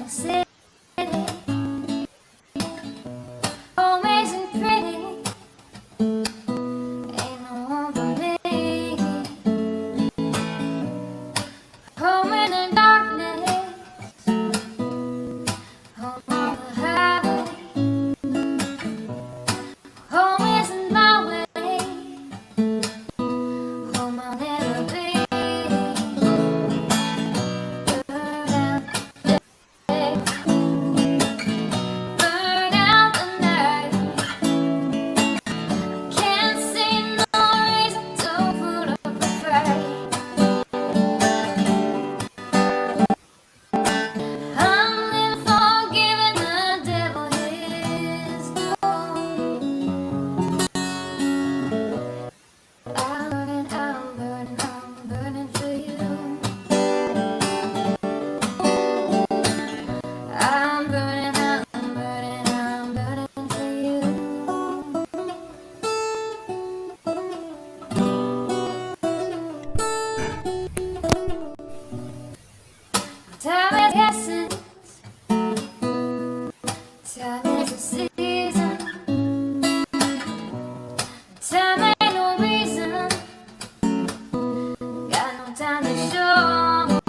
city. Always and pretty. Ain't no one for me. Home in the darkness. Home on the highway. Home isn't my way. Home I'll never be. Burn out the day. Burn out the night. Can't see no reason to put up a fight. I'm living for giving the devil his due. I'm burning, I'm burning, I'm burning for you. I'm burning, I'm burning, I'm burning for you. Time is essence. Time is a season. Time ain't no reason. Got no time to show.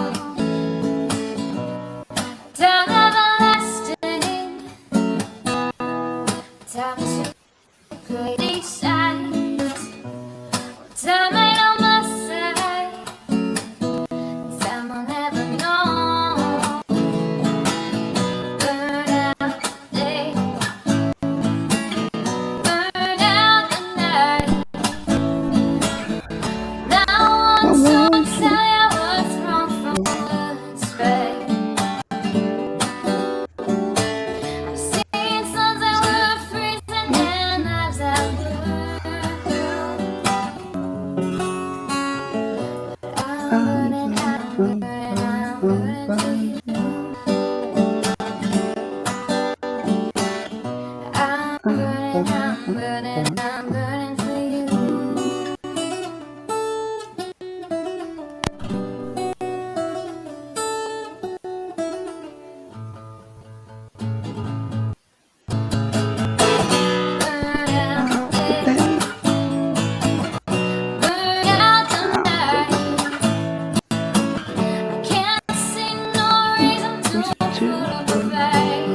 Time everlasting. Time to create each side. Time ain't on my side. Time I'll never know. Burn out the day. Burn out the night. Now one song tell you what's wrong from what's right. I've seen suns that were freezing and knives that were through. I'm burning, I'm burning, I'm burning for you. I'm burning, I'm burning, I'm burning for you. Burn out the day. Burn out the night. I can't see no reason to put up a fight.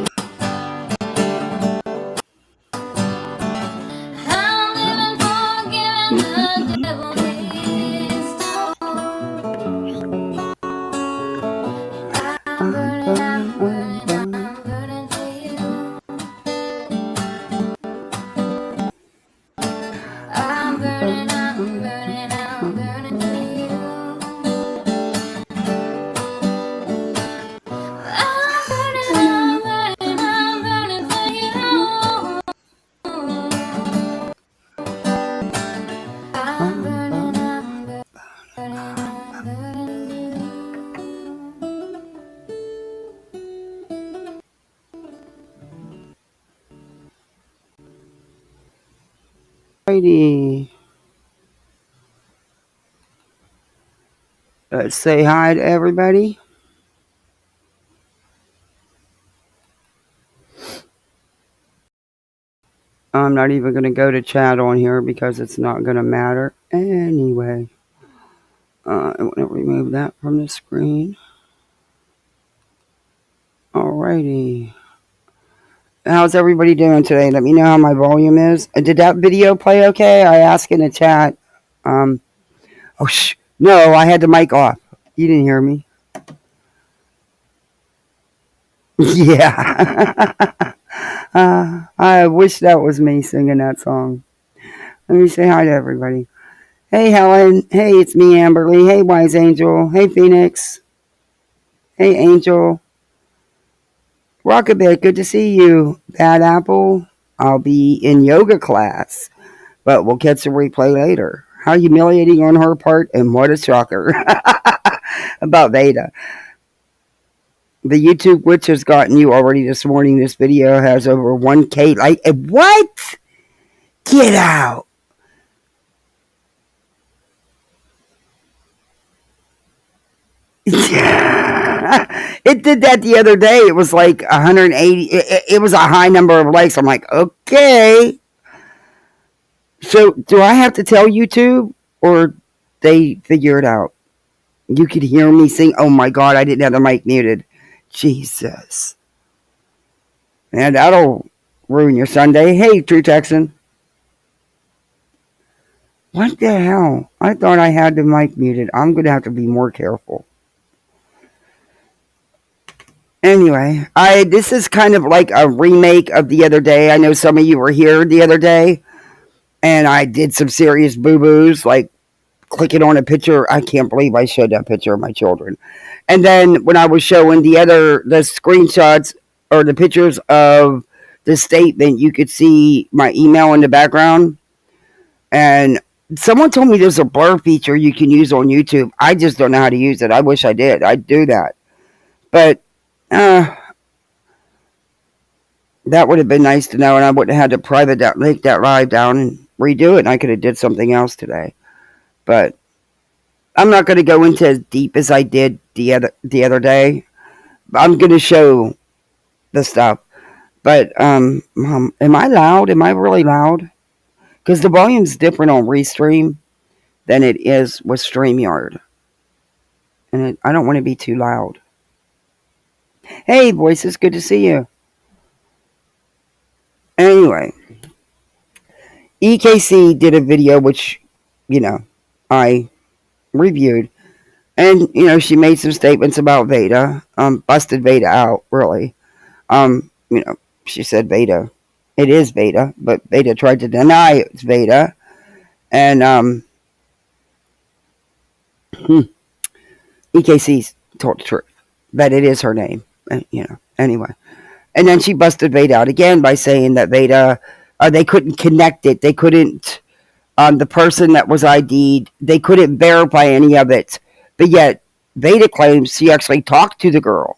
I'm living for giving the devil his due. I'm burning, I'm burning, I'm burning for you. I'm burning, I'm burning, I'm burning for you. I'm burning, I'm burning, I'm burning for you. I'm burning, I'm burning, I'm burning you. Alrighty. Let's say hi to everybody. I'm not even going to go to chat on here because it's not going to matter anyway. I want to remove that from the screen. Alrighty. How's everybody doing today? Let me know how my volume is. Did that video play okay? I asked in the chat. No, I had the mic off. You didn't hear me. Yeah. I wish that was me singing that song. Let me say hi to everybody. Hey, Helen. Hey, it's me, Amberly. Hey, Wise Angel. Hey, Phoenix. Hey, Angel. Rockabit, good to see you. Bad Apple, I'll be in yoga class, but we'll catch the replay later. How humiliating on her part, and what a shocker. About Vada. The YouTube witch has gotten you already this morning. This video has over 1K like what? Get out. It It did that the other day. It was like 180. It was a high number of likes. I'm like, okay. So do I have to tell YouTube or they figure it out? You could hear me sing. Oh my God, I didn't have the mic muted. Jesus. And that'll ruin your Sunday. Hey, True Texan. What the hell? I thought I had the mic muted. I'm going to have to be more careful. Anyway, this is kind of like a remake of the other day. I know some of you were here the other day, and I did some serious boo-boos, like clicking on a picture. I can't believe I showed that picture of my children. And then when I was showing the screenshots or the pictures of the statement, you could see my email in the background. And someone told me there's a blur feature you can use on YouTube. I just don't know how to use it. I wish I did. I'd do that. But that would have been nice to know, and I wouldn't have had to take that live down and redo it, and I could have did something else today. But I'm not going to go into as deep as I did the other day. I'm going to show the stuff. But Mom, am I loud? Am I really loud? Because the volume's different on Restream than it is with StreamYard, and I don't want to be too loud. Hey, voices, good to see you. Anyway, EKC did a video which, I reviewed. And, she made some statements about Vada. Busted Vada out, really. She said Vada. It is Vada, but Vada tried to deny it's Vada. And EKC told the truth that it is her name. Anyway. And then she busted Vada out again by saying that Vada, they couldn't connect it. They couldn't, the person that was ID'd, they couldn't verify any of it. But yet, Vada claims she actually talked to the girl.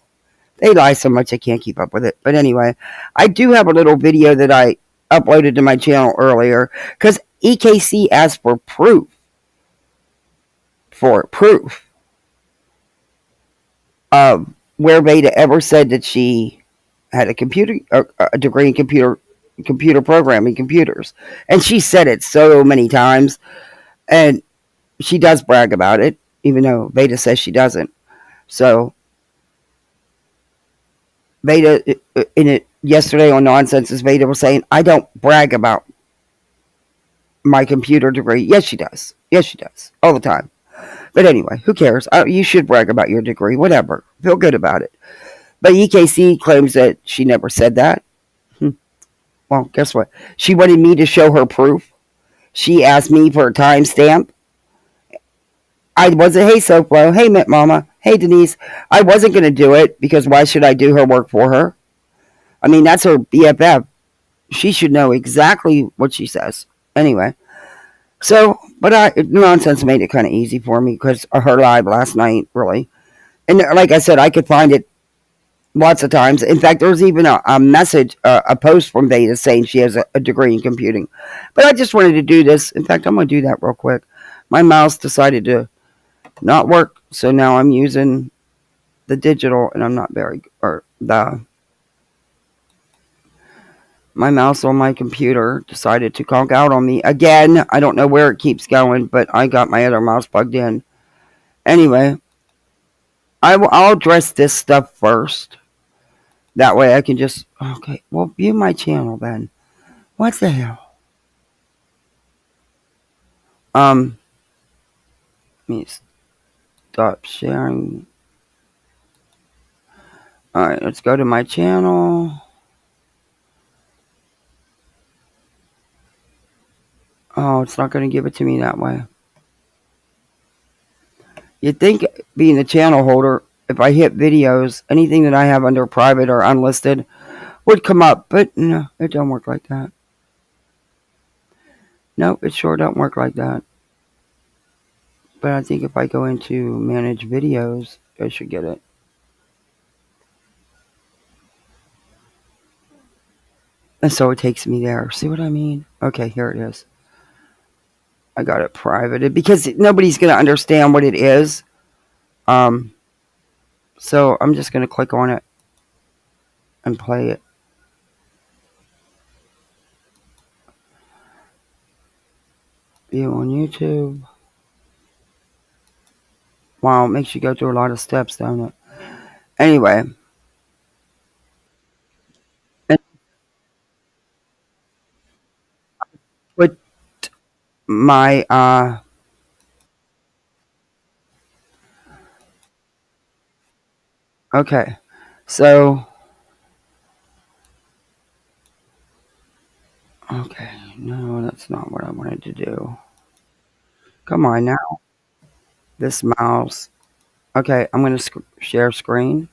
They lie so much I can't keep up with it. But anyway, I do have a little video that I uploaded to my channel earlier because EKC asked for proof. Of where Vada ever said that she had a degree in computer programming, computers. And she said it so many times. And she does brag about it, even though Vada says she doesn't. So, Vada, in it yesterday on Nonsenses, Vada was saying, I don't brag about my computer degree. Yes, she does. Yes, she does. All the time. But anyway, who cares? You should brag about your degree. Whatever. Feel good about it. But EKC claims that she never said that. Well, guess what? She wanted me to show her proof. She asked me for a timestamp. I wasn't, hey, SoFlo, hey, Mint Mama, hey, Denise. I wasn't going to do it because why should I do her work for her? I mean, that's her BFF. She should know exactly what she says. Anyway. So, but Nonsense made it kind of easy for me because of her live last night, really. And like I said, I could find it lots of times. In fact, there was even a message, a post from Vada saying she has a degree in computing. But I just wanted to do this. In fact, I'm going to do that real quick. My mouse decided to not work, so now I'm using the digital, and I'm not my mouse on my computer decided to conk out on me again. I don't know where it keeps going, but I got my other mouse plugged in. Anyway, I'll address this stuff first. That way I can just, okay, well, view my channel then. What the hell? Let me stop sharing. Alright, let's go to my channel. Oh, it's not going to give it to me that way. You'd think, being the channel holder, if I hit videos, anything that I have under private or unlisted would come up. But no, it don't work like that. No, it sure don't work like that. But I think if I go into manage videos, I should get it. And so it takes me there. See what I mean? Okay, here it is. I got it privated because nobody's going to understand what it is. So I'm just going to click on it and play it. View on YouTube. Wow, it makes you go through a lot of steps, don't it? Anyway. Put my okay. So okay, no, that's not what I wanted to do. Come on now. This mouse. Okay, I'm going to share screen.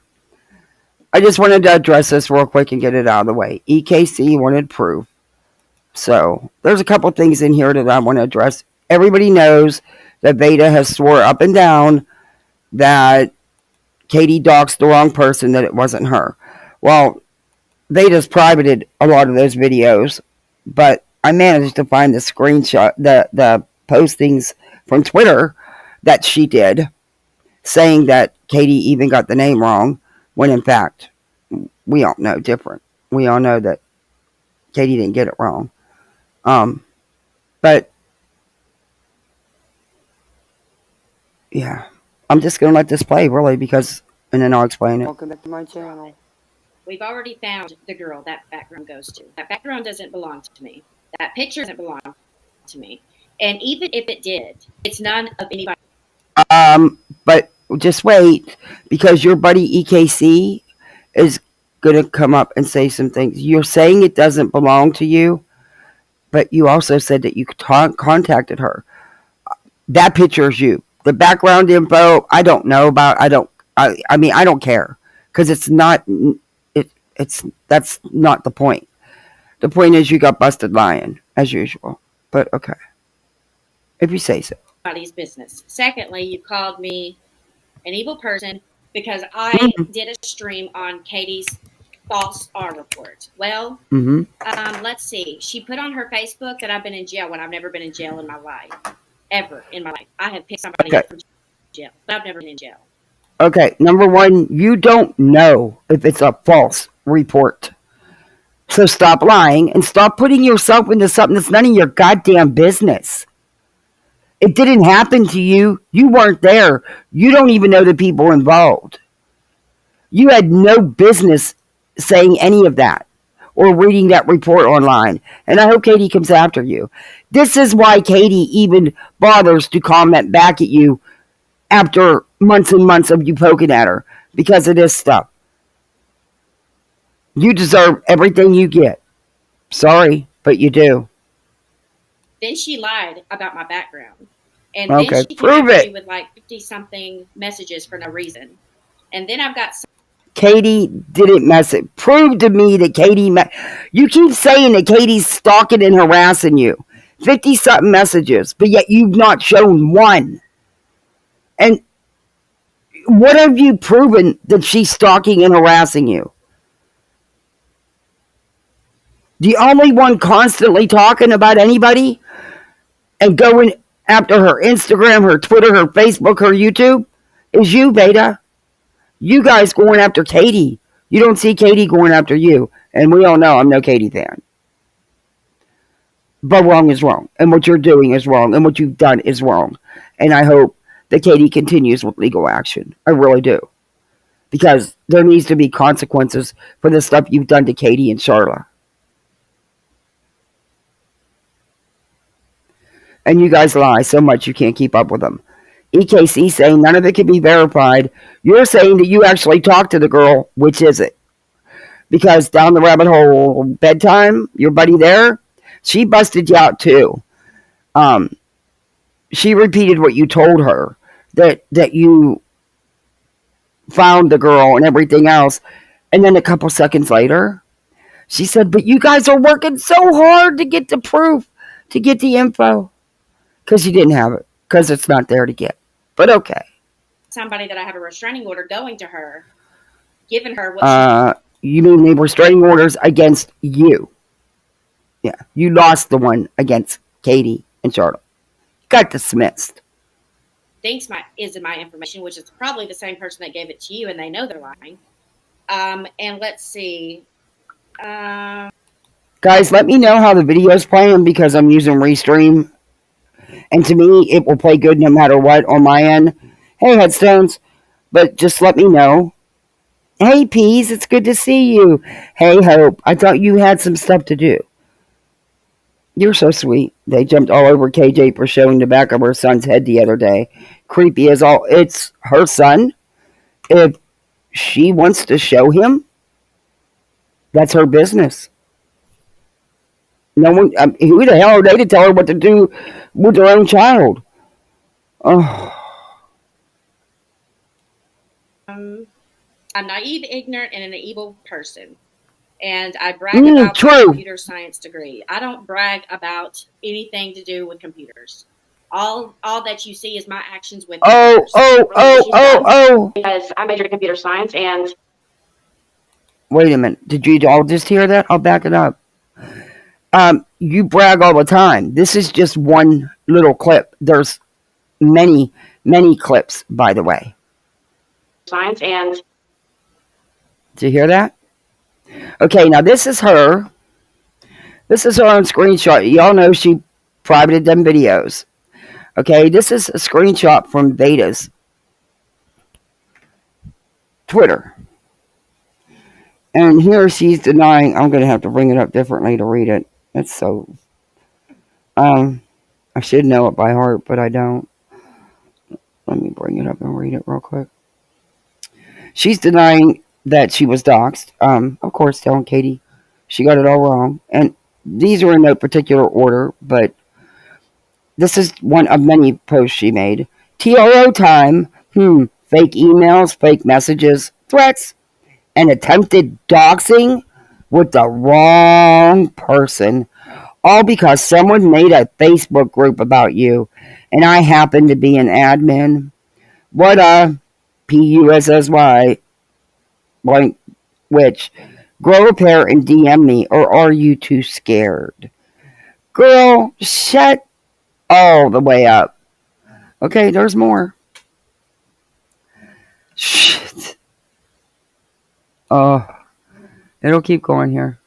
I just wanted to address this real quick and get it out of the way. EKC wanted proof. So there's a couple things in here that I want to address. Everybody knows that Vada has swore up and down that Katie doxed the wrong person, that it wasn't her. Well, Vada's privated a lot of those videos, but I managed to find the screenshot, the postings from Twitter that she did, saying that Katie even got the name wrong, when in fact, we all know different. We all know that Katie didn't get it wrong. But yeah, I'm just gonna let this play really because, and then I'll explain it. Welcome back to my channel. We've already found the girl that background goes to. That background doesn't belong to me. That picture doesn't belong to me. And even if it did, it's none of anybody. But just wait, because your buddy EKC is gonna come up and say some things. You're saying it doesn't belong to you, but you also said that you contacted her. That picture is you. The background info, I don't know about. I mean, I don't care because it's not. That's not the point. The point is you got busted lying as usual. But okay, if you say so. Anybody's business. Secondly, you called me an evil person because I did a stream on Katie's false R report. Well, let's see. She put on her Facebook that I've been in jail when I've never been in jail in my life. Ever in my life. I have picked somebody up from jail, but I've never been in jail. Okay, number one, you don't know if it's a false report. So stop lying and stop putting yourself into something that's none of your goddamn business. It didn't happen to you. You weren't there. You don't even know the people involved. You had no business saying any of that or reading that report online. And I hope Katie comes after you. This is why Katie even bothers to comment back at you after months and months of you poking at her because of this stuff. You deserve everything you get. Sorry, but you do. Then she lied about my background. And okay, then she prove it. Me with like 50-something messages for no reason. And then I've got... Katie didn't mess it. Prove to me that Katie... You keep saying that Katie's stalking and harassing you. 50-something messages, but yet you've not shown one. And what have you proven that she's stalking and harassing you? The only one constantly talking about anybody and going after her Instagram, her Twitter, her Facebook, her YouTube is you, Vada. You guys going after Katie. You don't see Katie going after you. And we all know I'm no Katie fan. But wrong is wrong. And what you're doing is wrong. And what you've done is wrong. And I hope that Katie continues with legal action. I really do. Because there needs to be consequences for the stuff you've done to Katie and Charla. And you guys lie so much you can't keep up with them. EKC saying none of it can be verified. You're saying that you actually talked to the girl. Which is it? Because down the rabbit hole bedtime, your buddy there, she busted you out too. She repeated what you told her. That you found the girl and everything else. And then a couple seconds later, she said, but you guys are working so hard to get the proof, to get the info. Because you didn't have it. Because it's not there to get. But okay. Somebody that I have a restraining order going to her, giving her what you mean the restraining orders against you? Yeah. You lost the one against Katie and Charlotte. Got dismissed. thinks is my information, which is probably the same person that gave it to you, and they know they're lying. And let's see. Guys, let me know how the video's playing because I'm using Restream. And to me, it will play good no matter what on my end. Hey, Headstones. But just let me know. Hey, Peas, it's good to see you. Hey, Hope, I thought you had some stuff to do. You're so sweet. They jumped all over KJ for showing the back of her son's head the other day. Creepy as all. It's her son. If she wants to show him, that's her business. No one. Who the hell are they to tell her what to do with their own child? Oh. I'm naive, ignorant, and an evil person. And I brag about True. my computer science degree. I don't brag about anything to do with computers. All that you see is my actions with computers. Because I majored in computer science and... Wait a minute. Did you all just hear that? I'll back it up. You brag all the time. This is just one little clip. There's many, many clips, by the way. Science and... Did you hear that? Okay, now this is her. This is her on screenshot. Y'all know she privated them videos. Okay, this is a screenshot from Vada's Twitter. And here she's denying. I'm going to have to bring it up differently to read it. It's so... I should know it by heart, but I don't. Let me bring it up and read it real quick. She's denying that she was doxxed. Of course, telling Katie she got it all wrong. And these are in no particular order, but this is one of many posts she made. TRO time. Fake emails, fake messages, threats, and attempted doxing with the wrong person. All because someone made a Facebook group about you, and I happen to be an admin. What PUSSY blank which grow a pair and DM me, or are you too scared? Girl, shut all the way up. Okay, there's more. Shit. Oh, it'll keep going here.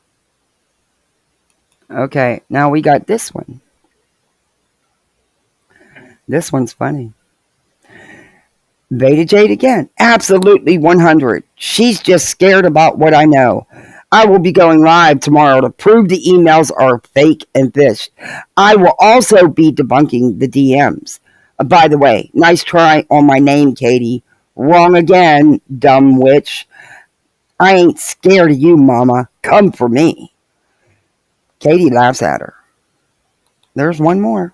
Okay, now we got this one. This one's funny. Vada Jade again. Absolutely 100. She's just scared about what I know. I will be going live tomorrow to prove the emails are fake and phished. I will also be debunking the DMs. By the way, nice try on my name, Katie. Wrong again, dumb witch. I ain't scared of you, mama. Come for me. Katie laughs at her. There's one more.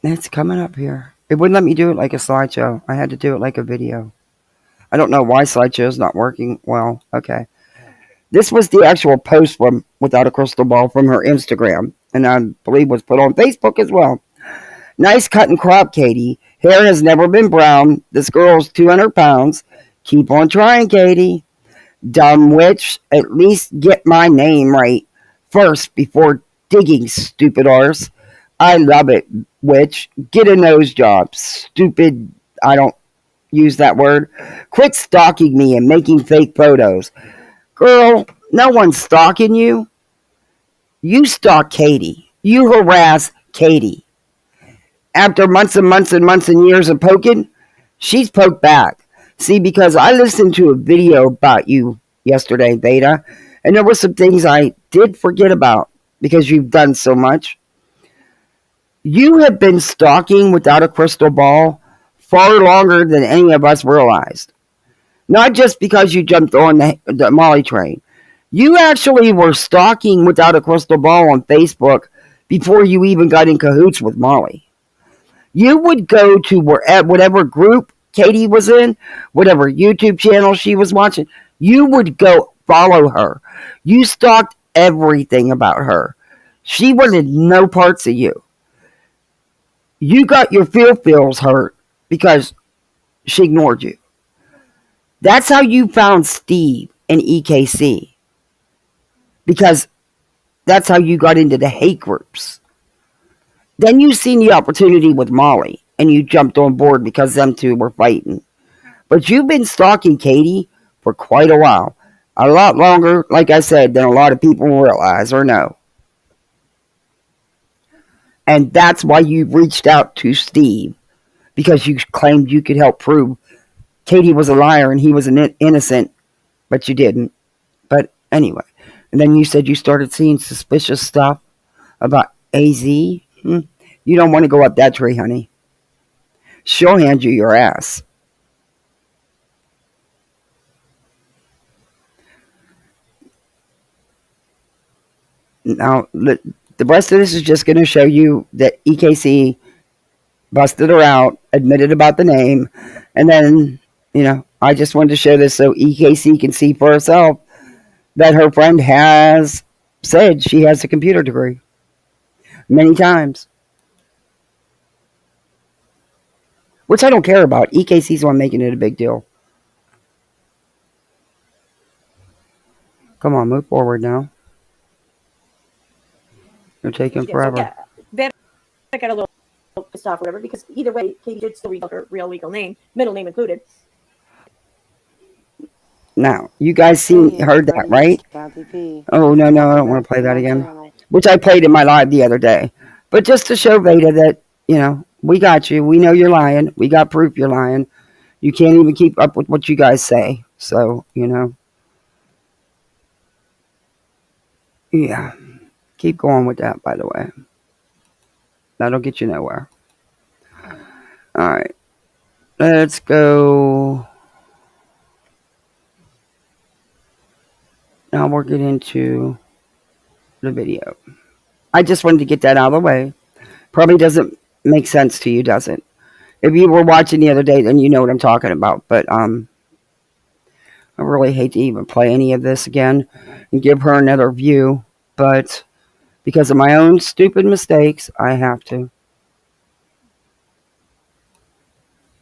It's coming up here. It wouldn't let me do it like a slideshow. I had to do it like a video. I don't know why slideshow's not working well. Okay. This was the actual post from Without a Crystal Ball from her Instagram. And I believe was put on Facebook as well. Nice cut and crop, Katie. Hair has never been brown. This girl's 200 pounds. Keep on trying, Katie. Dumb witch. At least get my name right first before digging, stupid arse. I love it, witch. Get a nose job. Stupid. I don't use that word. Quit stalking me and making fake photos. Girl, no one's stalking you. You stalk Katie. You harass Katie. After months and months and months and years of poking, she's poked back. See, because I listened to a video about you yesterday, Vada, and there were some things I did forget about because you've done so much. You have been stalking Without a Crystal Ball far longer than any of us realized. Not just because you jumped on the Molly train. You actually were stalking Without a Crystal Ball on Facebook before you even got in cahoots with Molly. You would go to whatever group Katie was in, whatever YouTube channel she was watching. You would go follow her. You stalked everything about her. She wanted no parts of you. You got your feels hurt because she ignored you. That's how you found Steve and EKC. Because that's how you got into the hate groups. Then you seen the opportunity with Molly, and you jumped on board because them two were fighting. But you've been stalking Katie for quite a while. A lot longer, like I said, than a lot of people realize or know. And that's why you reached out to Steve, because you claimed you could help prove Katie was a liar and he was an innocent, but you didn't. But anyway, and then you said you started seeing suspicious stuff about AZ. You don't want to go up that tree, honey. She'll hand you your ass. Now, the rest of this is just going to show you that EKC busted her out, admitted about the name, and then, I just wanted to show this so EKC can see for herself that her friend has said she has a computer degree many times. Which I don't care about. EKC's the one making it a big deal. Come on, move forward now. You're taking forever. So, yeah, I got a little pissed off, whatever, because either way, Katie did still read her real legal name, middle name included. Now, you guys heard that, right? Oh, no, I don't want to play that again. Which I played in my live the other day. But just to show Vada that, we got you. We know you're lying. We got proof you're lying. You can't even keep up with what you guys say. So, yeah. Keep going with that, by the way. That'll get you nowhere. Alright. Let's go. Now we'll get into the video. I just wanted to get that out of the way. Probably doesn't make sense to you, does it? If you were watching the other day, then you know what I'm talking about. But I really hate to even play any of this again and give her another view. But because of my own stupid mistakes, I have to.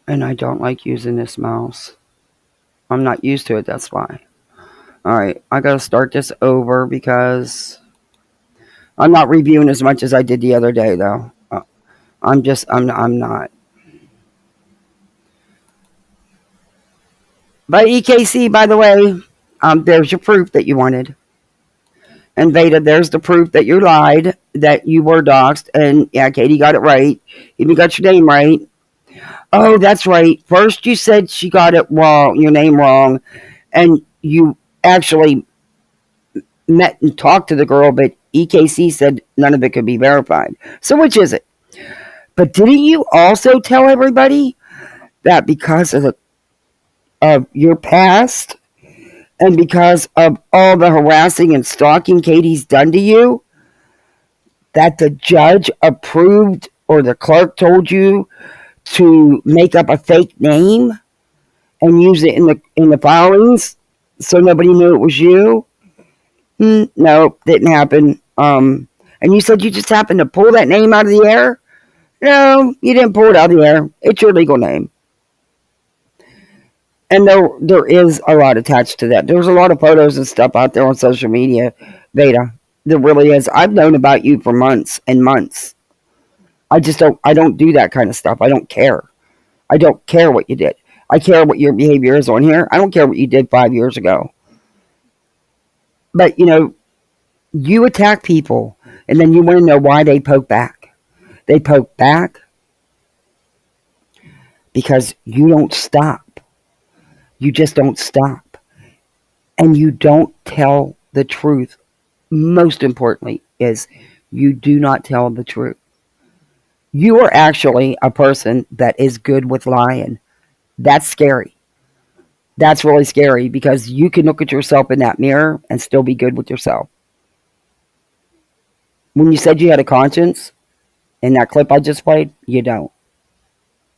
And I don't like using this mouse. I'm not used to it, that's why. Alright, I gotta start this over because I'm not reviewing as much as I did the other day, though. I'm not. But EKC, by the way, there's your proof that you wanted. And Vada, there's the proof that you lied, that you were doxxed. And yeah, Katie got it right. Even got your name right. Oh, that's right. First you said she got it wrong, your name wrong. And you actually met and talked to the girl, but EKC said none of it could be verified. So which is it? But didn't you also tell everybody that because of your past and because of all the harassing and stalking Katie's done to you, that the judge approved or the clerk told you to make up a fake name and use it in the filings so nobody knew it was you? No, didn't happen. And you said you just happened to pull that name out of the air? No, you didn't pull it out of the air. It's your legal name. And there is a lot attached to that. There's a lot of photos and stuff out there on social media, Vada. There really is. I've known about you for months and months. I don't do that kind of stuff. I don't care. I don't care what you did. I care what your behavior is on here. I don't care what you did 5 years ago. But, you attack people, and then you want to know why they poke back. They poke back because you don't stop. You just don't stop. And you don't tell the truth. Most importantly is you do not tell the truth. You are actually a person that is good with lying. That's scary. That's really scary because you can look at yourself in that mirror and still be good with yourself. When you said you had a conscience in that clip I just played, you don't.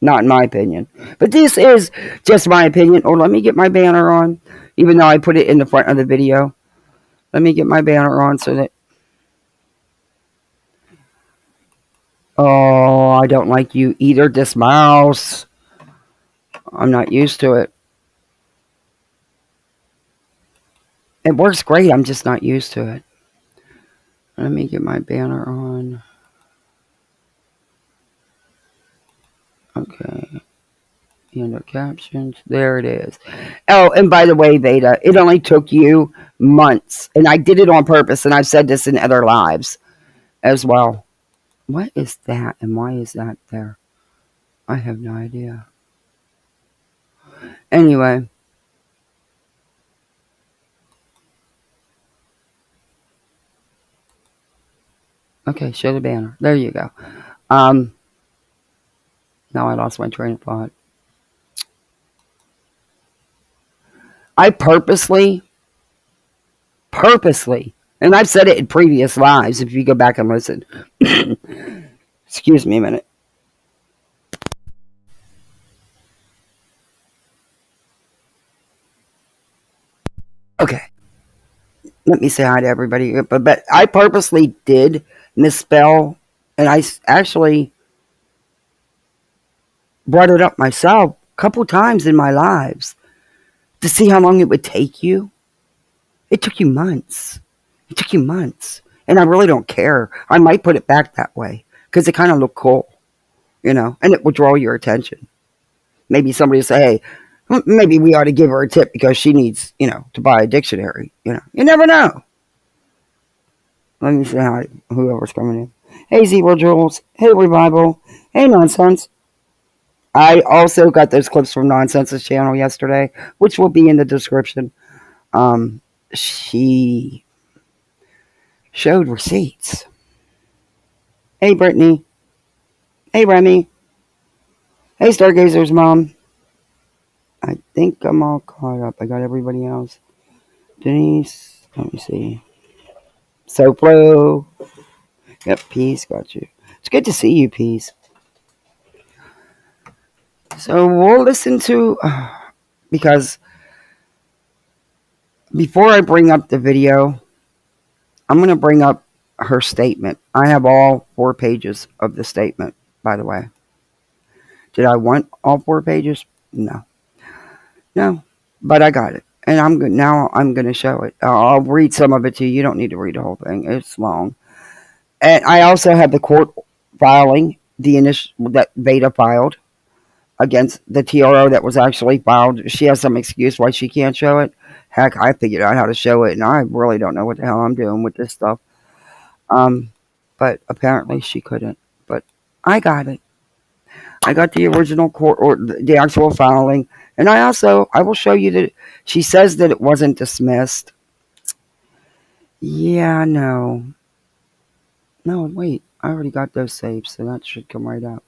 Not in my opinion. But this is just my opinion. Oh, let me get my banner on. Even though I put it in the front of the video. Let me get my banner on so that... Oh, I don't like you either, this mouse. I'm not used to it. It works great. I'm just not used to it. Let me get my banner on. Okay. Under captions. There it is. Oh, and by the way, Vada, it only took you months. And I did it on purpose, and I've said this in other lives as well. What is that, and why is that there? I have no idea. Anyway. Okay, show the banner. There you go. Now I lost my train of thought. I purposely, and I've said it in previous lives if you go back and listen. Excuse me a minute. Okay. Let me say hi to everybody. But I purposely did misspell, and I actually brought it up myself a couple times in my lives to see how long it would take you. It took you months. And I really don't care. I might put it back that way because it kind of looked cool, and it will draw your attention. Maybe somebody will say, hey, maybe we ought to give her a tip because she needs, to buy a dictionary. You never know. Let me say hi, whoever's coming in. Hey, Zero Jules. Hey, Revival. Hey, Nonsense. I also got those clips from Nonsense's channel yesterday, which will be in the description. She showed receipts. Hey, Brittany. Hey, Remy. Hey, Stargazer's mom. I think I'm all caught up. I got everybody else. Denise. Let me see. Soplo. Yep, Peace. Got you. It's good to see you, Peace. So we'll listen to... because before I bring up the video, I'm going to bring up her statement. I have all 4 pages of the statement, by the way. Did I want all 4 pages? No, but I got it, and I'm going to show it. I'll read some of it to you. You don't need to read the whole thing; it's long. And I also have the court filing, the initial that Vada filed against the TRO that was actually filed. She has some excuse why she can't show it. Heck, I figured out how to show it, and I really don't know what the hell I'm doing with this stuff. But apparently she couldn't. But I got it. I got the original court or the actual filing, and I will show you that she says that it wasn't dismissed. Yeah, no, wait, I already got those saved, so that should come right up.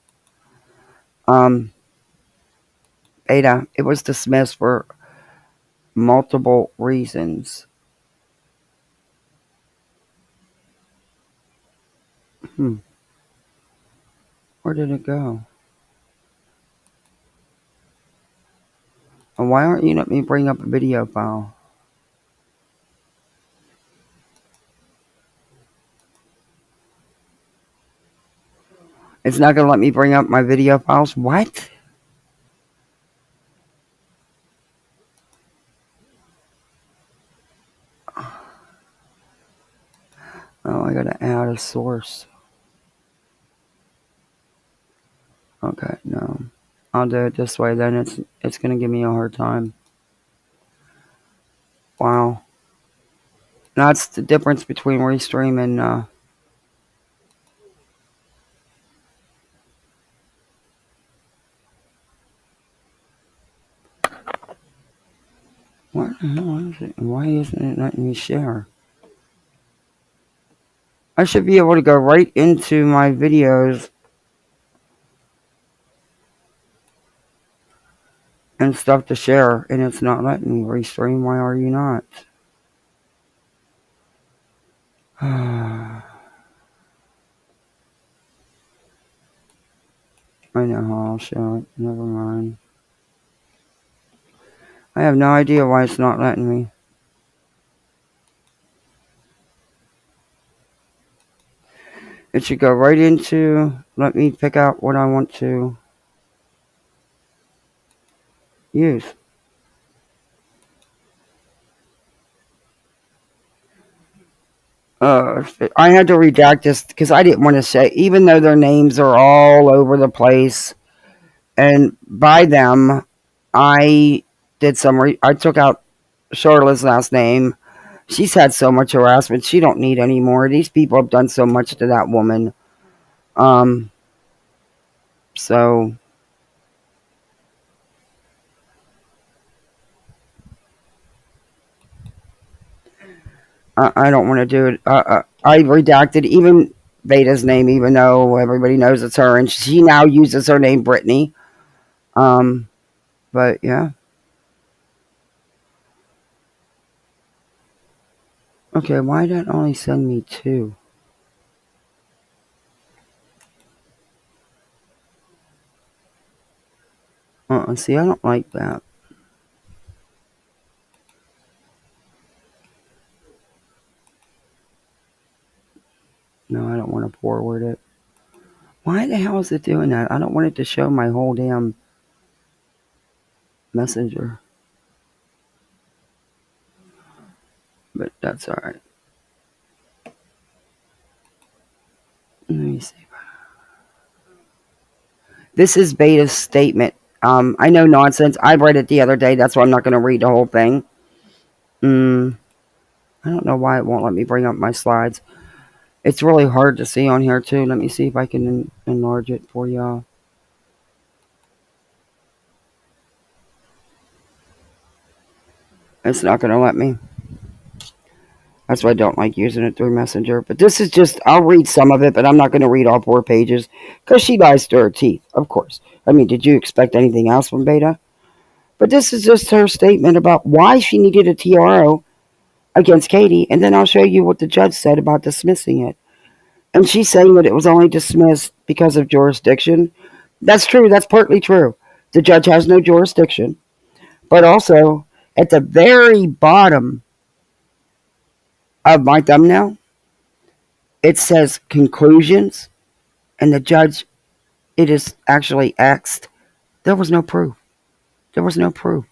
Ada, it was dismissed for multiple reasons. Where did it go? And why aren't you letting me bring up a video file? It's not going to let me bring up my video files? What? Oh, I got to add a source. Okay, no. I'll do it this way, then it's going to give me a hard time. Wow. That's the difference between Restream and... What the hell is it? Why isn't it letting me share? I should be able to go right into my videos and stuff to share, and it's not letting me. Restream, why are you not? I know how I'll show it. Never mind. I have no idea why it's not letting me. It should go right into, let me pick out what I want to use. I had to redact this because I didn't want to say, even though their names are all over the place, And by them, I did I took out Charlotte's last name. She's had so much harassment. She don't need any more. These people have done so much to that woman. Um, so I don't want to do it. I redacted even Vada's name, even though everybody knows it's her, and she now uses her name Brittany. But yeah. Okay, why did it only send me two? See, I don't like that. No, I don't want to forward it. Why the hell is it doing that? I don't want it to show my whole damn messenger. But that's alright. Let me see. This is Beta's statement. I know nonsense. I read it the other day. That's why I'm not going to read the whole thing. I don't know why it won't let me bring up my slides. It's really hard to see on here, too. Let me see if I can enlarge it for y'all. It's not going to let me. That's why I don't like using it through Messenger. But this is just, I'll read some of it, but I'm not going to read all 4 pages. Because she lies through her teeth, of course. I mean, did you expect anything else from Beta? But this is just her statement about why she needed a TRO against Katie. And then I'll show you what the judge said about dismissing it. And she's saying that it was only dismissed because of jurisdiction. That's true. That's partly true. The judge has no jurisdiction. But also, at the very bottom of my thumbnail, it says conclusions, and the judge, it is actually X'd. There was no proof. There was no proof.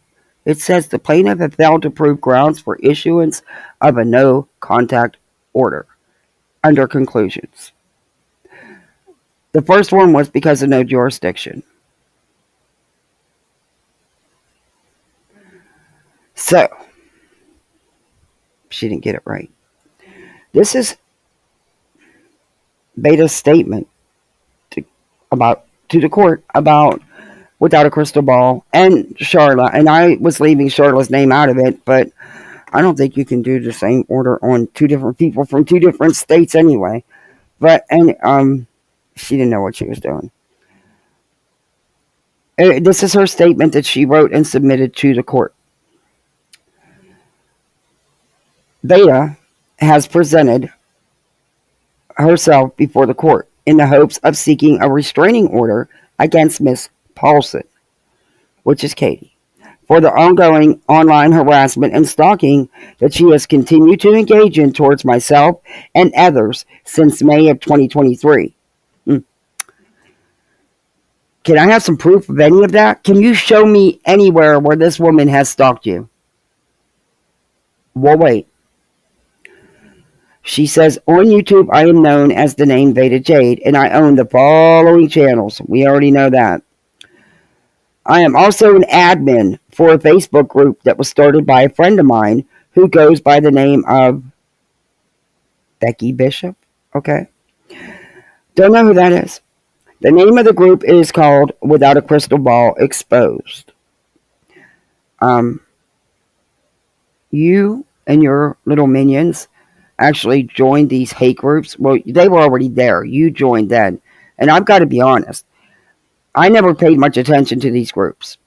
It says the plaintiff had failed to prove grounds for issuance of a no contact order under conclusions. The first one was because of no jurisdiction. So, she didn't get it right. This is Beta's statement to the court about Without a Crystal Ball and Charlotte. And I was leaving Charlotte's name out of it, but I don't think you can do the same order on 2 different people from 2 different states anyway. But she didn't know what she was doing. This is her statement that she wrote and submitted to the court. Beta has presented herself before the court in the hopes of seeking a restraining order against Miss Paulson, which is Katie, for the ongoing online harassment and stalking that she has continued to engage in towards myself and others since May of 2023. Can I have some proof of any of that? Can you show me anywhere where this woman has stalked you? Well, wait. She says, on YouTube, I am known as the name Vada Jade, and I own the following channels. We already know that. I am also an admin for a Facebook group that was started by a friend of mine who goes by the name of Becky Bishop. Okay. Don't know who that is. The name of the group is called Without a Crystal Ball Exposed. You and your little minions actually joined these hate groups. Well, they were already there. You joined then. And I've got to be honest. I never paid much attention to these groups.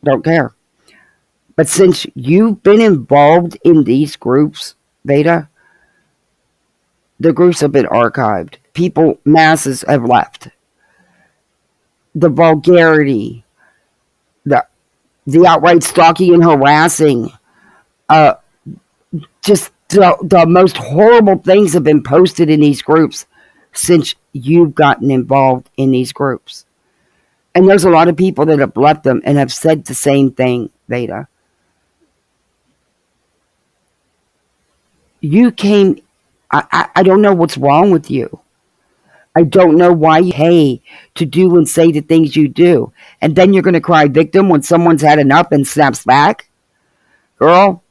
Don't care. But since you've been involved in these groups, Vada, the groups have been archived. Masses have left. The vulgarity, the outright stalking and harassing, just the most horrible things have been posted in these groups since you've gotten involved in these groups. And there's a lot of people that have left them and have said the same thing, Vada. You came, I don't know what's wrong with you. I don't know why you pay to do and say the things you do. And then you're going to cry victim when someone's had enough and snaps back? Girl,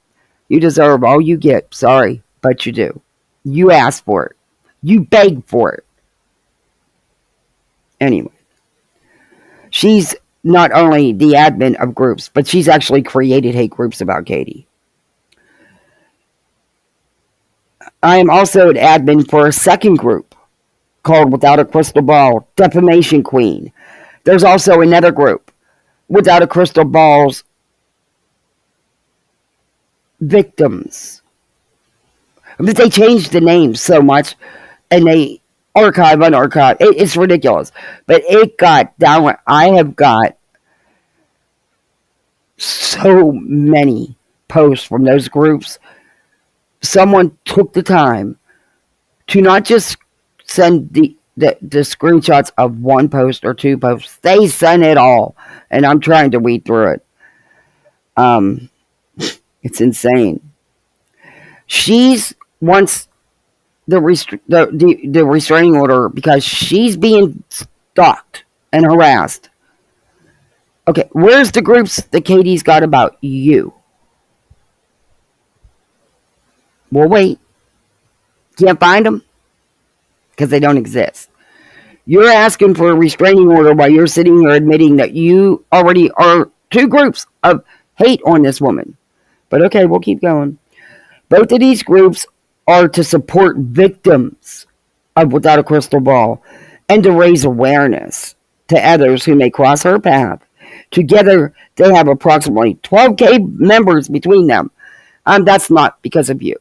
you deserve all you get. Sorry, but you do. You asked for it. You begged for it. Anyway, she's not only the admin of groups, but she's actually created hate groups about Katie. I am also an admin for a second group called Without a Crystal Ball, Defamation Queen. There's also another group, Without a Crystal Ball's Victims. But they changed the name so much, and they unarchive. It's ridiculous. But it got down. I have got so many posts from those groups. Someone took the time to not just send the screenshots of one post or two posts. They sent it all, and I'm trying to weed through it. It's insane. She's wants the restraining order because she's being stalked and harassed. Okay, where's the groups that Katie's got about you? Well, wait. Can't find them? Because they don't exist. You're asking for a restraining order while you're sitting here admitting that you already are two groups of hate on this woman. But okay, we'll keep going. Both of these groups are to support victims of Without a Crystal Ball and to raise awareness to others who may cross her path. Together, they have approximately 12K members between them. That's not because of you.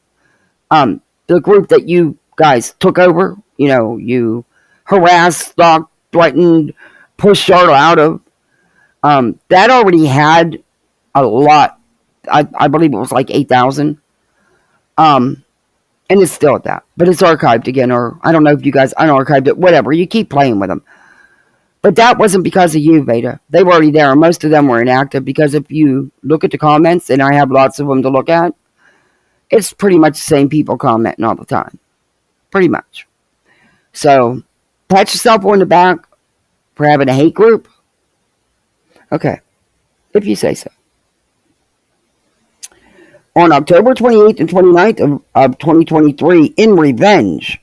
The group that you guys took over, you harassed, stalked, threatened, pushed Charlotte out of, that already had a lot. I believe it was like 8,000. And it's still at that. But it's archived again, or I don't know if you guys unarchived it, whatever. You keep playing with them. But that wasn't because of you, Vada. They were already there. Most of them were inactive because if you look at the comments, and I have lots of them to look at, it's pretty much the same people commenting all the time. Pretty much. So, pat yourself on the back for having a hate group. Okay. If you say so. On October 28th and 29th of 2023, in revenge,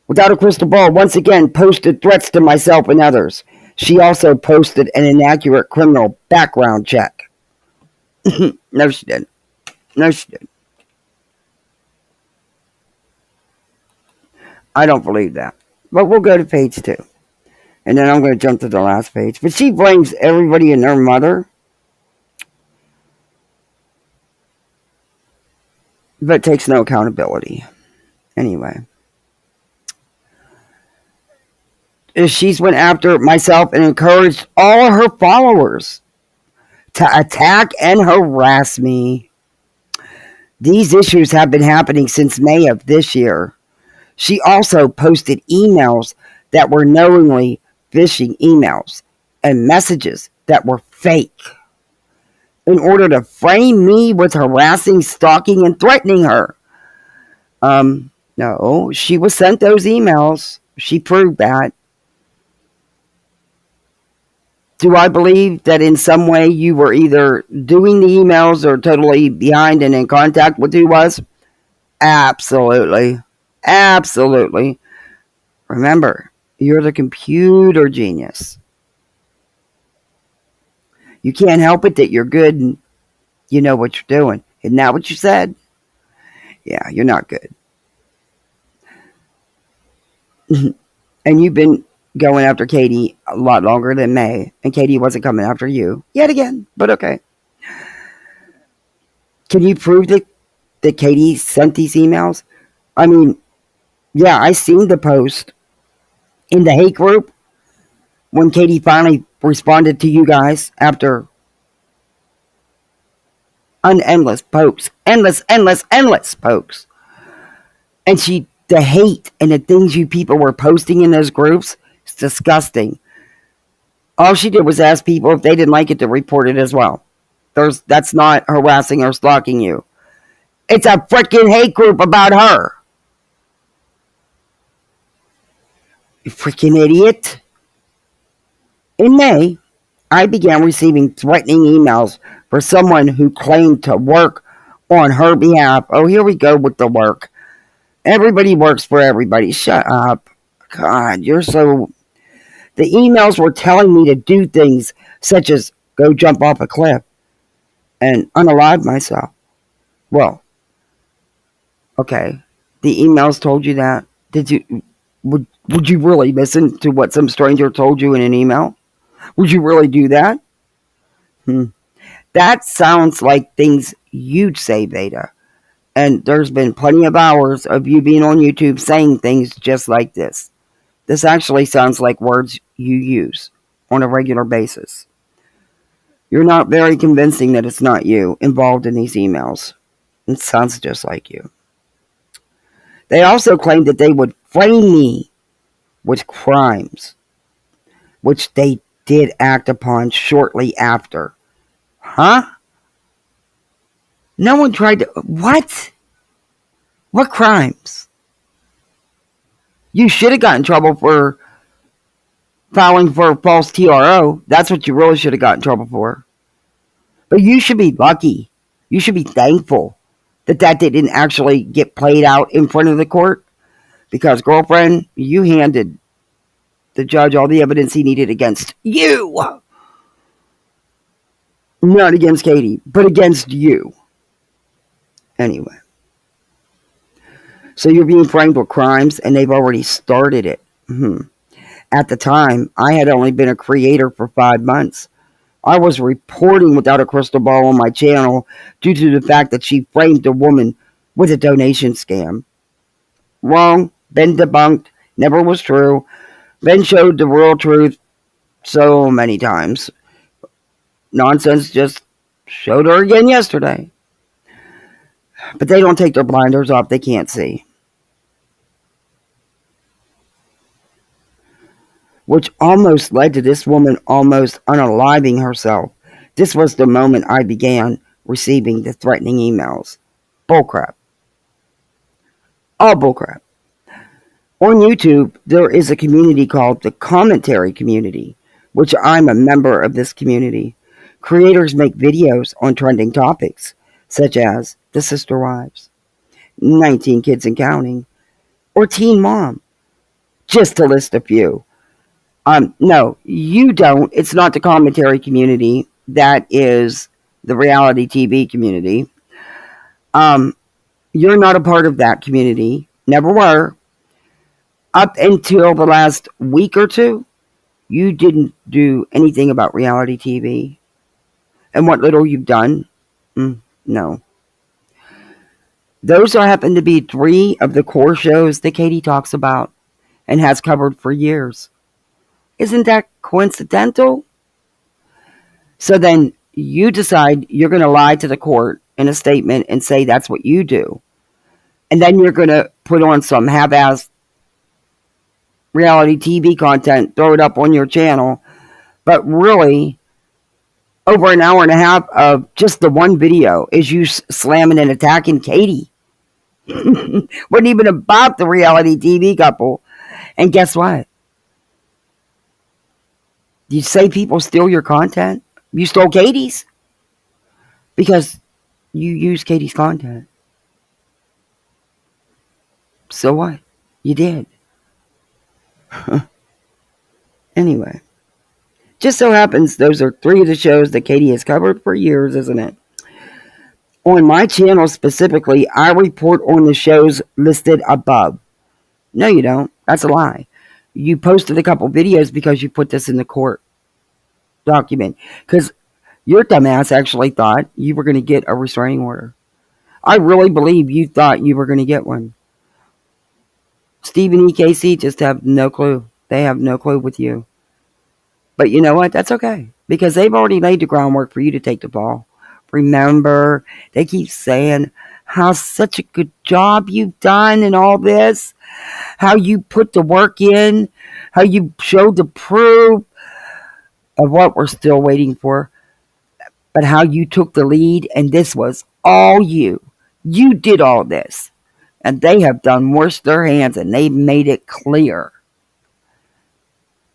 Without a Crystal Ball once again posted threats to myself and others. She also posted an inaccurate criminal background check. No, she didn't. No, she didn't. I don't believe that. But we'll go to page 2. And then I'm going to jump to the last page. But she blames everybody and their mother. But takes no accountability. Anyway. She's went after myself and encouraged all her followers to attack and harass me. These issues have been happening since May of this year. She also posted emails that were knowingly phishing emails and messages that were fake in order to frame me with harassing, stalking, and threatening her. No, she was sent those emails. She proved that. Do I believe that in some way you were either doing the emails or totally behind and in contact with who was? Absolutely. Absolutely. Remember, you're the computer genius. You can't help it that you're good and you know what you're doing. Isn't that what you said? Yeah, you're not good. And you've been going after Katie a lot longer than May, and Katie wasn't coming after you yet again, but okay. Can you prove that Katie sent these emails? I mean, yeah, I seen the post in the hate group when Katie finally responded to you guys after endless pokes, endless pokes. And the hate and the things you people were posting in those groups, it's disgusting. All she did was ask people if they didn't like it to report it as well. That's not harassing or stalking you. It's a freaking hate group about her. You freaking idiot. In May, I began receiving threatening emails for someone who claimed to work on her behalf. Oh, here we go with the work. Everybody works for everybody. Shut up. God, you're so. The emails were telling me to do things such as go jump off a cliff and unalive myself. Well, okay. The emails told you that. Did you? Would you really listen to what some stranger told you in an email? Would you really do that? That sounds like things you'd say, Vada. And there's been plenty of hours of you being on YouTube saying things just like this. This actually sounds like words you use on a regular basis. You're not very convincing that it's not you involved in these emails. It sounds just like you. They also claimed that they would frame me with crimes, which they did act upon shortly after. Huh? No one tried to. What? What crimes? You should have got in trouble for filing for a false TRO. That's what you really should have got in trouble for. But you should be lucky. You should be thankful that didn't actually get played out in front of the court. Because, girlfriend, you handed the judge all the evidence he needed against you. Not against Katie, but against you. Anyway. So you're being framed with crimes, and they've already started it. At the time, I had only been a creator for 5 months. I was reporting without a crystal ball on my channel due to the fact that she framed a woman with a donation scam. Wrong. Been debunked. Never was true. Been showed the real truth so many times. Nonsense just showed her again yesterday. But they don't take their blinders off. They can't see. Which almost led to this woman almost unaliving herself. This was the moment I began receiving the threatening emails. Bullcrap. All bullcrap. On YouTube, there is a community called the Commentary Community, which I'm a member of this community. Creators make videos on trending topics, such as the sister wives, 19 kids and counting, or teen mom, just to list a few. No, you don't. It's not the commentary community. That is the reality TV community. You're not a part of that community. Never were. Up until the last week or two, you didn't do anything about reality TV. And what little you've done, no. Those happen to be 3 of the core shows that Katie talks about and has covered for years. Isn't that coincidental? So then you decide you're going to lie to the court in a statement and say that's what you do. And then you're going to put on some half-assed reality TV content, throw it up on your channel. But really, over an hour and a half of just the one video is you slamming and attacking Katie. Wasn't even about the reality TV couple. And guess what? You say people steal your content? You stole Katie's. Because you use Katie's content. So what? You did. Anyway. Just so happens those are 3 of the shows that Katie has covered for years, isn't it? On my channel specifically, I report on the shows listed above. No, you don't. That's a lie. You posted a couple videos because you put this in the court document. Because your dumbass actually thought you were going to get a restraining order. I really believe you thought you were going to get one. Steve and EKC just have no clue. They have no clue with you. But you know what? That's okay. Because they've already laid the groundwork for you to take the ball. Remember, they keep saying how such a good job you've done and all this. How you put the work in. How you showed the proof of what we're still waiting for. But how you took the lead, and this was all you. You did all this. And they have done washed their hands, and they've made it clear.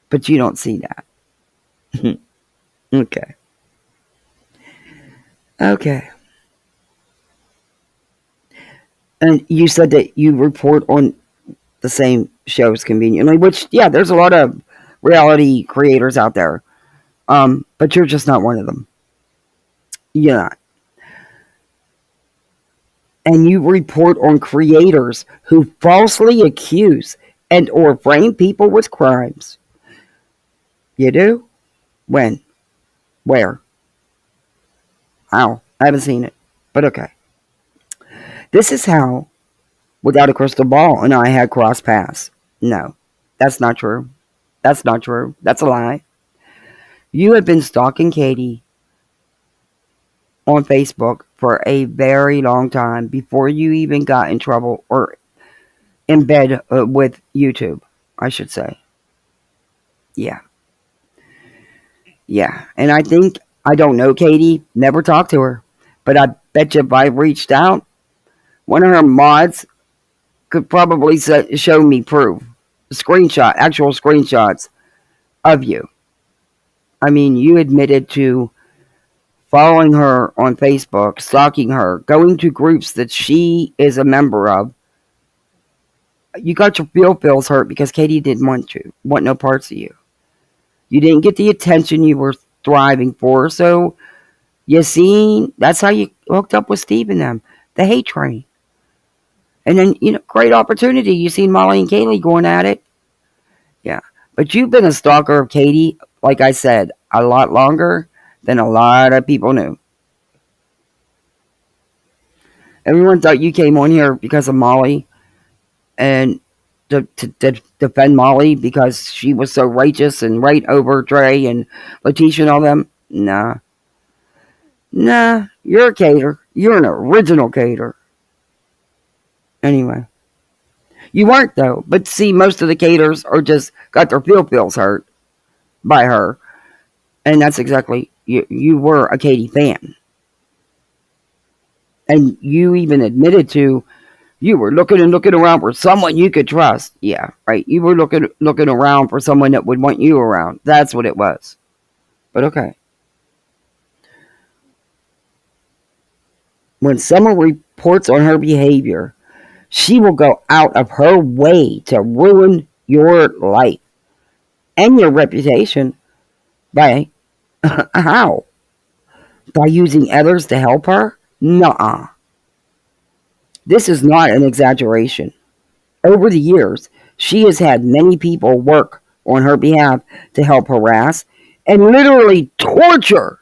But you don't see that. Okay. Okay. And you said that you report on the same shows conveniently, which, yeah, there's a lot of reality creators out there. But you're just not one of them. You're not. And you report on creators who falsely accuse and or frame people with crimes. You do? When? Where? How? I haven't seen it. But okay. This is how, without a crystal ball, and I had cross paths. No, that's not true. That's not true. That's a lie. You had been stalking Katie on Facebook for a very long time before you even got in trouble or in bed with YouTube, I should say. Yeah. Yeah. And I think, I don't know Katie, never talked to her, but I bet you if I reached out, one of her mods could probably show me proof, actual screenshots of you. I mean, you admitted to following her on Facebook, stalking her, going to groups that she is a member of. You got your feels hurt because Katie didn't want no parts of you. You didn't get the attention you were thriving for, so you seen, that's how you hooked up with Steve and them, the hate train. And then, great opportunity. You seen Molly and Kaylee going at it. Yeah. But you've been a stalker of Katie, like I said, a lot longer than a lot of people knew. Everyone thought you came on here because of Molly and to defend Molly because she was so righteous and right over Dre and Letitia and all them. Nah. Nah, you're a cater. You're an original cater. Anyway. You weren't, though. But see, most of the caters are just got their feels hurt by her. And that's exactly, you were a Katie fan. And you even admitted to, you were looking around for someone you could trust. Yeah, right. You were looking around for someone that would want you around. That's what it was. But okay. When someone reports on her behavior, she will go out of her way to ruin your life and your reputation by how? By using others to help her? Nuh-uh. This is not an exaggeration. Over the years, she has had many people work on her behalf to help harass and literally torture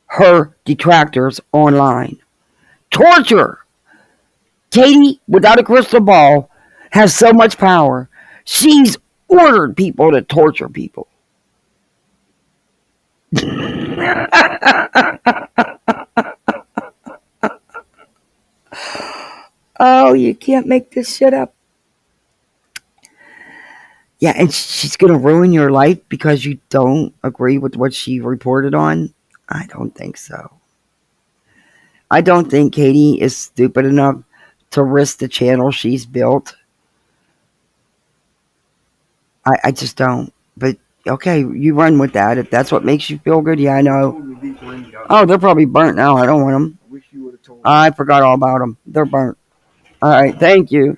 her detractors online. Torture! Katie, without a crystal ball, has so much power. She's ordered people to torture people. Oh, you can't make this shit up. Yeah, and she's going to ruin your life because you don't agree with what she reported on? I don't think so. I don't think Katie is stupid enough to risk the channel she's built. I just don't. But, okay, you run with that. If that's what makes you feel good, yeah, I know. Oh, they're probably burnt now. I don't want them. I forgot all about them. They're burnt. All right, thank you.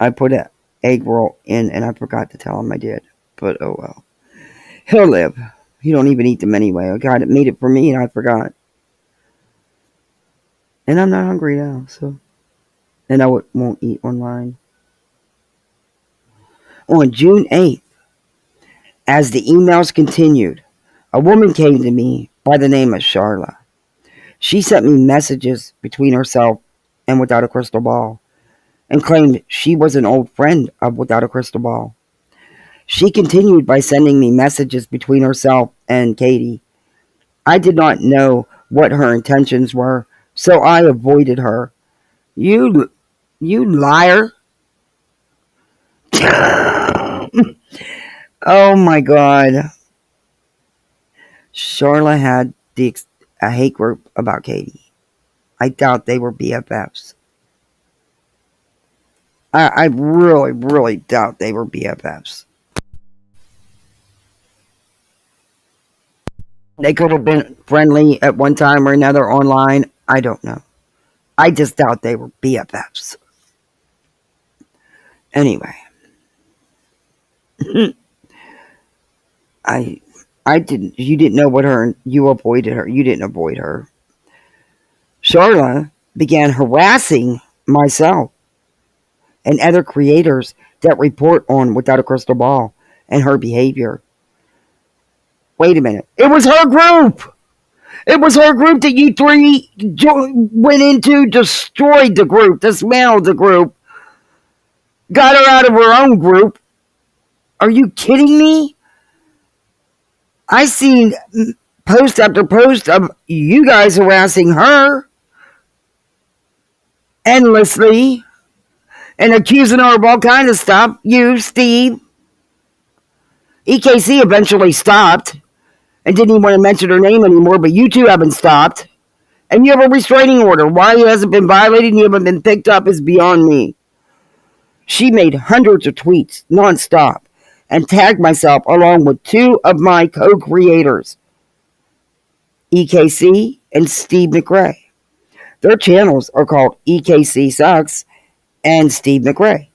I put an egg roll in, and I forgot to tell him I did. But, oh well. He'll live. He don't even eat them anyway. A guy that made it for me, and I forgot. And I'm not hungry now, so. And I won't eat online. On June 8th, as the emails continued, a woman came to me by the name of Charla. She sent me messages between herself and Without a Crystal Ball and claimed she was an old friend of Without a Crystal Ball. She continued by sending me messages between herself and Katie. I did not know what her intentions were, so I avoided her. You liar. Oh my God. Charla had a hate group about Katie. I doubt they were BFFs. I really, really doubt they were BFFs. They could have been friendly at one time or another online. I don't know. I just doubt they were BFFs. Anyway, I didn't. You didn't know what her. You avoided her. You didn't avoid her. Charla began harassing myself and other creators that report on Without a Crystal Ball and her behavior. Wait a minute. It was her group. It was her group that you three went into, destroyed the group, dismantled the group, got her out of her own group. Are you kidding me? I seen post after post of you guys harassing her endlessly and accusing her of all kinds of stuff. You, Steve. EKC eventually stopped and didn't even want to mention her name anymore, but you two haven't stopped. And you have a restraining order. Why it hasn't been violated and you haven't been picked up is beyond me. She made hundreds of tweets nonstop and tagged myself along with two of my co-creators, EKC and Steve McRae. Their channels are called EKC Sucks and Steve McRae.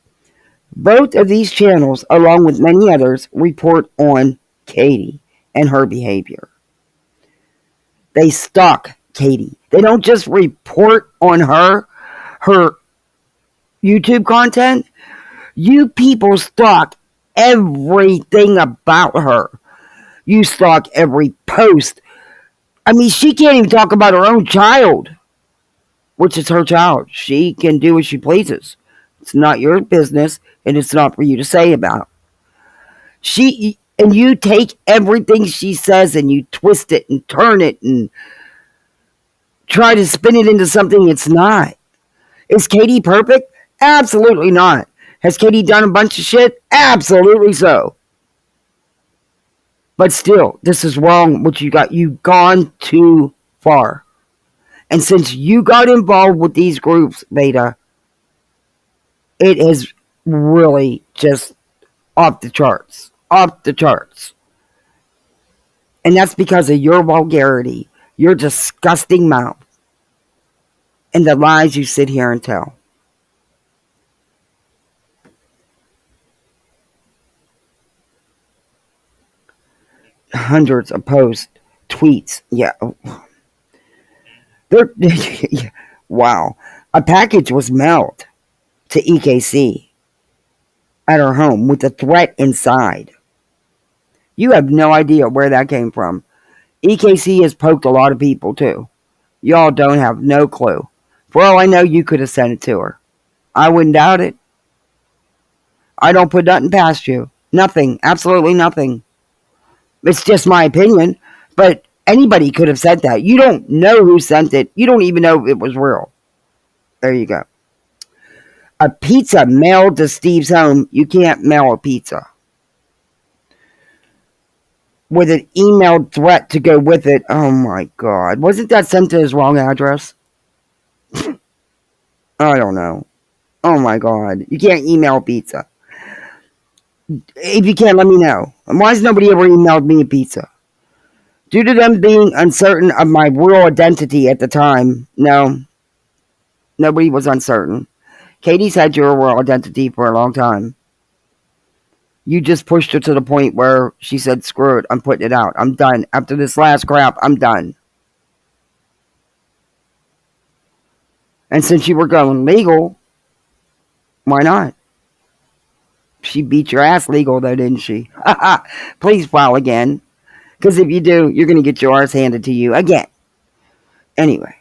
Both of these channels, along with many others, report on Katie and her behavior. They stalk Katie. They don't just report on her YouTube content. You people stalk everything about her. You stalk every post. I mean, she can't even talk about her own child, which is her child. She can do as she pleases. It's not your business, and it's not for you to say about. And you take everything she says and you twist it and turn it and try to spin it into something it's not. Is Katie perfect? Absolutely not. Has Katie done a bunch of shit? Absolutely so. But still, this is wrong what you got. You've gone too far. And since you got involved with these groups, Vada, it is really just off the charts. Off the charts. And that's because of your vulgarity, your disgusting mouth, and the lies you sit here and tell. Hundreds of posts, tweets. Yeah. Wow. A package was mailed to EKC at her home with a threat inside. You have no idea where that came from. EKC has poked a lot of people too. Y'all don't have no clue. For all I know, you could have sent it to her. I wouldn't doubt it. I don't put nothing past you. Nothing. Absolutely nothing. It's just my opinion. But anybody could have said that. You don't know who sent it. You don't even know if it was real. There you go. A pizza mailed to Steve's home. You can't mail a pizza. With an emailed threat to go with it. Oh my God. Wasn't that sent to his wrong address? I don't know. Oh my God. You can't email pizza. If you can, let me know. Why has nobody ever emailed me a pizza? Due to them being uncertain of my real identity at the time, no. Nobody was uncertain. Katie's had your real identity for a long time. You just pushed her to the point where she said, screw it, I'm putting it out. I'm done. After this last crap, I'm done. And since you were going legal, why not? She beat your ass legal though, didn't she? Please file again. Because if you do, you're going to get your ass handed to you again. Anyway.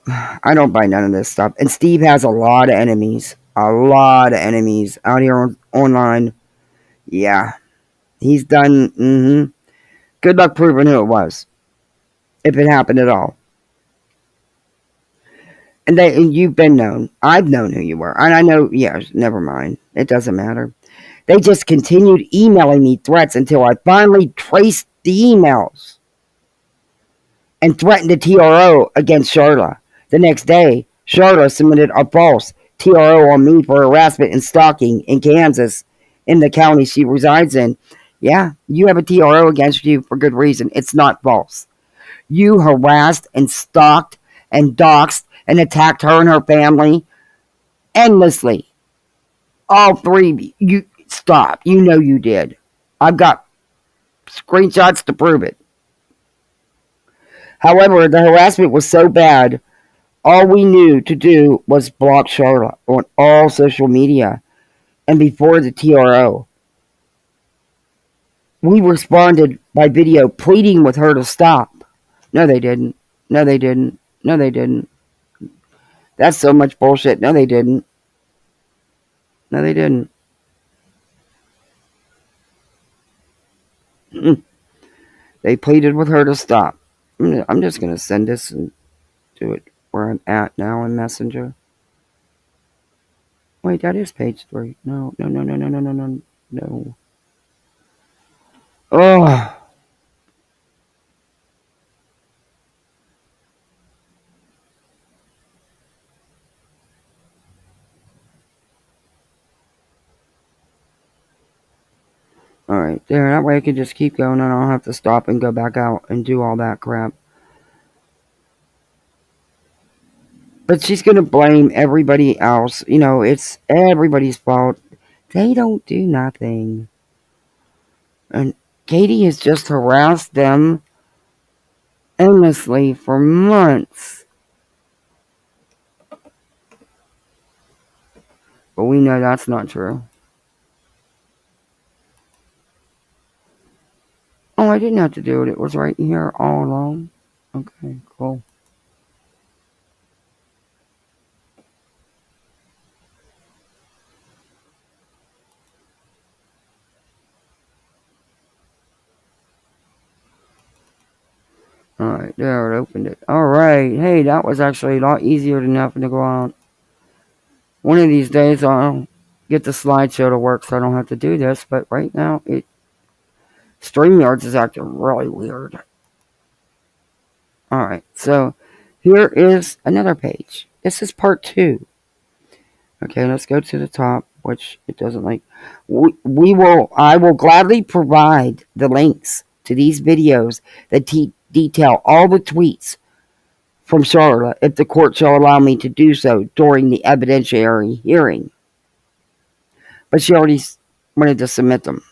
I don't buy none of this stuff. And Steve has a lot of enemies. A lot of enemies out here online. Yeah. He's done. Good luck proving who it was. If it happened at all. And you've been known. I've known who you were. And I know, yeah, never mind. It doesn't matter. They just continued emailing me threats until I finally traced the emails. And threatened a TRO against Charla. The next day, Charlotte submitted a false TRO on me for harassment and stalking in Kansas, in the county she resides in. Yeah, you have a TRO against you for good reason. It's not false. You harassed and stalked and doxed and attacked her and her family endlessly. All three of you. You stop. You know you did. I've got screenshots to prove it. However, the harassment was so bad, all we knew to do was block Charlotte on all social media. And before the TRO, we responded by video pleading with her to stop. No, they didn't. No, they didn't. No, they didn't. That's so much bullshit. No, they didn't. No, they didn't. They pleaded with her to stop. I'm just going to send this and do it where I'm at now in Messenger. Wait, that is page 3. No. Oh. Alright, there. That way I can just keep going and I don't have to stop and go back out and do all that crap. But she's going to blame everybody else. You know, it's everybody's fault. They don't do nothing. And Katie has just harassed them endlessly for months. But we know that's not true. Oh, I didn't have to do it. It was right here all along. Okay, cool. Alright, there, it opened it. Alright, hey, that was actually a lot easier than having to go out. One of these days I'll get the slideshow to work so I don't have to do this, but right now StreamYards is acting really weird. Alright, so here is another page. This is part 2. Okay, let's go to the top, which it doesn't like. I will gladly provide the links to these videos that detail all the tweets from Charlotte if the court shall allow me to do so during the evidentiary hearing. But she already wanted to submit them.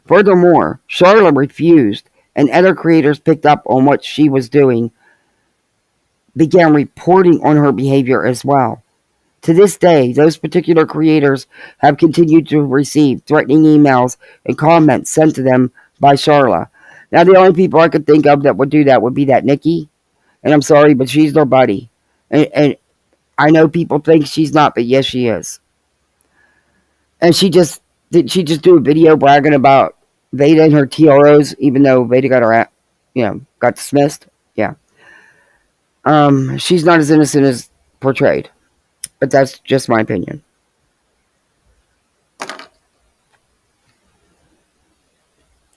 Furthermore, Charlotte refused, and other creators picked up on what she was doing, began reporting on her behavior as well. To this day, those particular creators have continued to receive threatening emails and comments sent to them by Charlotte. Now, the only people I could think of that would do that would be that Nikki. And I'm sorry, but she's their buddy. And I know people think she's not, but yes, she is. And did she just do a video bragging about Vada and her TROs, even though Vada got dismissed? Yeah. She's not as innocent as portrayed. But that's just my opinion.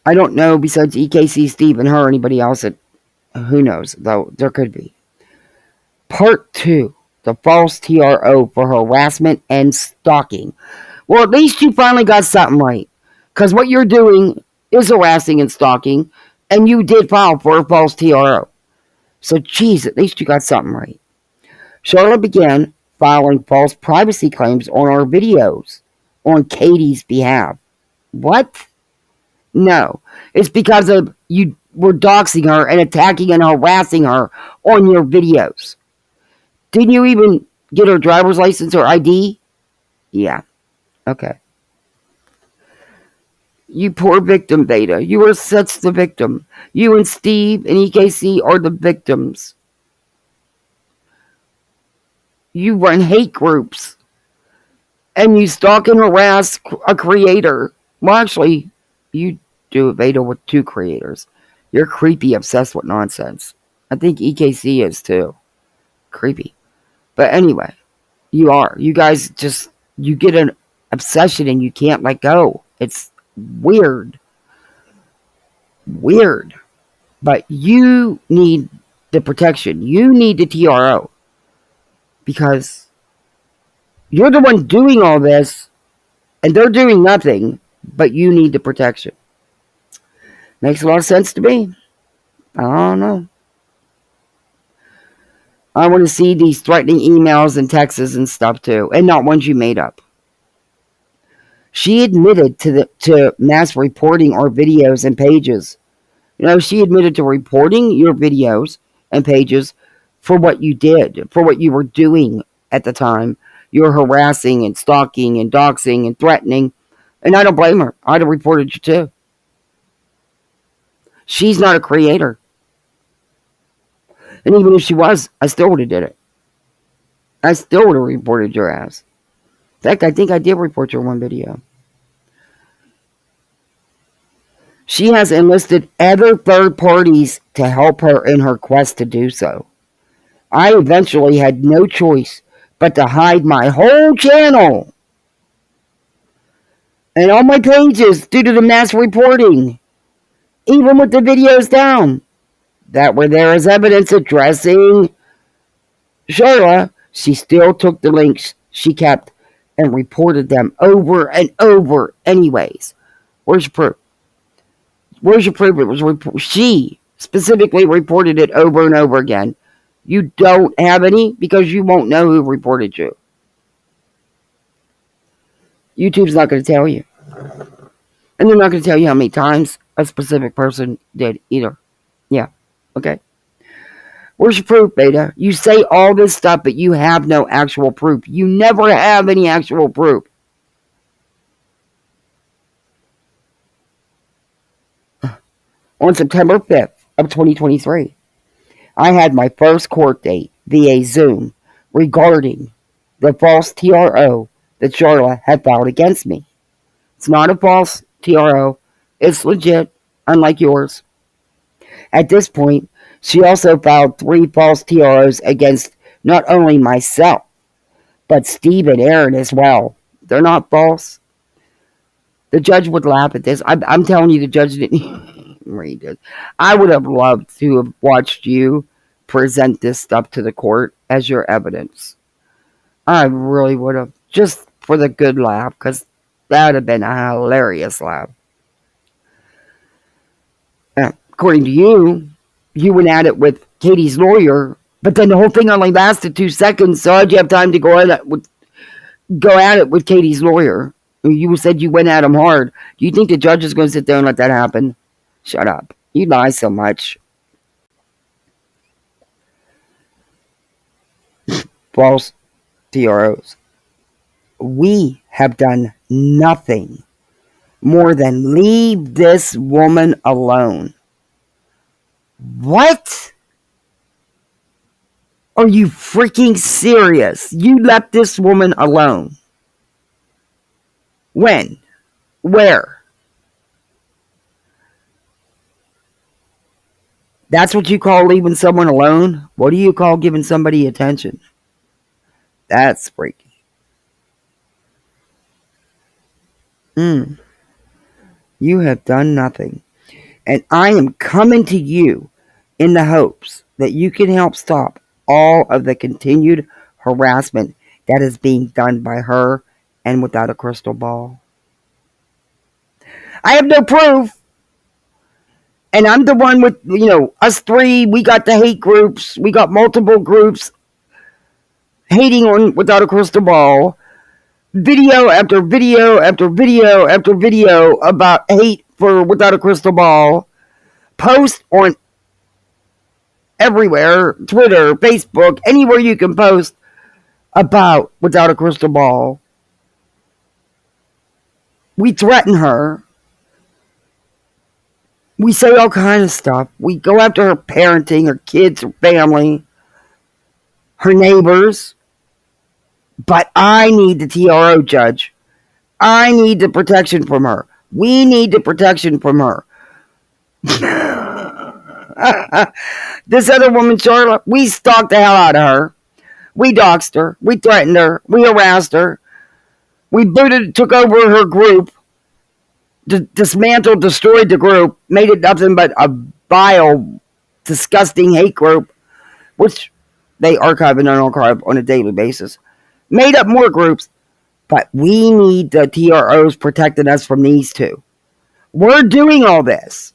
I don't know, besides EKC, Steve, and her, anybody else that, who knows, though there could be. Part 2, the false TRO for harassment and stalking. Well, at least you finally got something right. Because what you're doing is harassing and stalking, and you did file for a false TRO. So, geez, at least you got something right. Charlotte began filing false privacy claims on our videos on Katie's behalf. What? No. It's because of you were doxing her and attacking and harassing her on your videos. Didn't you even get her driver's license or ID? Yeah. Okay. You poor victim, Vada. You are such the victim. You and Steve and EKC are the victims. You run hate groups. And you stalk and harass a creator. Well, actually, you do it, Vada, with 2 creators. You're creepy, obsessed with nonsense. I think EKC is too. Creepy. But anyway, you are. You guys you get an obsession and you can't let go. It's weird. Weird. But you need the protection. You need the TRO. because you're the one doing all this and they're doing nothing, but you need the protection. Makes a lot of sense to me. I don't know. I want to see these threatening emails and texts and stuff too, and not ones you made up. She admitted to mass reporting our videos and pages. She admitted to reporting your videos and pages for what you did, for what you were doing at the time. You were harassing and stalking and doxing and threatening, and I don't blame her. I'd have reported you too. She's not a creator. And even if she was, I still would have did it. I still would have reported your ass. In fact, I think I did report your one video. She has enlisted other third parties to help her in her quest to do so. I eventually had no choice but to hide my whole channel and all my pages due to the mass reporting, even with the videos down that were there as evidence addressing Charla. She still took the links she kept and reported them over and over anyways. Where's your proof? Where's your proof? It was she specifically reported it over and over again. You don't have any because you won't know who reported you. YouTube's not going to tell you. And they're not going to tell you how many times a specific person did either. Yeah. Okay. Where's your proof, Vada? You say all this stuff, but you have no actual proof. You never have any actual proof. On September 5th of 2023, I had my first court date via Zoom regarding the false TRO that Charla had filed against me. It's not a false TRO. It's legit, unlike yours. At this point, she also filed 3 false TROs against not only myself, but Steve and Aaron as well. They're not false. The judge would laugh at this. I'm telling you, the judge didn't read it. I would have loved to have watched you present this stuff to the court as your evidence. I really would have, just for the good laugh, because that would have been a hilarious laugh. According to you, you went at it with Katie's lawyer, but then the whole thing only lasted 2 seconds, so how'd you have time to go at it with Katie's lawyer? You said you went at him hard. Do you think the judge is going to sit there and let that happen? Shut up. You lie so much. False TROs. We have done nothing more than leave this woman alone. What? Are you freaking serious? You left this woman alone. When? Where? That's what you call leaving someone alone? What do you call giving somebody attention? That's freaky. You have done nothing. And I am coming to you in the hopes that you can help stop all of the continued harassment that is being done by her and without a crystal ball. I have no proof. And I'm the one with, us 3, we got the hate groups. We got multiple groups hating on without a crystal ball. Video after video after video after video about hate for without a crystal ball. Post on everywhere, Twitter, Facebook, anywhere you can post about without a crystal ball. We threaten her. We say all kinds of stuff. We go after her parenting, her kids, her family, her neighbors. But I need the TRO, Judge. I need the protection from her. We need the protection from her. This other woman, Charlotte, we stalked the hell out of her. We doxed her. We threatened her. We harassed her. We took over her group, dismantled, destroyed the group, made it nothing but a vile, disgusting hate group, which They archive and unarchive on a daily basis. Made up more groups, but we need the TROs protecting us from these two. We're doing all this.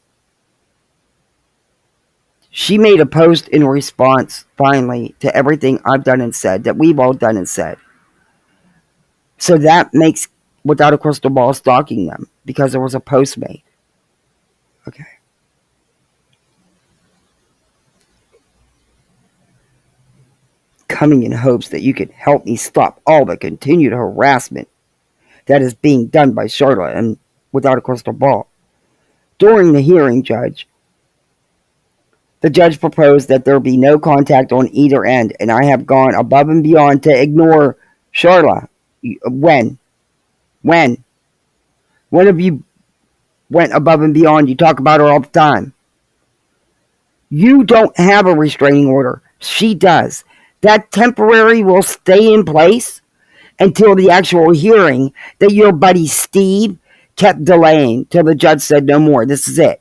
She made a post in response, finally, to everything I've done and said, that we've all done and said. So that makes Without a Crystal Ball stalking them, because there was a post made. Okay. Coming in hopes that you could help me stop all the continued harassment that is being done by Charlotte and Without a Crystal Ball. During the hearing, the judge proposed that there be no contact on either end, and I have gone above and beyond to ignore Charlotte. When? When have you went above and beyond? You talk about her all the time. You don't have a restraining order. She does. That temporary will stay in place until the actual hearing that your buddy Steve kept delaying till the judge said no more. This is it.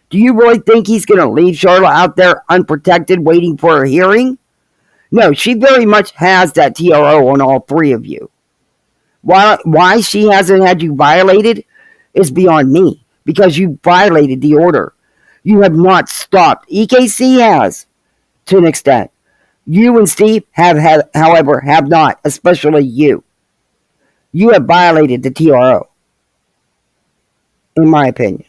Do you really think he's going to leave Charlotte out there unprotected waiting for a hearing? No, she very much has that TRO on all three of you. Why she hasn't had you violated is beyond me, because you violated the order. You have not stopped. EKC has, to an extent. You and Steve however, have not, especially you. You have violated the TRO, in my opinion.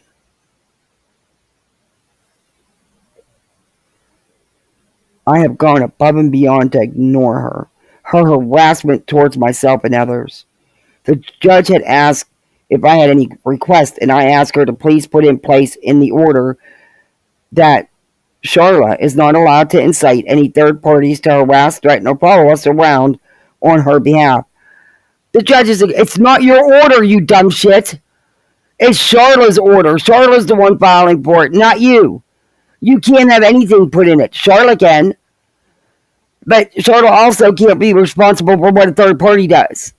I have gone above and beyond to ignore her. Her harassment towards myself and others. The judge had asked if I had any requests, and I asked her to please put in place in the order that Charlotte is not allowed to incite any third parties to harass, threaten, or follow us around on her behalf. The judge is, it's not your order, you dumb shit. It's Charlotte's order. Charlotte's the one filing for it, not you. You can't have anything put in it. Charlotte can. But Charlotte also can't be responsible for what a third party does.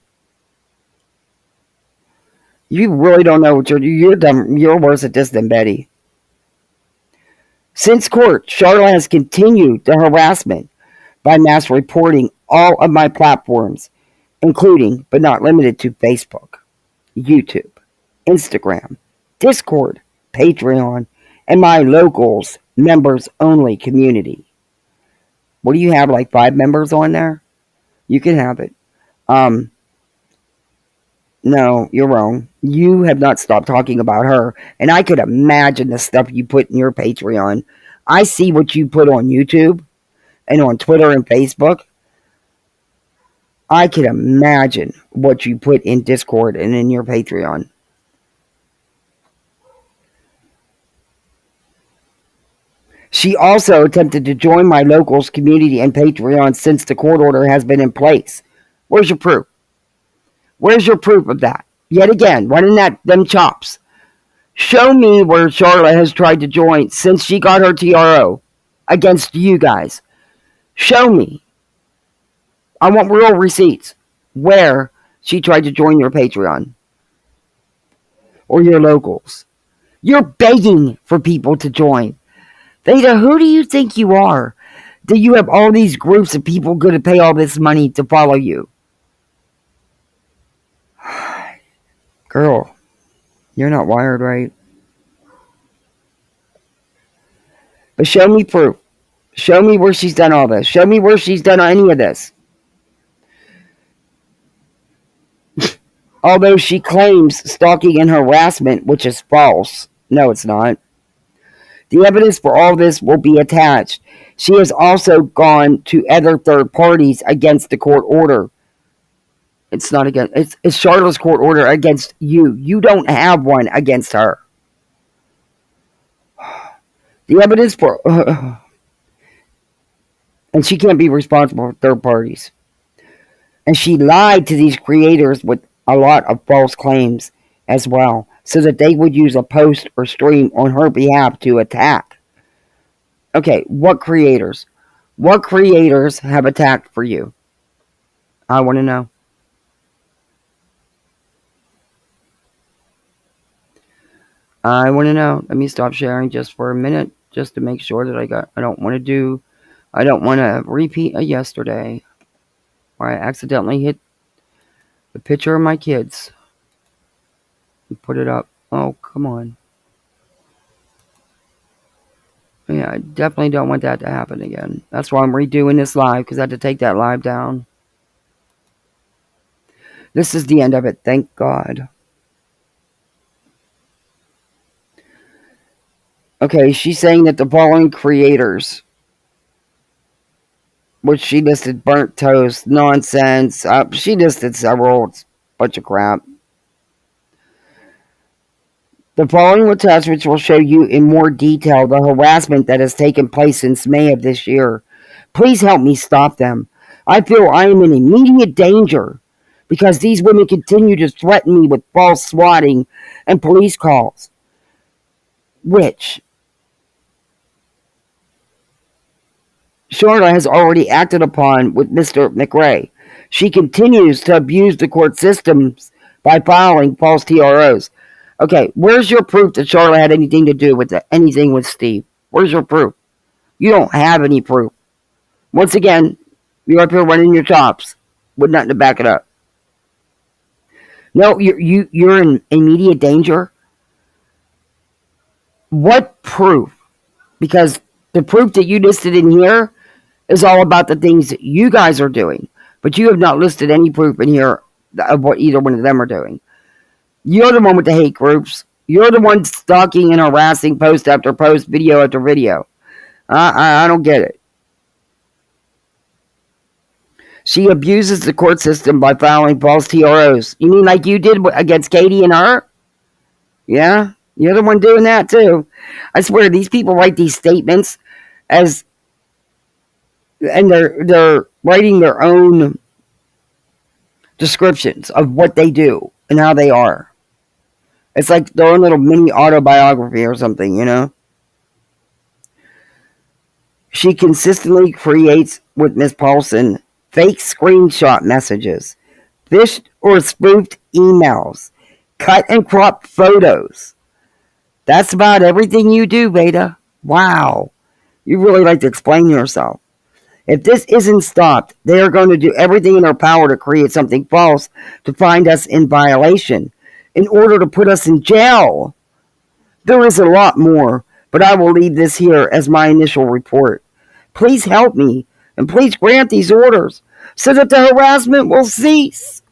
You really don't know what you're dumb. You're worse at this than Betty. Since court, Charlotte has continued the harassment by mass reporting all of my platforms, including, but not limited to, Facebook, YouTube, Instagram, Discord, Patreon, and my locals members only community. What do you have, like 5 members on there? You can have it. No, you're wrong. You have not stopped talking about her, and I could imagine the stuff you put in your Patreon. I see what you put on YouTube and on Twitter and Facebook. I can imagine what you put in Discord and in your Patreon. She also attempted to join my locals community and Patreon since the court order has been in place. Where's your proof? Where's your proof of that? Yet again, running them chops. Show me where Charlotte has tried to join since she got her TRO against you guys. Show me. I want real receipts where she tried to join your Patreon or your locals. You're begging for people to join. Vada, who do you think you are? That you have all these groups of people going to pay all this money to follow you? Girl, you're not wired right. But show me proof. Show me where she's done all this. Show me where she's done any of this. Although she claims stalking and harassment, which is false. No, it's not. The evidence for all this will be attached. She has also gone to other third parties against the court order. It's not against. It's Charlotte's court order against you. You don't have one against her. The evidence for... and she can't be responsible for third parties. And she lied to these creators with a lot of false claims as well, so that they would use a post or stream on her behalf to attack. Okay, what creators? What creators have attacked for you? I want to know. I want to know. Let me stop sharing just for a minute, just to make sure that I don't want to do I don't want to repeat a yesterday where I accidentally hit the picture of my kids and put it up. Oh, come on. Yeah, I definitely don't want that to happen again. That's why I'm redoing this live, because I had to take that live down. This is the end of it, thank God. Okay, she's saying that the following creators, which she listed burnt toast, nonsense. She listed several. It's a bunch of crap. The following attachments will show you in more detail the harassment that has taken place since May of this year. Please help me stop them. I feel I am in immediate danger because these women continue to threaten me with false swatting and police calls, which Charlotte has already acted upon with Mr. McRae. She continues to abuse the court systems by filing false TROs. Okay, where's your proof that Charlotte had anything to do with anything with Steve? Where's your proof? You don't have any proof. Once again, you're up here running your chops with nothing to back it up. No, you're in immediate danger. What proof? Because the proof that you listed in here is all about the things that you guys are doing. But you have not listed any proof in here of what either one of them are doing. You're the one with the hate groups. You're the one stalking and harassing post after post, video after video. I don't get it. She abuses the court system by filing false TROs. You mean like you did against Katie and her? Yeah, you're the one doing that too. I swear, these people write these statements as, and they're writing their own descriptions of what they do and how they are. It's like their own little mini autobiography or something, you know? She consistently creates, with Miss Paulson, fake screenshot messages, fished or spoofed emails, cut and cropped photos. That's about everything you do, Vada. Wow. You really like to explain yourself. If this isn't stopped, they are going to do everything in their power to create something false to find us in violation in order to put us in jail. There is a lot more, but I will leave this here as my initial report. Please help me, and please grant these orders so that the harassment will cease.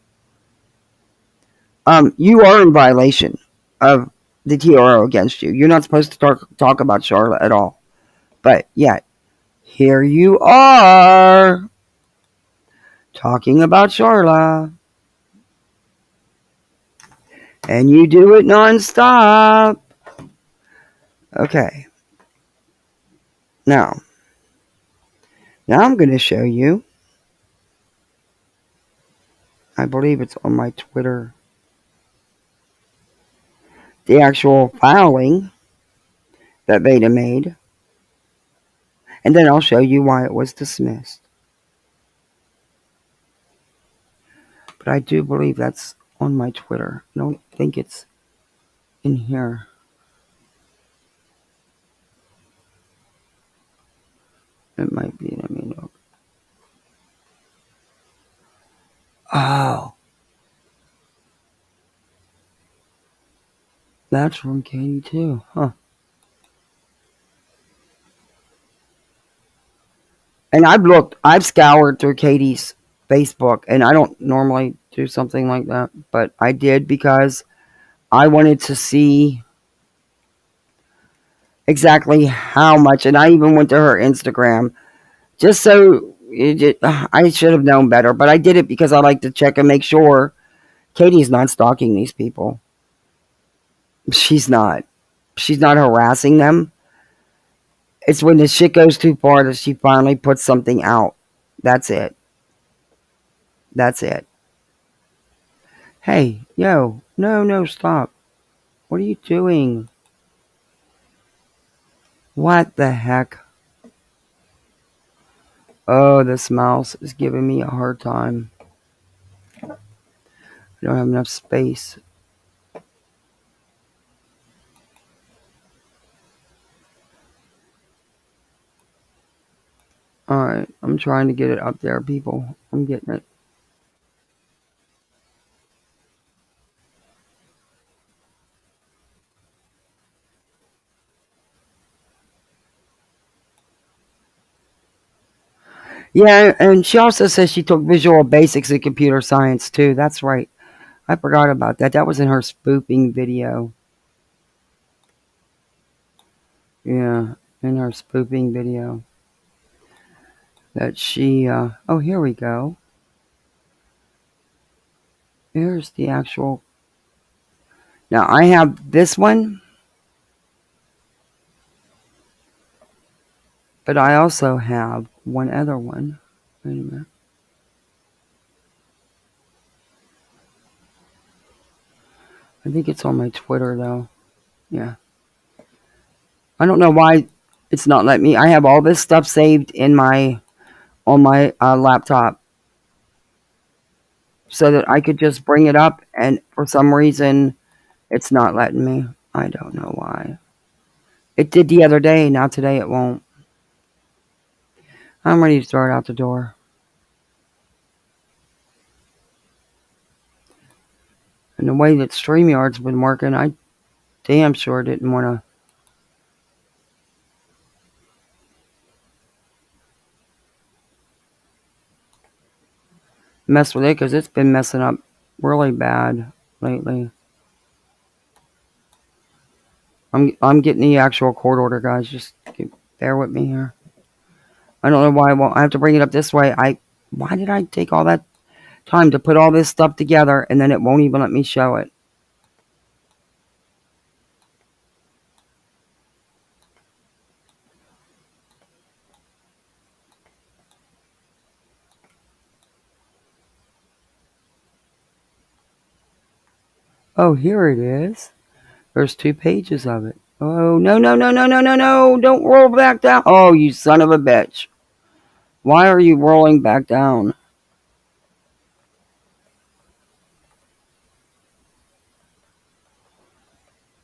You are in violation of the TRO against you. You're not supposed to talk about Charlotte at all. But yet, here you are talking about Charlotte. And you do it nonstop. Okay. Now I'm going to show you. I believe it's on my Twitter. The actual filing that Vada made. And then I'll show you why it was dismissed. But I do believe that's on my Twitter. I don't think it's in here. It might be. Let me look. Oh. That's from Katie too. Huh. And I've scoured through Katie's Facebook, and I don't normally do something like that, but I did because I wanted to see exactly how much, and I even went to her Instagram just so I should have known better, but I did it because I like to check and make sure Katie's not stalking these people. She's not. She's not harassing them. It's when the shit goes too far that she finally puts something out. That's it. That's it. Hey, yo, no, stop. What are you doing? What the heck? Oh, this mouse is giving me a hard time. I don't have enough space. Alright, I'm trying to get it up there, people. I'm getting it. Yeah, and she also says she took visual basics in computer science too. That's right. I forgot about that. That was in her spoofing video. Yeah, in her spoofing video. That she, oh, here we go. Here's the actual. Now, I have this one, but I also have one other one. Wait a minute. I think it's on my Twitter, though. Yeah. I don't know why it's not letting me. I have all this stuff saved in my on my laptop so that I could just bring it up, and for some reason, it's not letting me. I don't know why. It did the other day. Now today it won't. I'm ready to throw it out the door. And the way that StreamYard's been working, I damn sure didn't want to. Mess with it because it's been messing up really bad lately. I'm getting the actual court order, guys. Just bear with me here. I don't know why I won't. I have to bring it up this way. Why did I take all that time to put all this stuff together and then it won't even let me show it? Oh, here it is. There's 2 pages of it. Oh, no, no, no, no, no, no, no. Don't roll back down. Oh, you son of a bitch. Why are you rolling back down?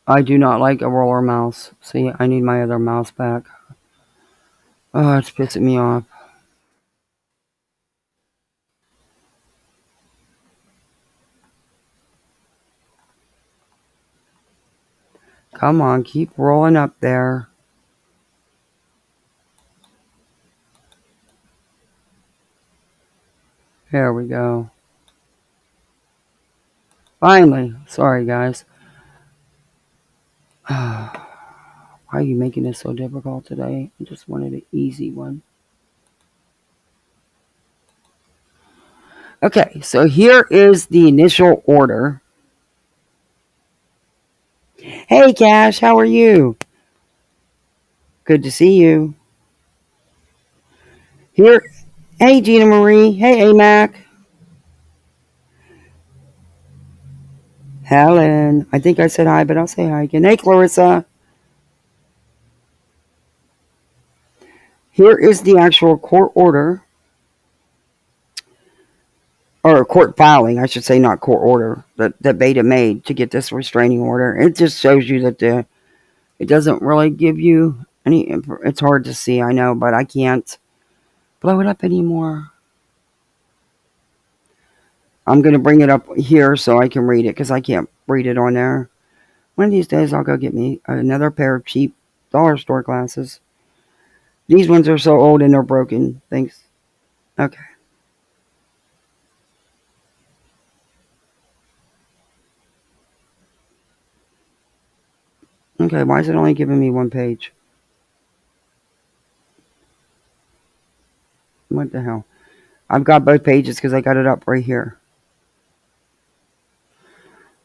I do not like a roller mouse. See, I need my other mouse back. Oh, it's pissing me off. Come on, keep rolling up there. There we go. Finally. Sorry, guys. Why are you making this so difficult today? I just wanted an easy one. Okay, so here is the initial order. Hey, Cash, how are you? Good to see you. Here. Hey, Gina Marie. Hey, AMAC. Helen. I think I said hi, but I'll say hi again. Hey, Clarissa. Here is the actual court order. Or court filing, I should say, not court order, that Vada made to get this restraining order. It just shows you that it doesn't really give you any. It's hard to see, I know, but I can't blow it up anymore. I'm going to bring it up here so I can read it because I can't read it on there. One of these days, I'll go get me another pair of cheap dollar store glasses. These ones are so old and they're broken. Thanks. Okay. Okay, why is it only giving me 1 page? What the hell? I've got both pages because I got it up right here.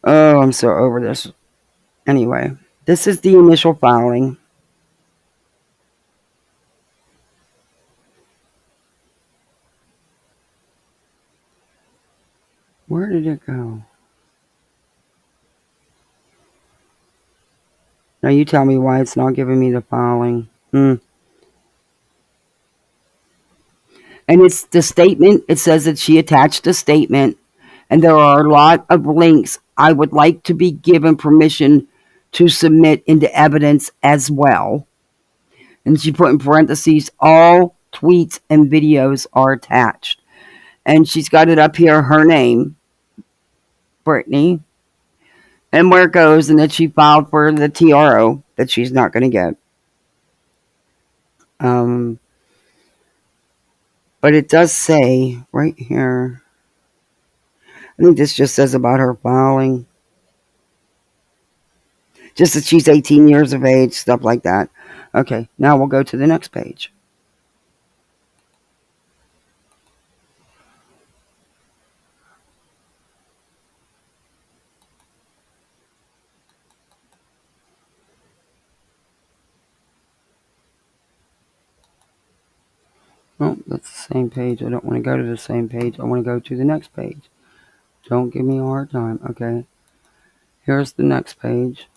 Oh, I'm so over this. Anyway, this is the initial filing. Where did it go? Now you tell me why it's not giving me the filing. And it's the statement. It says that she attached a statement. And there are a lot of links. I would like to be given permission to submit into evidence as well. And she put in parentheses all tweets and videos are attached. And she's got it up here, her name, Brittany, and where it goes, and that she filed for the TRO that she's not going to get. But it does say right here, I think this just says about her filing. Just that she's 18 years of age, stuff like that. Okay, now we'll go to the next page. Oh, that's the same page. I don't want to go to the same page. I want to go to the next page. Don't give me a hard time. Okay. Here's the next page.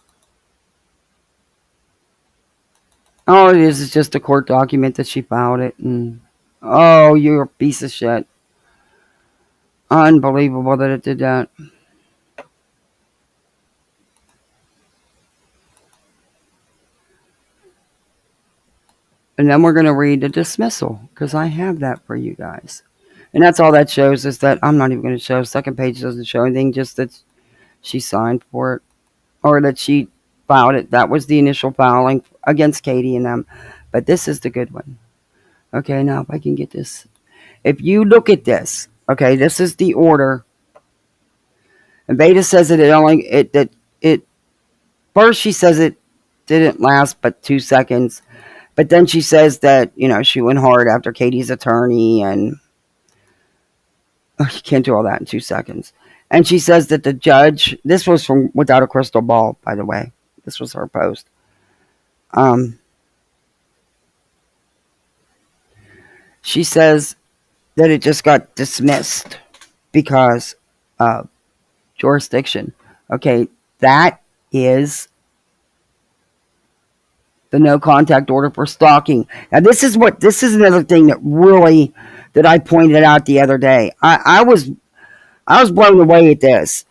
All it is just a court document that she filed it. And oh, you're a piece of shit. Unbelievable that it did that. And then we're going to read the dismissal, because I have that for you guys. And that's all that shows, is that I'm not even going to show. Second page doesn't show anything, just that she signed for it, or that she filed it. That was the initial filing against Katie and them. But this is the good one. Okay, now if I can get this. If you look at this, okay, this is the order. And Vada says that first she says it didn't last but 2 seconds. But then she says that, she went hard after Katie's attorney, and you can't do all that in 2 seconds. And she says that the judge, this was from Without a Crystal Ball, by the way. This was her post. She says that it just got dismissed because of jurisdiction. Okay, that is the no contact order for stalking. Now this is another thing that I pointed out the other day. I was blown away at this.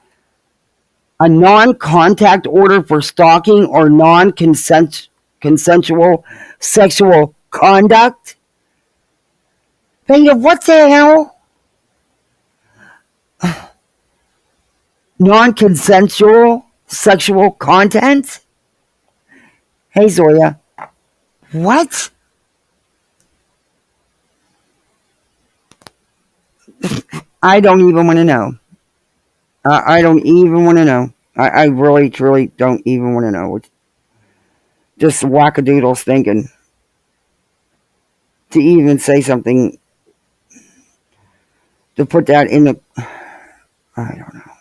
A non-contact order for stalking or non-consensual sexual conduct. Vada, what the hell? Non-consensual sexual content? Hey, Zoya. What? I don't even want to know. I don't even want to know. I really, truly don't even want to know. It's just wackadoodles thinking to even say something, to put that in the, I don't know,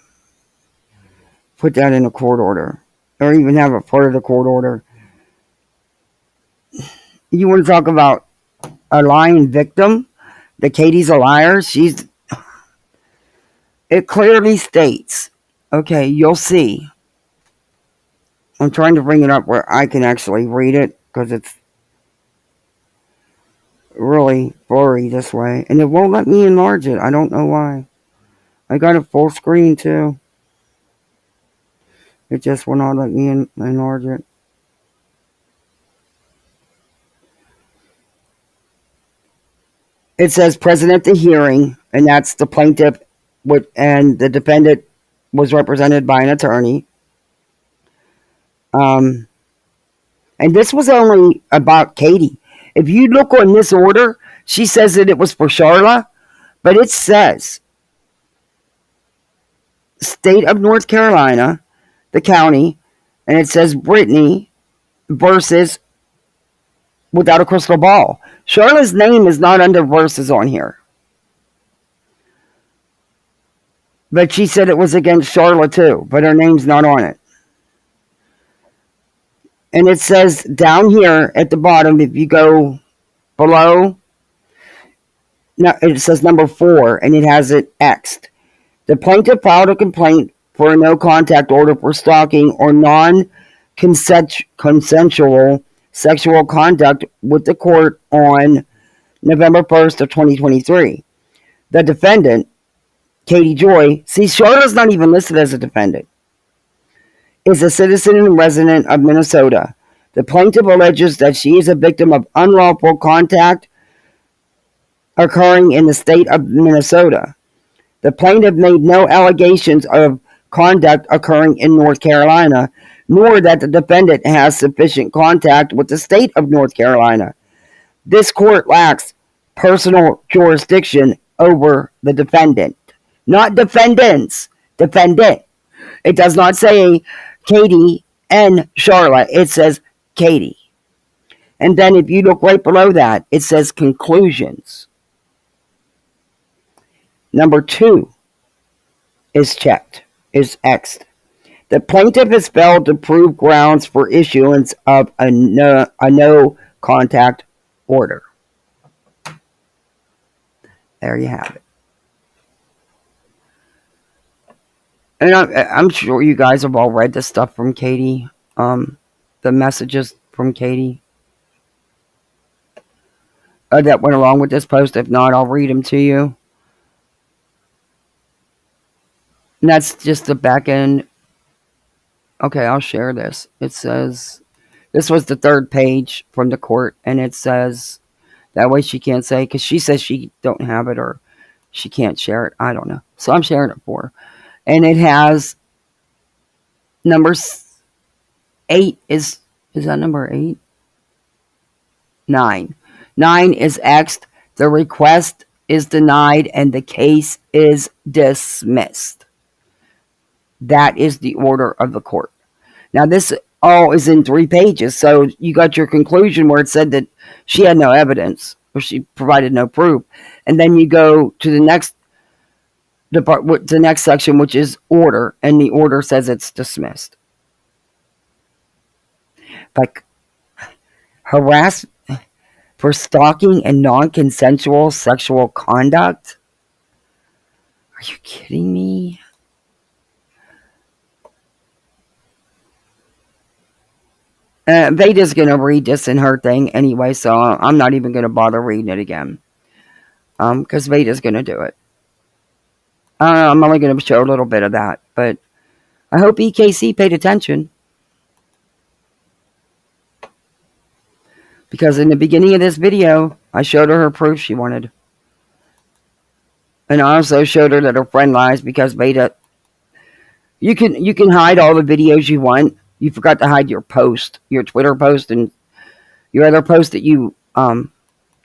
put that in a court order, or even have it part of the court order. You want to talk about a lying victim? That Katie's a liar? It clearly states, okay, you'll see. I'm trying to bring it up where I can actually read it, because it's really blurry this way. And it won't let me enlarge it. I don't know why. I got it full screen too. It just will not let me enlarge it. It says present at the hearing, and that's the plaintiff, and the defendant was represented by an attorney. And this was only about Katie. If you look on this order, she says that it was for Charla, but it says State of North Carolina, the county, and it says Brittany versus Without a Crystal Ball. Charla's name is not under versus on here. But she said it was against Charla too, but her name's not on it. And it says down here at the bottom, if you go below, no, it says number 4, and it has it X'd. The plaintiff filed a complaint for a no contact order for stalking or non-consensual sexual conduct with the court on November 1st of 2023. The defendant, Katie Joy, see, Charlotte's not even listed as a defendant, is a citizen and resident of Minnesota. The plaintiff alleges that she is a victim of unlawful contact occurring in the state of Minnesota. The plaintiff made no allegations of conduct occurring in North Carolina, nor that the defendant has sufficient contact with the state of North Carolina. This court lacks personal jurisdiction over the defendant. Not defendants, defendant. It does not say Katie and Charlotte. It says Katie. And then if you look right below that, it says conclusions. Number 2 is checked, is X'd. The plaintiff has failed to prove grounds for issuance of a no contact order. There you have it. And I'm sure you guys have all read the stuff from Katie, the messages from Katie that went along with this post. If not, I'll read them to you. And that's just the back end. Okay, I'll share this. It says, this was the 3rd page from the court, and it says, that way she can't say, because she says she don't have it or she can't share it. I don't know. So I'm sharing it for her. And it has number 8 is that number 8? 9. 9 is X'd. The request is denied and the case is dismissed. That is the order of the court. Now this all is in 3 pages. So you got your conclusion where it said that she had no evidence or she provided no proof. And then you go to the next section, which is order, and the order says it's dismissed. Like harass for stalking and non-consensual sexual conduct? Are you kidding me? Vada's going to read this in her thing anyway, so I'm not even going to bother reading it again. Because Vada's going to do it. I'm only going to show a little bit of that, but I hope EKC paid attention. Because in the beginning of this video, I showed her proof she wanted. And I also showed her that her friend lies because Vada... You can hide all the videos you want. You forgot to hide your post, your Twitter post, and your other post that you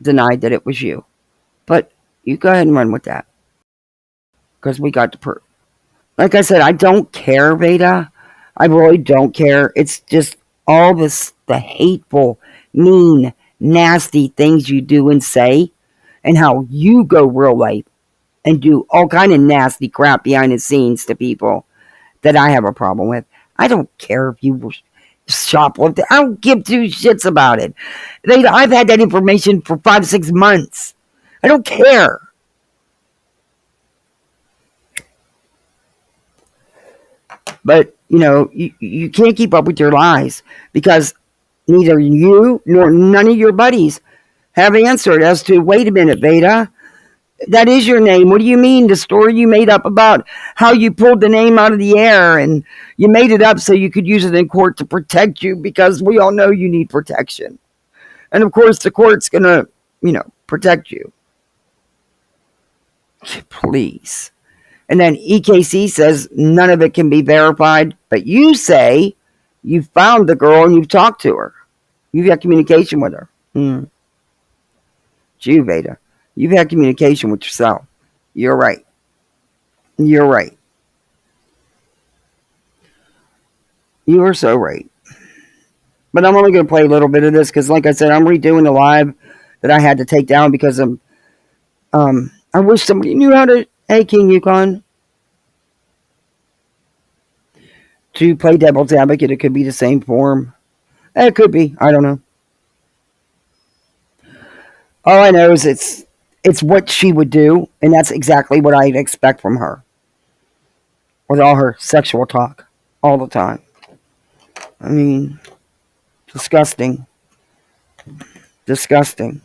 denied that it was you. But you go ahead and run with that. Because we got the proof. Like I said, I don't care, Vada. I really don't care. It's just all the hateful, mean, nasty things you do and say, and how you go real life and do all kind of nasty crap behind the scenes to people that I have a problem with. I don't care if you shoplift. I don't give 2 shits about it. I've had that information for 5-6 months. I don't care. But, you can't keep up with your lies because neither you nor none of your buddies have answered as to, wait a minute, Vada, that is your name. What do you mean? The story you made up about how you pulled the name out of the air and you made it up so you could use it in court to protect you because we all know you need protection. And of course the court's going to, protect you. Please. And then EKC says none of it can be verified, but you say you found the girl and you've talked to her. You've had communication with her. It's you, Vada. You've had communication with yourself. You're right. You're right. You are so right. But I'm only going to play a little bit of this because, like I said, I'm redoing the live that I had to take down because I wish somebody knew how to... Hey, King Yukon. To play devil's advocate, it could be the same form. It could be. I don't know. All I know is it's what she would do, and that's exactly what I'd expect from her. With all her sexual talk. All the time. I mean, disgusting. Disgusting.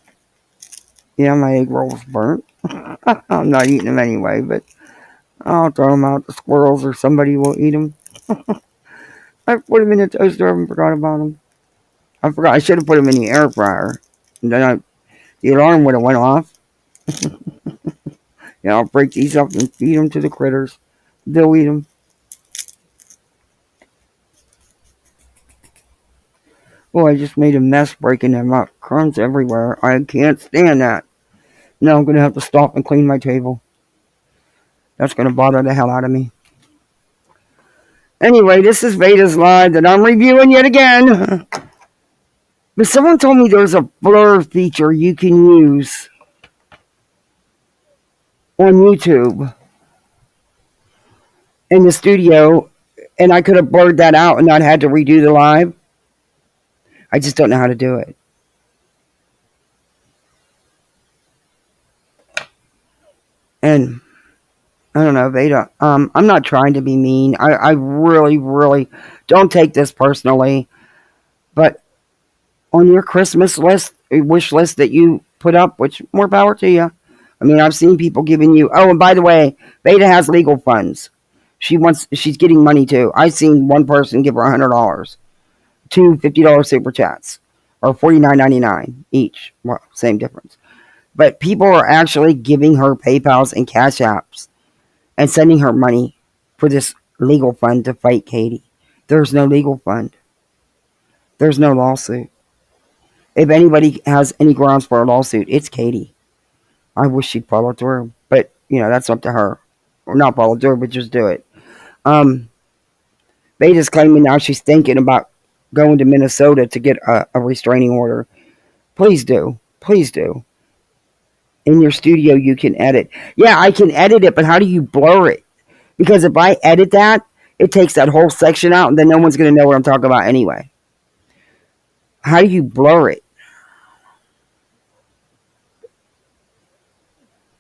Yeah, my egg roll's burnt. I'm not eating them anyway, but I'll throw them out to squirrels or somebody will eat them. I put them in the toaster oven and forgot about them. I forgot. I should have put them in the air fryer. And then the alarm would have went off. Yeah, I'll break these up and feed them to the critters. They'll eat them. Oh, I just made a mess breaking them up. Crumbs everywhere. I can't stand that. Now I'm going to have to stop and clean my table. That's going to bother the hell out of me. Anyway, this is Vada's Live that I'm reviewing yet again. But someone told me there's a blur feature you can use on YouTube in the studio, and I could have blurred that out and not had to redo the live. I just don't know how to do it. And I don't know, Vada. I'm not trying to be mean. I really, really don't take this personally. But on your Christmas list, wish list that you put up, which more power to you. I mean, I've seen people giving you. Oh, and by the way, Vada has legal funds. She's getting money too. I've seen one person give her $100, two $50 super chats, or $49.99 each. Well, same difference. But people are actually giving her PayPals and Cash Apps and sending her money for this legal fund to fight Katie. There's no legal fund. There's no lawsuit. If anybody has any grounds for a lawsuit, it's Katie. I wish she'd follow through. But, that's up to her. Or not follow through, but just do it. Vada's claiming now she's thinking about going to Minnesota to get a restraining order. Please do. Please do. In your studio, you can edit. Yeah, I can edit it, but how do you blur it? Because if I edit that, it takes that whole section out, and then no one's going to know what I'm talking about anyway. How do you blur it?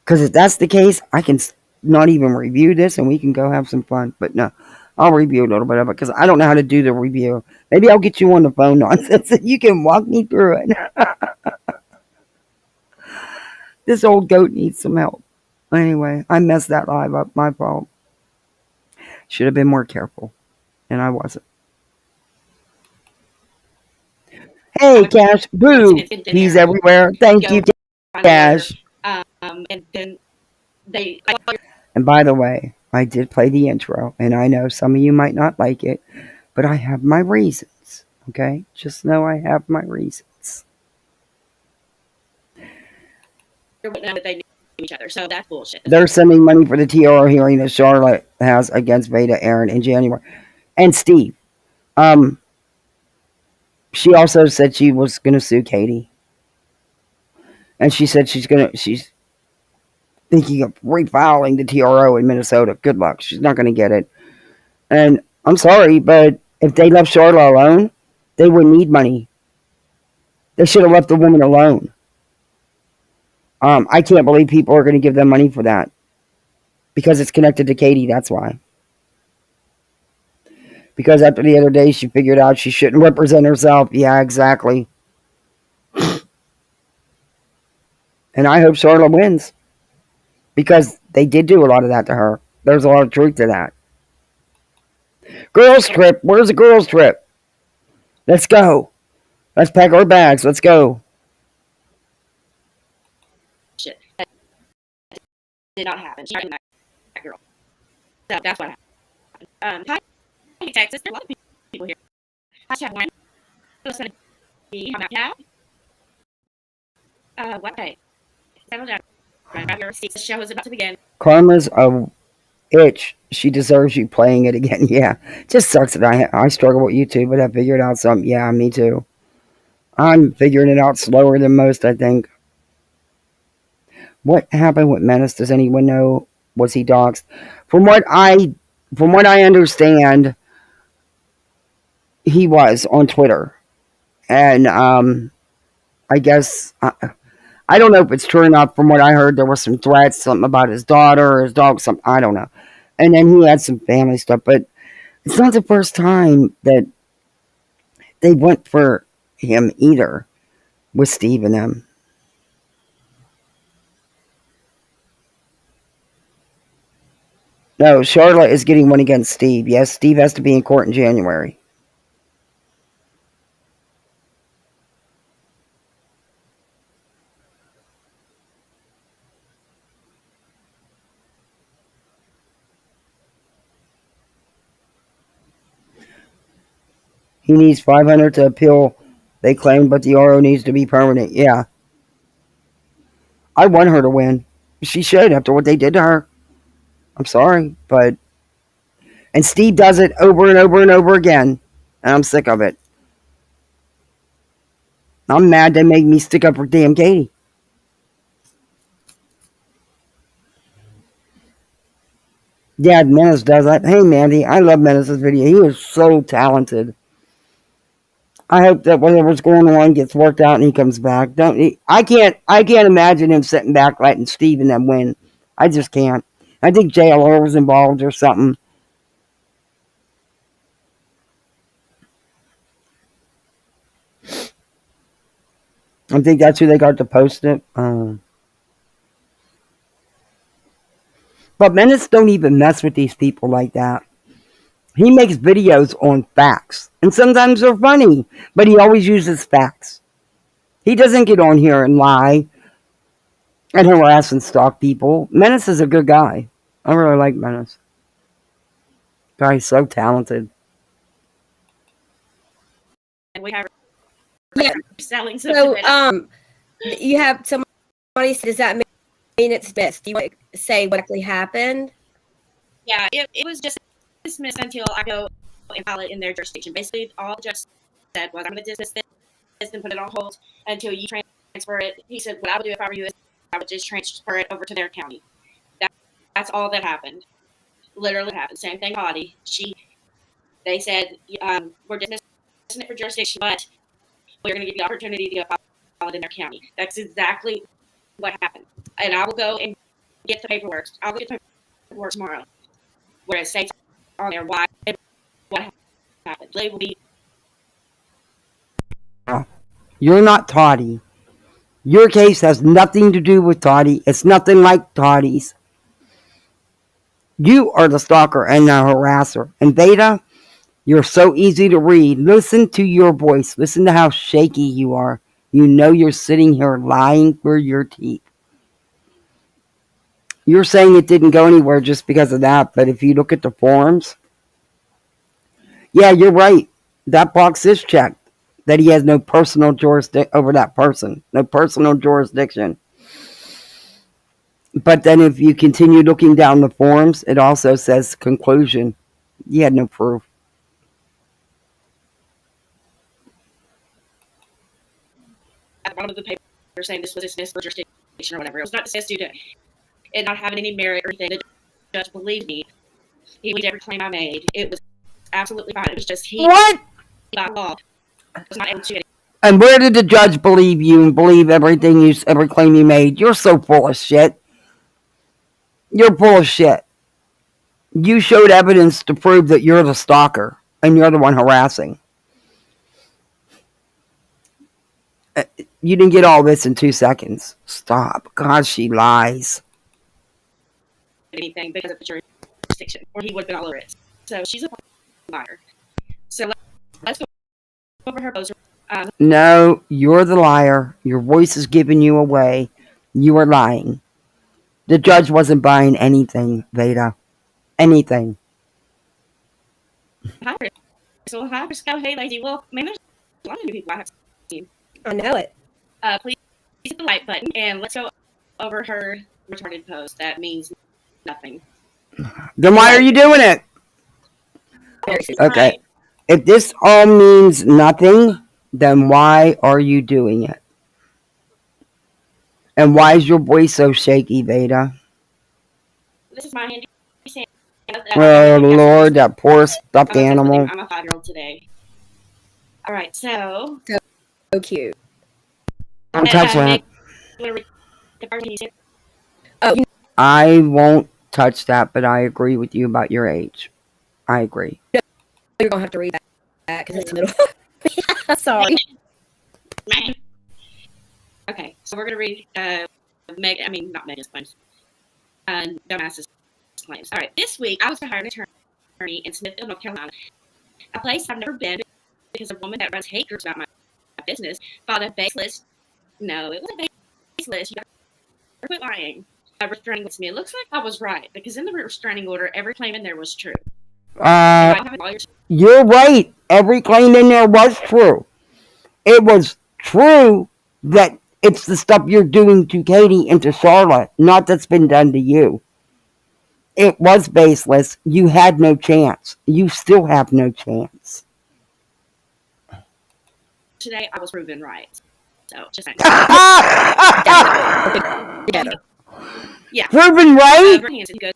Because if that's the case, I can not even review this, and we can go have some fun. But no, I'll review a little bit of it, because I don't know how to do the review. Maybe I'll get you on the phone nonsense, and you can walk me through it. This old goat needs some help. Anyway, I messed that live up. My fault. Should have been more careful, and I wasn't. Hey, Cash. Boo. He's everywhere. Thank you, Cash. And then they. And by the way, I did play the intro, and I know some of you might not like it, but I have my reasons. Okay? Just know I have my reasons. That they knew each other, so that's bullshit. They're sending money for the TRO hearing that Charlotte has against Vada Aaron in January. And Steve. She also said she was going to sue Katie. And she said she's thinking of refiling the TRO in Minnesota. Good luck. She's not going to get it. And I'm sorry, but if they left Charlotte alone, they wouldn't need money. They should have left the woman alone. I can't believe people are going to give them money for that. Because it's connected to Katie, that's why. Because after the other day, she figured out she shouldn't represent herself. Yeah, exactly. And I hope Charlotte wins. Because they did do a lot of that to her. There's a lot of truth to that. Girls trip. Where's the girls trip? Let's go. Let's pack our bags. Let's go. Shit. That did not happen. She married that girl. So that's what happened. Hi, Texas. There's a lot of people here. Hashtag one. It's going to be on that tab. What day? Settle down. The show is about to begin. Karma's a itch. She deserves you playing it again. Yeah. Just sucks that I struggle with YouTube, but I figured out something. Yeah, me too. I'm figuring it out slower than most, I think. What happened with Menace? Does anyone know? Was he doxxed? From what I understand, he was on Twitter. And I guess I don't know if it's true or not. From what I heard, there was some threats, something about his daughter or his dog, something, I don't know. And then he had some family stuff, but it's not the first time that they went for him either with Steve and them. No, Charlotte is getting one against Steve. Yes, Steve has to be in court in January. He needs 500 to appeal, they claim, but the RO needs to be permanent. Yeah. I want her to win. She should after what they did to her. I'm sorry, but... And Steve does it over and over and over again. And I'm sick of it. I'm mad they made me stick up for damn Katie. Yeah, Menace does that. Hey, Mandy, I love Menace's video. He is so talented. I hope that whatever's going on gets worked out and he comes back. I can't imagine him sitting back letting Steve and them win. I just can't. I think JLR was involved or something. I think that's who they got to post it. But Menace don't even mess with these people like that. He makes videos on facts. And sometimes they're funny. But he always uses facts. He doesn't get on here and lie and harass and stalk people. Menace is a good guy. I really like Menace. Guy's so talented. And we have Yeah. selling So, something. you have somebody. Does that mean it's best? Do you want to say what actually happened? Yeah, it was just dismissed until I go and file it in their jurisdiction. Basically, all the judge said was, I'm going to dismiss this and put it on hold until you transfer it. He said, what I would do if I were you is I would just transfer it over to their county. That's all that happened. Literally happened. Same thing, Audie. They said, we're dismissing it for jurisdiction, but we're going to give you the opportunity to go file it in their county. That's exactly what happened. And I will go and get the paperwork. I'll get the paperwork tomorrow, where it states on there what happened. They will be. You're not Toddy. Your case has nothing to do with Toddy. It's nothing like Toddy's. You are the stalker and the harasser. And Vada, you're so easy to read. Listen to your voice. Listen to how shaky you are. You know you're sitting here lying for your teeth. You're saying it didn't go anywhere just because of that, but if you look at the forms, yeah, you're right. That box is checked. That he has no personal jurisdiction over that person. No personal jurisdiction. But then if you continue looking down the forms, it also says conclusion. You had no proof. At the bottom of the paper saying this was dismissed for jurisdiction or whatever. It was not dismissed due to it not having any merit or anything. The judge believed me. He believed every claim I made. It was absolutely fine. It was just he got law. Was not able to. And where did the judge believe you and believe every claim you made? You're so full of shit. You're full of shit. You showed evidence to prove that you're the stalker and you're the one harassing. You didn't get all this in 2 seconds. Stop. God, she lies. Anything because of the jurisdiction, or he would have been all over it. So she's a liar. So let's go over her post. No, you're the liar. Your voice is giving you away. You are lying. The judge wasn't buying anything, Vada. Anything. Hi, so hi, Priscilla. Hey, lady. Well, man, there's a lot of new people I have seen. I know it. Please hit the like button and let's go over her retarded post. That means nothing. Then why are you doing it? Okay. If this all means nothing, then why are you doing it? And why is your voice so shaky, Vada? This is my handy Santa. Oh, Lord, that poor stuffed animal. I'm a 5-year-old today. All right, so. So cute. Don't touch that. Oh, I won't touch that, but I agree with you about your age. I agree. you're going to have to read that because it's middle. Sorry. Okay, so we're going to read not Megan's claims. Dumbass's claims. All right, this week I was hired an attorney in Smithfield, North Carolina, a place I've never been because a woman that runs hate groups about my business filed a baseless. No, it wasn't baseless. You gotta quit lying. A restraining order. It looks like I was right because in the restraining order, every claim in there was true. I have a lawyer's You're right. Every claim in there was true. It was true that it's the stuff you're doing to Katie and to Charlotte, not that's been done to you. It was baseless. You had no chance. You still have no chance. Today I was proven right. So just saying. Together. Yeah. Proven right? Hanson goes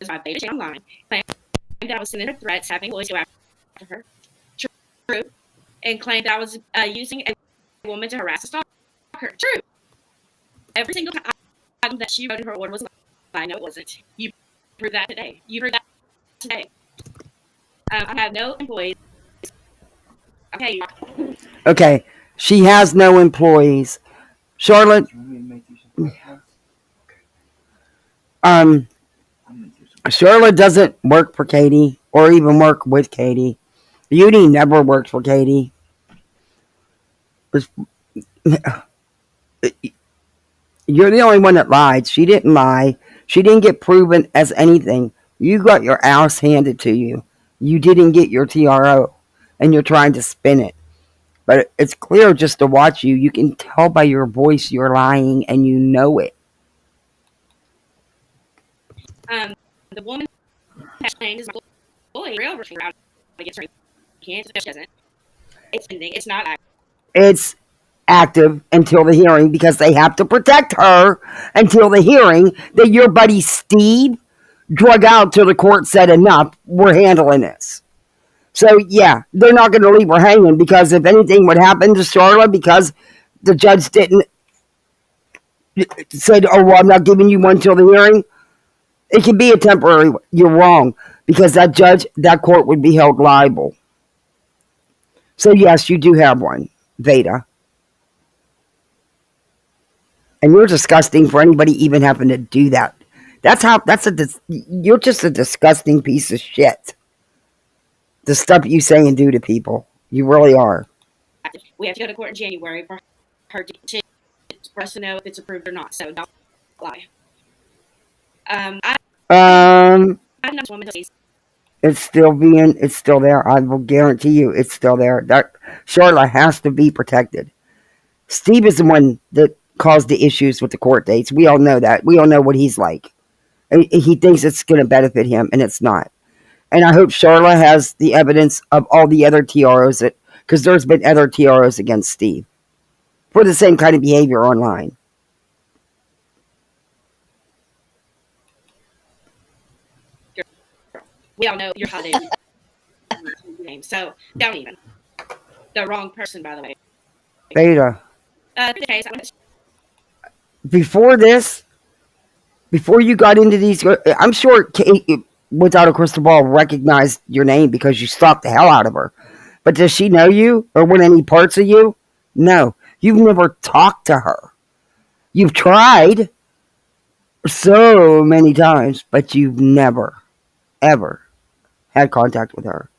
to my Vada online. Claimed that I was sending her threats, having boys go after her. True. And claimed that I was using a woman to harass and stalk her. True. Every single item that she wrote in her order was a lie. No, it wasn't. You proved that today. You proved that today. I have no employees. Okay. Okay. She has no employees. Charlotte, Charlotte doesn't work for Katie or even work with Katie. Beauty never worked for Katie. You're the only one that lied. She didn't lie. She didn't get proven as anything. You got your ass handed to you. You didn't get your TRO, and you're trying to spin it. But it's clear just to watch you. You can tell by your voice you're lying, and you know it. The woman that claimed is my employee. Real around against her. Can't. She doesn't. It's pending. It's not active. It's active until the hearing because they have to protect her until the hearing that your buddy Steve drug out till the court said enough. We're handling this. So yeah, they're not going to leave her hanging because if anything would happen to Charlotte because the judge didn't said, oh, well, I'm not giving you one till the hearing. It can be a temporary. You're wrong because that judge, that court would be held liable. So yes, you do have one, Vada. And you're disgusting for anybody even having to do that. You're just a disgusting piece of shit. The stuff you say and do to people. You really are. We have to go to court in January for her for us to know if it's approved or not. So don't lie. It's still there. I will guarantee you it's still there. That Charlotte has to be protected. Steve is the one that caused the issues with the court dates. We all know that. We all know what he's like. He thinks it's going to benefit him, and it's not. And I hope Charlotte has the evidence of all the other TROs because there's been other TROs against Steve for the same kind of behavior online. We all know you're hot name, so don't even. The wrong person, by the way. Vada. The case, before you got into these, I'm sure Kate, without a crystal ball, recognized your name because you stalked the hell out of her. But does she know you or want any parts of you? No. You've never talked to her. You've tried so many times, but you've never, ever had contact with her.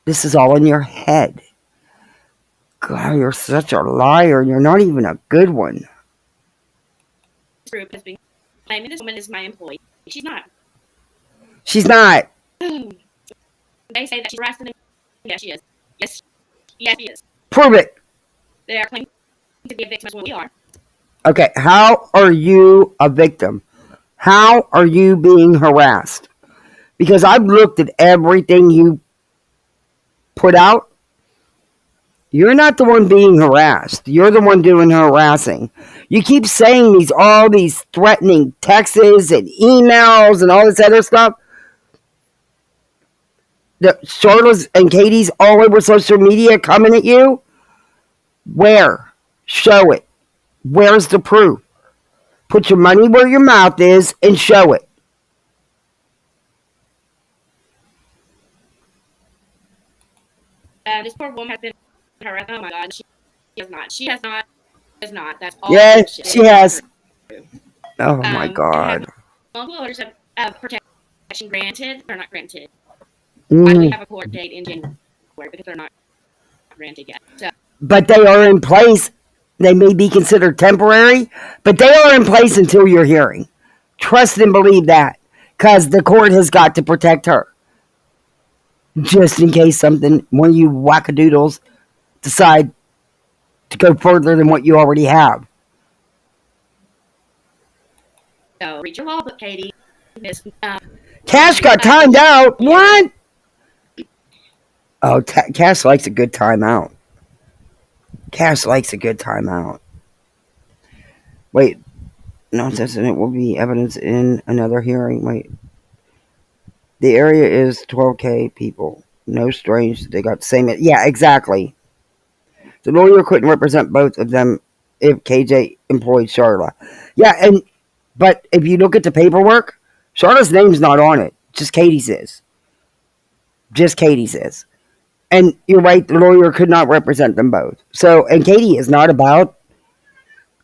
This is all in your head. God, you're such a liar, and you're not even a good one. This group has been claiming this woman is my employee. She's not. She's not. They say that she's harassing them. Yes, she is. Yes, she is. Prove it. They are claiming to be a victim when we are. Okay, how are you a victim? How are you being harassed? Because I've looked at everything you put out. You're not the one being harassed. You're the one doing harassing. You keep saying all these threatening texts and emails and all this other stuff. The Charlotte's and Katie's all over social media coming at you. Where? Show it. Where's the proof? Put your money where your mouth is and show it. This poor woman has been harassed. Oh my God, she has not. She has not. Has not. That's all. Yeah, she has. Oh my God. Multiple orders of protection granted. They're not granted. Why do we have a court date in January? Because they're not granted yet. So. But they are in place. They may be considered temporary, but they are in place until your hearing. Trust and believe that, because the court has got to protect her. just in case one of you wackadoodles decide to go further than what you already have. So read your law book, Katie. Cash got timed out. What? Oh, Cash likes a good timeout. Cash likes a good timeout. Wait. No, it says it will be evidence in another hearing. Wait. The area is 12K people. No strange. They got the same. Yeah, exactly. The lawyer couldn't represent both of them if KJ employed Charla. Yeah, but if you look at the paperwork, Charla's name's not on it. Just Katie's is. Just Katie's is. And you're right, the lawyer could not represent them both. So, and Katie is not about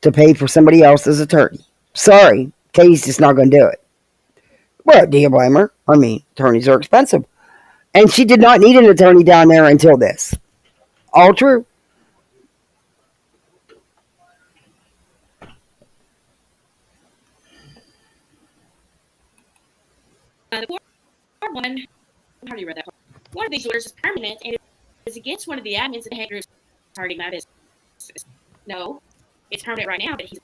to pay for somebody else's attorney. Sorry, Katie's just not going to do it. Well, do you blame her? I mean, attorneys are expensive. And she did not need an attorney down there until this. All true. The poor woman, how do you read that? One of these orders is permanent and it is against one of the admins of the head group's party. That is, no, it's permanent right now, but he's.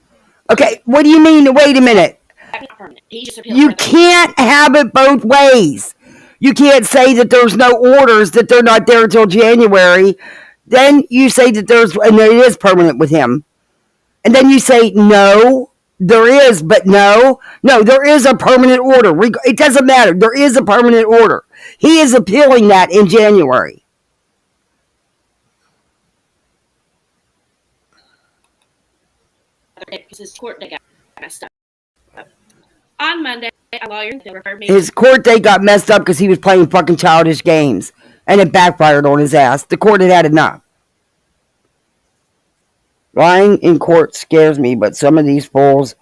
Okay, what do you mean? Wait a minute. Not permanent. He just appealed. You can't have it both ways. You can't say that there's no orders, that they're not there until January. Then you say that and it is permanent with him. And then you say, no, there is, but no. No, there is a permanent order. It doesn't matter. There is a permanent order. He is appealing that in January. Because his court date got messed up. On Monday, a lawyer referred me. His court date got messed up because he was playing fucking childish games. And it backfired on his ass. The court had enough. Lying in court scares me, but some of these fools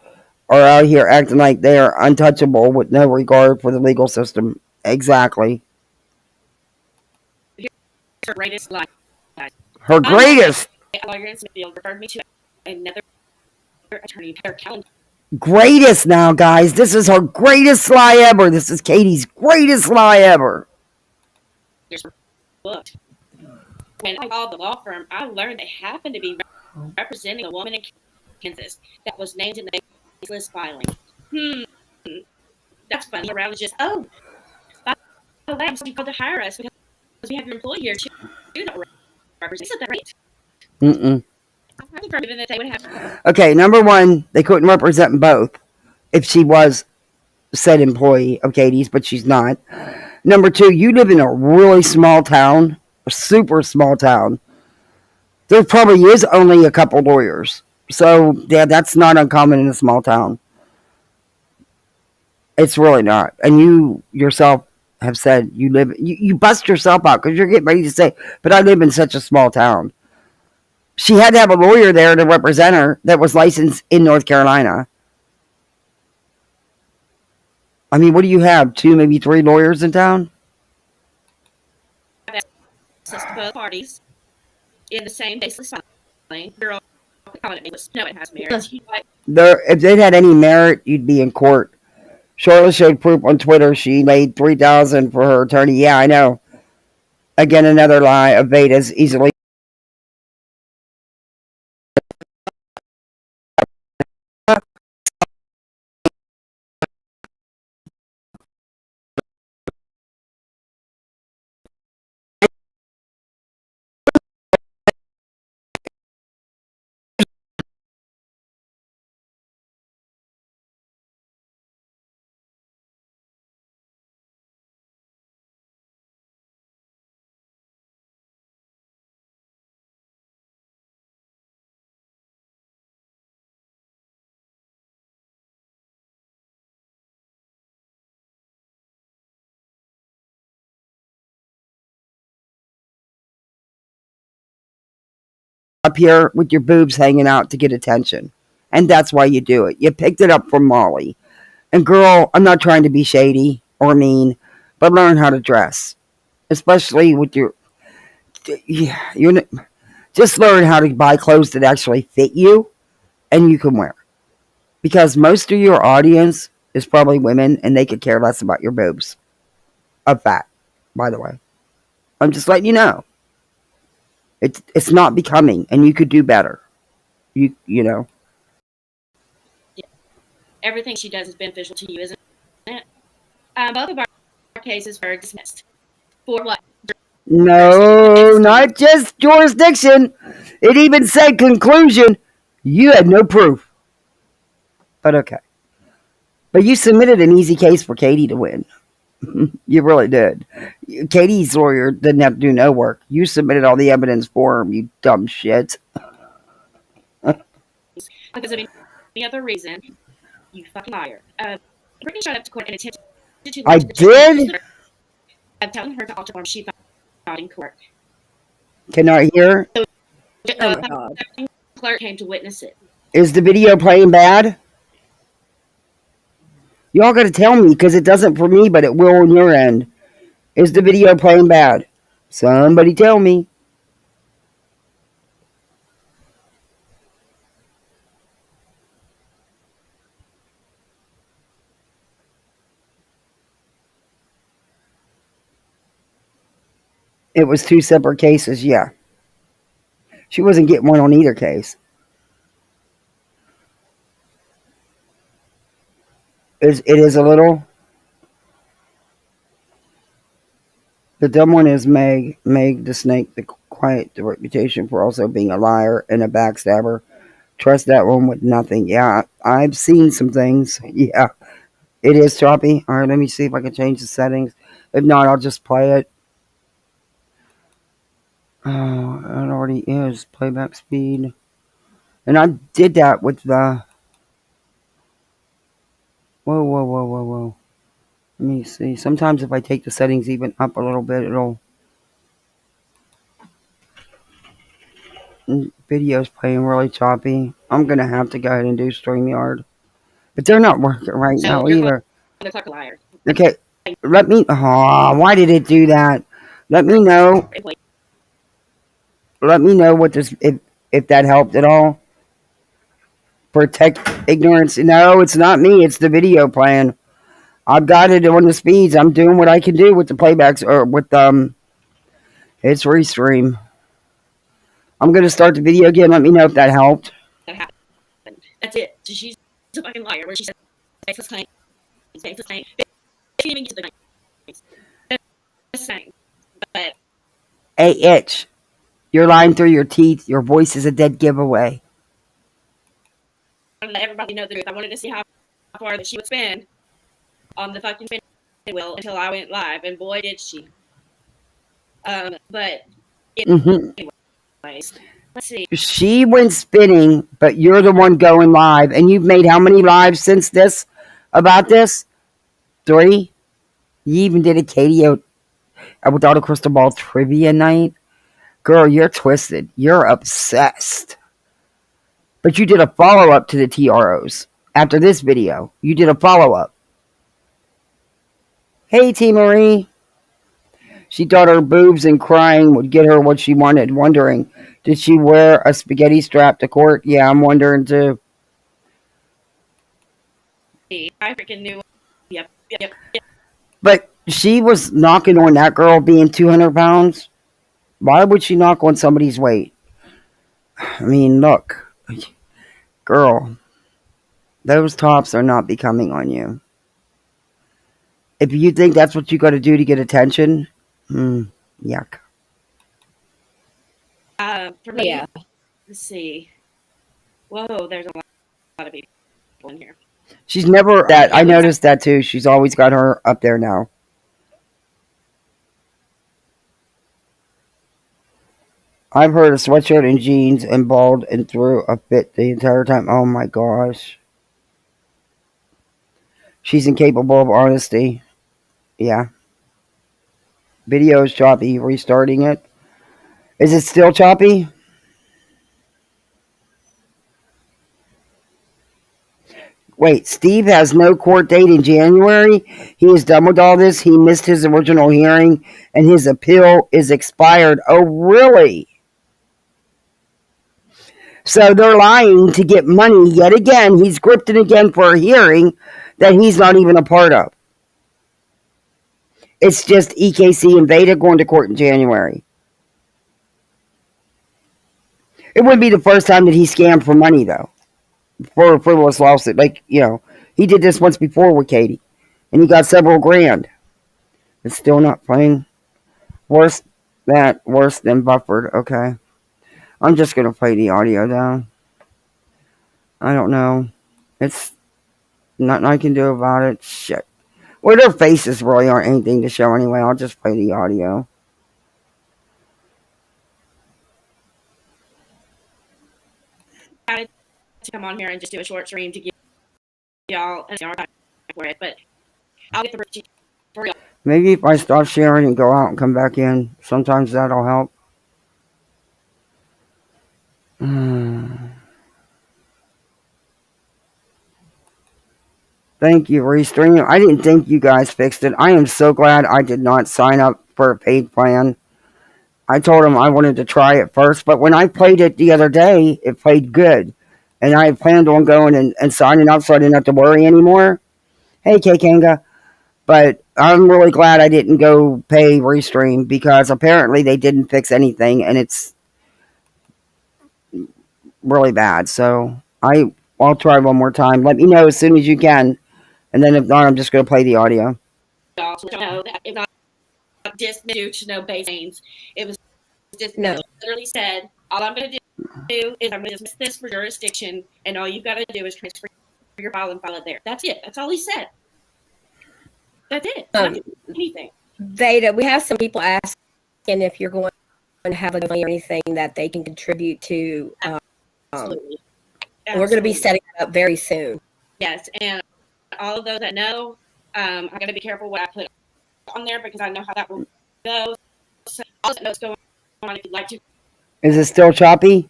are out here acting like they are untouchable with no regard for the legal system. Exactly. Her greatest lie. Her greatest. A lawyer in Smithfield referred me to another attorney, Heather Callan. Greatest now, guys. This is her greatest lie ever. This is Katie's greatest lie ever. Booked. When I called the law firm, I learned they happened to be representing a woman in Kansas that was named in the list filing. That's funny. Around just, oh, by the way, I'm sorry you called to hire us because we have your employee here. You don't represent. Isn't that right? Mm-mm. That they would have. Okay, number one, they couldn't represent both if she was said employee of Katie's, but she's not. Number two, you live in a really small town, a super small town. There probably is only a couple lawyers. So, yeah, that's not uncommon in a small town. It's really not. And you yourself have said you bust yourself out because you're getting ready to say, but I live in such a small town. She had to have a lawyer there to represent her that was licensed in North Carolina. I mean, what do you have? 2, maybe 3 lawyers in town? Access to both parties in the same baseless filing. You're all calling it baseless. No, it has merit. If they'd had any merit, you'd be in court. Charlotte showed proof on Twitter she made $3,000 for her attorney. Yeah, I know. Again, another lie of Vada's easily. Up here with your boobs hanging out to get attention. And that's why you do it. You picked it up from Molly. And girl, I'm not trying to be shady or mean, but learn how to dress. Especially with you're just learn how to buy clothes that actually fit you and you can wear. Because most of your audience is probably women and they could care less about your boobs. Of fat, by the way. I'm just letting you know. It's not becoming, and you could do better. You know. Everything she does is beneficial to you, isn't it? Both of our cases were dismissed. For what? No, not just jurisdiction. It even said conclusion. You had no proof. But okay. But you submitted an easy case for Katie to win. You really did. Katie's lawyer didn't have to do no work. You submitted all the evidence for him, you dumb shit. Because of any other reason, you fucking liar. Brittany showed up to court and attempted to I did? I'm telling her to alter form she filed in court. Can I hear? So, Oh my God. Clerk came to witness it. Is the video playing bad? Y'all gotta tell me, because it doesn't for me, but it will on your end. Is the video playing bad? Somebody tell me. It was 2 separate cases, yeah. She wasn't getting one on either case. It is a little. The dumb one is Meg the snake, the quiet, the reputation for also being a liar and a backstabber. Trust that one with nothing. Yeah, I've seen some things. Yeah, it is choppy. All right, let me see if I can change the settings. If not, I'll just play it. Oh, it already is. Playback speed. And I did that with the... Whoa. Let me see. Sometimes if I take the settings even up a little bit, it'll... Video's playing really choppy. I'm going to have to go ahead and do StreamYard. But they're not working right now either. The clerk a liar. Okay, let me... Oh, why did it do that? Let me know. Let me know what this... If that helped at all. Protect ignorance. No, it's not me. It's the video playing. I've got it on the speeds. I'm doing what I can do with the playbacks or with it's restream. I'm gonna start the video again. Let me know if that helped. That happened. That's it. She's a fucking liar. Where she said faceless claim. She didn't even get to the claims. Just saying. But Hey, Itch. You're lying through your teeth. Your voice is a dead giveaway. I wanted to let everybody know the truth. I wanted to see how far that she would spin on the fucking spinning wheel until I went live, and boy did she. But anyways, let's see. She went spinning, but you're the one going live, and you've made how many lives since this about this? 3. You even did a Katie without a crystal ball trivia night. Girl, you're twisted. You're obsessed. But you did a follow-up to the TROs. After this video, you did a follow-up. Hey, T. Marie. She thought her boobs and crying would get her what she wanted, wondering, did she wear a spaghetti strap to court? Yeah, I'm wondering too. I freaking knew. Yep. But she was knocking on that girl being 200 pounds. Why would she knock on somebody's weight? I mean, look. Girl, those tops are not becoming on you. If you think that's what you got to do to get attention, yuck. For me, Yeah. let's see. Whoa, there's a lot of people in here. She's never that. I noticed that too. She's always got her up there now. I've heard a sweatshirt and jeans and bald and threw a fit the entire time. Oh my gosh. She's incapable of honesty. Yeah. Video is choppy. Restarting it. Is it still choppy? Wait, Steve has no court date in January. He is done with all this. He missed his original hearing and his appeal is expired. Oh, really? So they're lying to get money yet again. He's scripted again for a hearing that he's not even a part of. It's just EKC and Vada going to court in January. It wouldn't be the first time that he scammed for money, though, for a frivolous lawsuit. Like, he did this once before with Katie, and he got several grand. It's still not playing. Worse than buffered. Okay. I'm just going to play the audio, though. I don't know. It's nothing I can do about it. Shit. Well, their faces really aren't anything to show anyway. I'll just play the audio. To come on here and just do a short stream to give y'all an hour for it, but I'll get the for y'all. Maybe if I stop sharing and go out and come back in, sometimes that'll help. Thank you, Restream. I didn't think you guys fixed it. I am so glad I did not sign up for a paid plan. I told him I wanted to try it first, but when I played it the other day, it played good. And I planned on going and signing up so I didn't have to worry anymore. Hey, Kanga. But I'm really glad I didn't go pay Restream because apparently they didn't fix anything and it's really bad. So I'll try one more time. Let me know as soon as you can. And then if not, I'm just going to play the audio. Y'all know that if not dismissed, no base names. It was just literally said, all I'm going to do is I'm going to dismiss this for jurisdiction, and all you've got to do is transfer your file and file it there. That's it. That's all he said. That's it. Anything. Vada, we have some people asking if you're going to have a money or anything that they can contribute to. Absolutely. We're going to be setting it up very soon. Yes, and all of those that know, I'm going to be careful what I put on there because I know how that will go. So all that knows going on if you'd like to. Is it still choppy?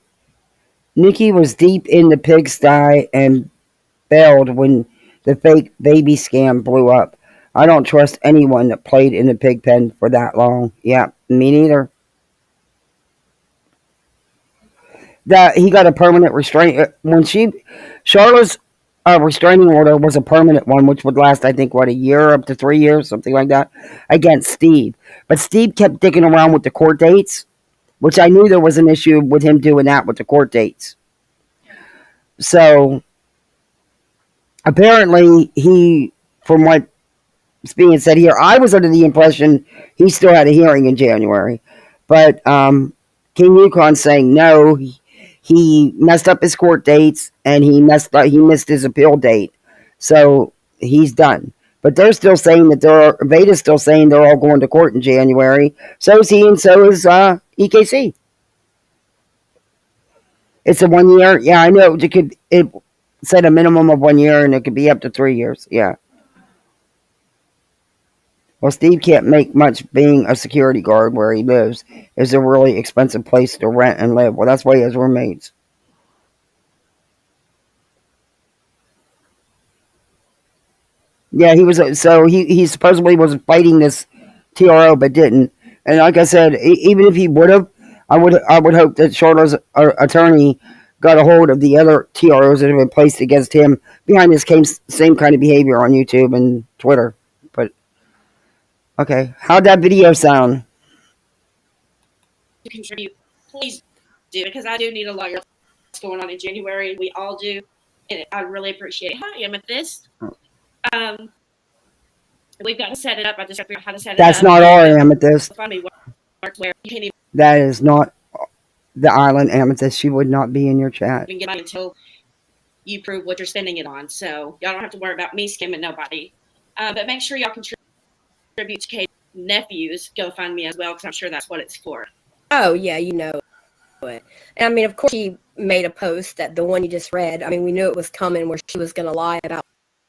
Nikki was deep in the pigsty and bailed when the fake baby scam blew up. I don't trust anyone that played in the pig pen for that long. Yeah, me neither. That he got a permanent restraint when Charlotte's restraining order was a permanent one, which would last, I think, a year up to 3 years, something like that, against Steve. But Steve kept digging around with the court dates, which I knew there was an issue with him doing that with the court dates. So apparently he, from what's being said here, I was under the impression he still had a hearing in January. But King Yukon's saying no, he messed up his court dates and he missed his appeal date. So he's done. But they're still saying that Vada's still saying they're all going to court in January. So is he and so is EKC. It's a 1 year. Yeah, I know. It said a minimum of 1 year and it could be up to 3 years. Yeah. Well, Steve can't make much being a security guard where he lives. It's a really expensive place to rent and live. Well, that's why he has roommates. Yeah, he supposedly was fighting this TRO but didn't. And like I said, even if he would have, I would hope that Charlotte's attorney got a hold of the other TROs that have been placed against him behind this same kind of behavior on YouTube and Twitter. But okay, how'd that video sound? To contribute, please do, because I do need a lawyer. What's going on in January? We all do, and I really appreciate it. Hi, Amethyst. We've got to set it up. I just have to figure out how to set it up. That's not our Amethyst. Where you can't even That is not the island Amethyst. She would not be in your chat. get money until you prove what you're spending it on. So y'all don't have to worry about me skimming nobody. But make sure y'all contribute to Katie's nephew's GoFundMe as well, because I'm sure that's what it's for. Oh, yeah, you know it. And I mean, of course, she made a post that the one you just read. I mean, we knew it was coming where she was going to lie about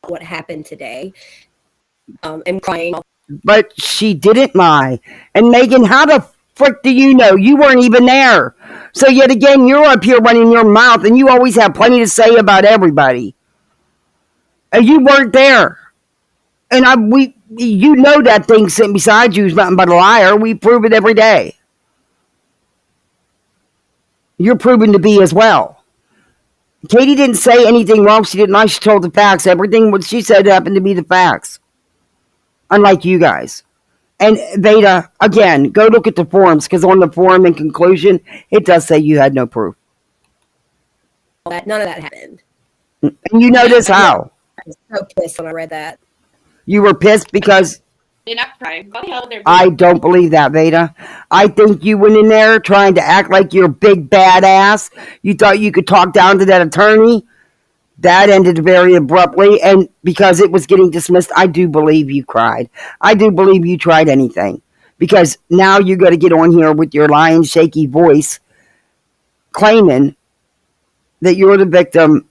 what happened today. And crying. But she didn't lie. And Megan, how the frick do you know? You weren't even there. So yet again, you're up here running your mouth, and you always have plenty to say about everybody. And you weren't there. And you know that thing sitting beside you is nothing but a liar. We prove it every day. You're proven to be as well. Katie didn't say anything wrong. She didn't lie. She told the facts. Everything what she said happened to be the facts. Unlike you guys. And Vada, again, go look at the forums, because on the forum in conclusion, it does say you had no proof. None of that happened. And you notice how? I was so pissed when I read that. You were pissed because They're not crying. What the hell they're I don't believe that, Vada. I think you went in there trying to act like you're a big badass. You thought you could talk down to that attorney. That ended very abruptly, and because it was getting dismissed, I do believe you cried. I do believe you tried anything. Because now you got to get on here with your lying, shaky voice claiming that you're the victim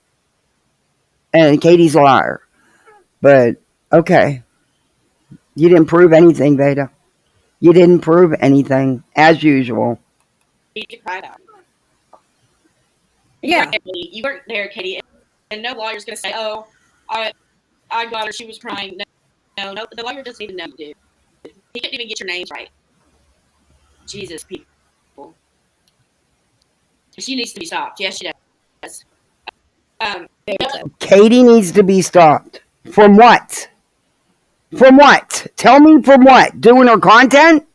and Katie's a liar. But, okay. You didn't prove anything, Vada. You didn't prove anything, as usual. You cried out. Yeah. You weren't there, Katie. And no lawyer's going to say, oh, I got her, she was crying. No, the lawyer doesn't even know you did. He couldn't even get your names right. Jesus, people. She needs to be stopped. Yes, she does. Katie needs to be stopped. From what? From what? Tell me from what? Doing her content?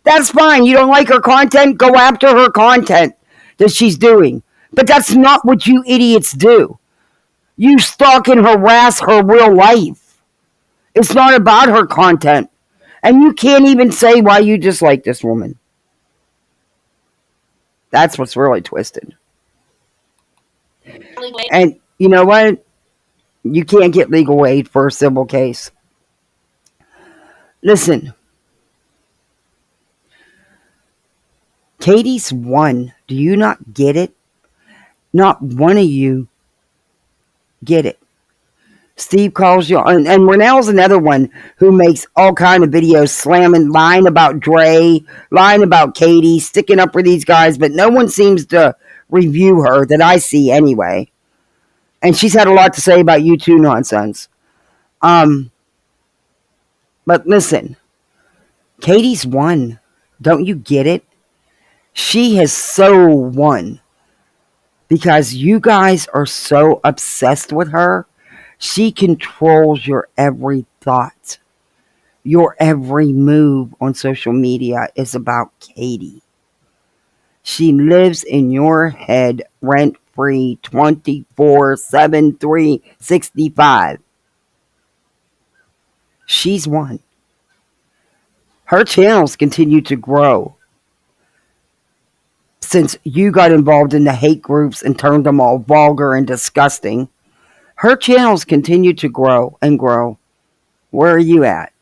That's fine. You don't like her content? Go after her content that she's doing. But that's not what you idiots do. You stalk and harass her real life. It's not about her content. And you can't even say why you dislike this woman. That's what's really twisted. And you know what? You can't get legal aid for a civil case. Listen. Katie's won. Do you not get it? Not one of you get it. Steve calls you, and Renell's another one who makes all kind of videos slamming, lying about Dre, lying about Katie, sticking up for these guys, but no one seems to review her that I see anyway. And she's had a lot to say about you too nonsense. But listen, Katie's won. Don't you get it? She has so won. Because you guys are so obsessed with her. She controls your every thought. Your every move on social media is about Katie. She lives in your head rent-free 24/7 365. She's won. Her channels continue to grow. Since you got involved in the hate groups and turned them all vulgar and disgusting, her channels continue to grow and grow. Where are you at?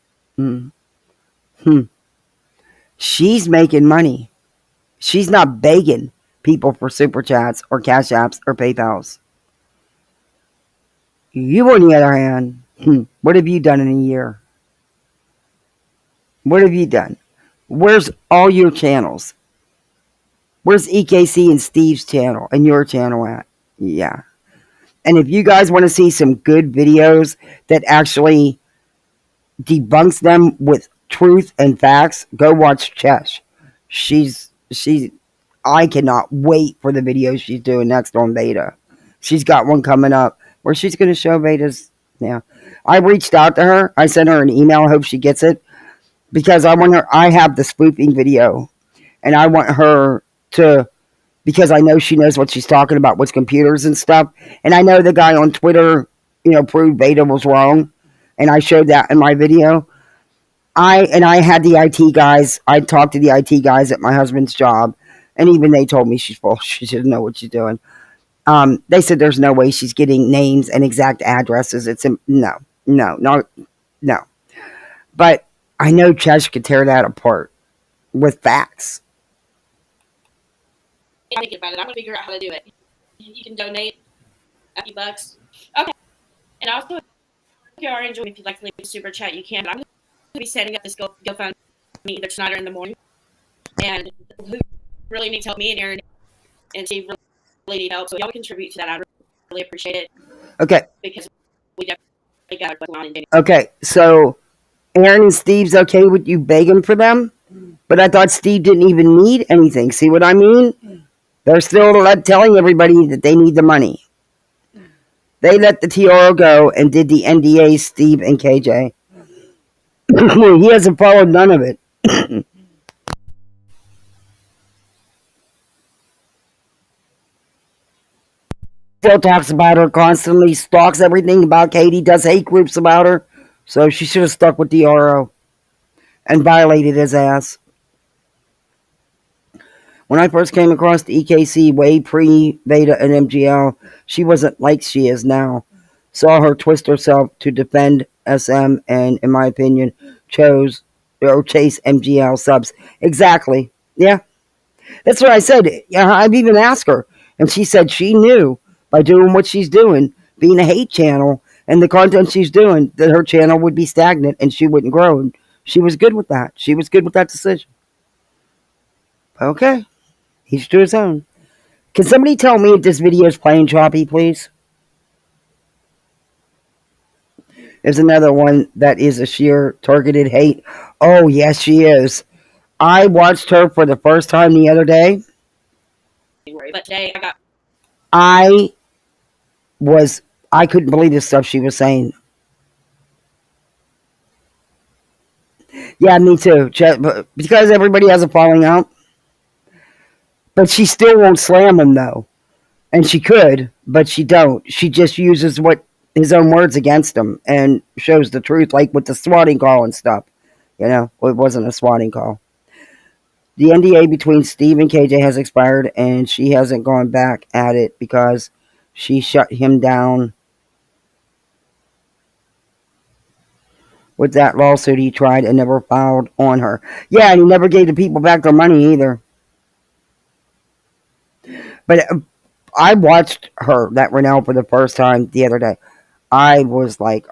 She's making money. She's not begging people for super chats or cash apps or PayPals. You, on the other hand, what have you done in a year? What have you done? Where's all your channels? Where's EKC and Steve's channel and your channel at? Yeah. And if you guys want to see some good videos that actually debunks them with truth and facts, go watch Chesh. I cannot wait for the videos she's doing next on Vada. She's got one coming up where she's going to show Vada's. Yeah. I reached out to her. I sent her an email. I hope she gets it. Because I have the spoofing video. And I want her to, because I know she knows what she's talking about with computers and stuff. And I know the guy on Twitter, proved Vada was wrong. And I showed that in my video. I had the IT guys. I talked to the IT guys at my husband's job. And even they told me she's full. She doesn't know what she's doing. They said there's no way she's getting names and exact addresses. No. But I know Chesh could tear that apart with facts. I'm thinking about it. I'm going to figure out how to do it. You can donate a few bucks. Okay. And also, if you are enjoying, if you'd like to leave a super chat, you can. But I'm going to be setting up this GoFundMe either tonight or in the morning. And who really needs help, me and Aaron and Steve really need help. So y'all contribute to that. I really appreciate it. Okay. Because we definitely got what's going on. Okay, so Aaron and Steve's okay with you begging for them? But I thought Steve didn't even need anything. See what I mean? They're still telling everybody that they need the money. They let the TRO go and did the NDA, Steve and KJ. He hasn't followed none of it. Still talks about her constantly, stalks everything about Katie, does hate groups about her. So she should have stuck with TRO and violated his ass. When I first came across the EKC way pre Vada and MGL, she wasn't like she is now. Saw her twist herself to defend SM and, in my opinion, chose or chase MGL subs. Exactly. Yeah. That's what I said. Yeah, I've even asked her. And she said she knew by doing what she's doing, being a hate channel, and the content she's doing, that her channel would be stagnant and she wouldn't grow. And she was good with that. She was good with that decision. Okay. Each to his own. Can somebody tell me if this video is playing choppy, please? There's another one that is a sheer targeted hate. Oh, yes, she is. I watched her for the first time the other day. But today I couldn't believe the stuff she was saying. Yeah, me too. Because everybody has a falling out. But she still won't slam him, though. And she could, but she don't. She just uses his own words against him and shows the truth, like with the swatting call and stuff. You know, it wasn't a swatting call. The NDA between Steve and KJ has expired, and she hasn't gone back at it because she shut him down with that lawsuit he tried and never filed on her. Yeah, and he never gave the people back their money either. But I watched her, that Renelle, for the first time the other day. I was like,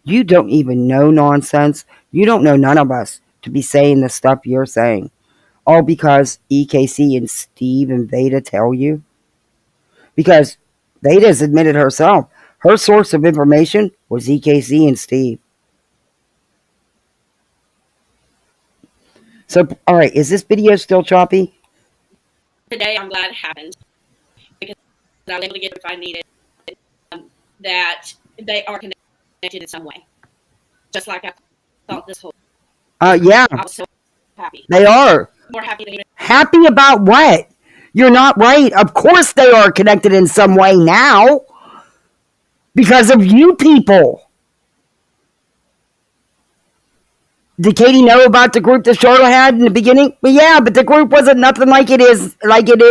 you don't even know nonsense. You don't know none of us to be saying the stuff you're saying. All because EKC and Steve and Vada tell you. Because Vada's admitted herself. Her source of information was EKC and Steve. So, alright, is this video still choppy? today I'm glad it happened because I was able to get if I needed that they are connected in some way. Just like I thought this whole Yeah. I was so happy. They are. More happy than even Happy about what? You're not right. Of course they are connected in some way now. Because of you people. Did Katie know about the group that Charlotte had in the beginning? Well, yeah, but the group wasn't nothing like it is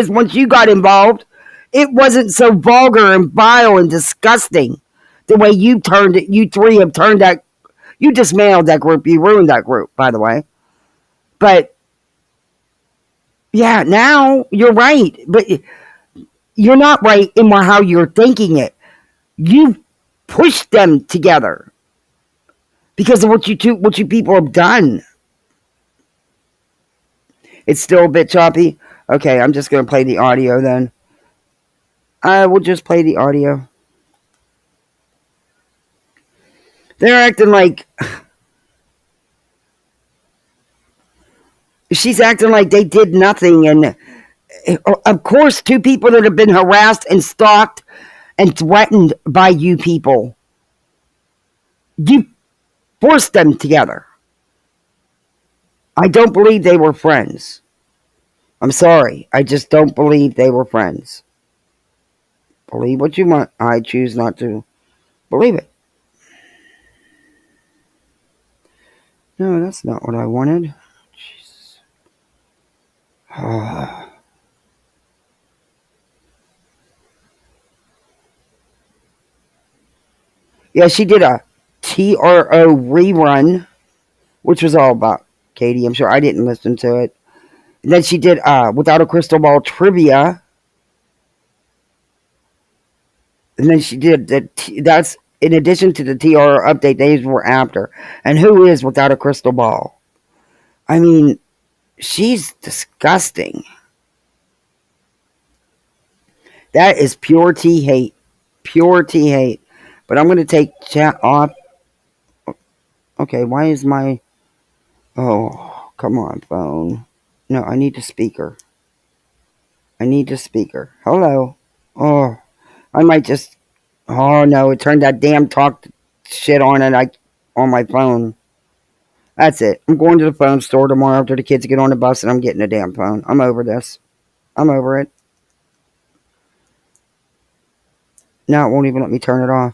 once you got involved. It wasn't so vulgar and vile and disgusting the way you turned it. You three have turned that. You dismantled that group. You ruined that group, by the way. But yeah, now you're right. But you're not right in how you're thinking it. You pushed them together because of what you people have done. It's still a bit choppy. Okay, I'm just going to play the audio then. I will just play the audio. They're acting like... She's acting like they did nothing. And of course, two people that have been harassed and stalked and threatened by you people. You forced them together. I don't believe they were friends. I'm sorry. I just don't believe they were friends. Believe what you want. I choose not to believe it. No, that's not what I wanted. Jesus. Yeah, she did a TRO rerun, which was all about Katie. I'm sure I didn't listen to it. And then she did Without a Crystal Ball trivia. And then she did that's in addition to the TRO update. Days were after. And who is Without a Crystal Ball? I mean, she's disgusting. That is pure T hate. Pure T hate. But I'm going to take chat off. Okay, why is my... Oh, come on, phone. No, I need the speaker. I need the speaker. Hello. Oh, I might just... Oh, no, it turned that damn talk shit on and on my phone. That's it. I'm going to the phone store tomorrow after the kids get on the bus and I'm getting a damn phone. I'm over this. I'm over it. Now it won't even let me turn it off.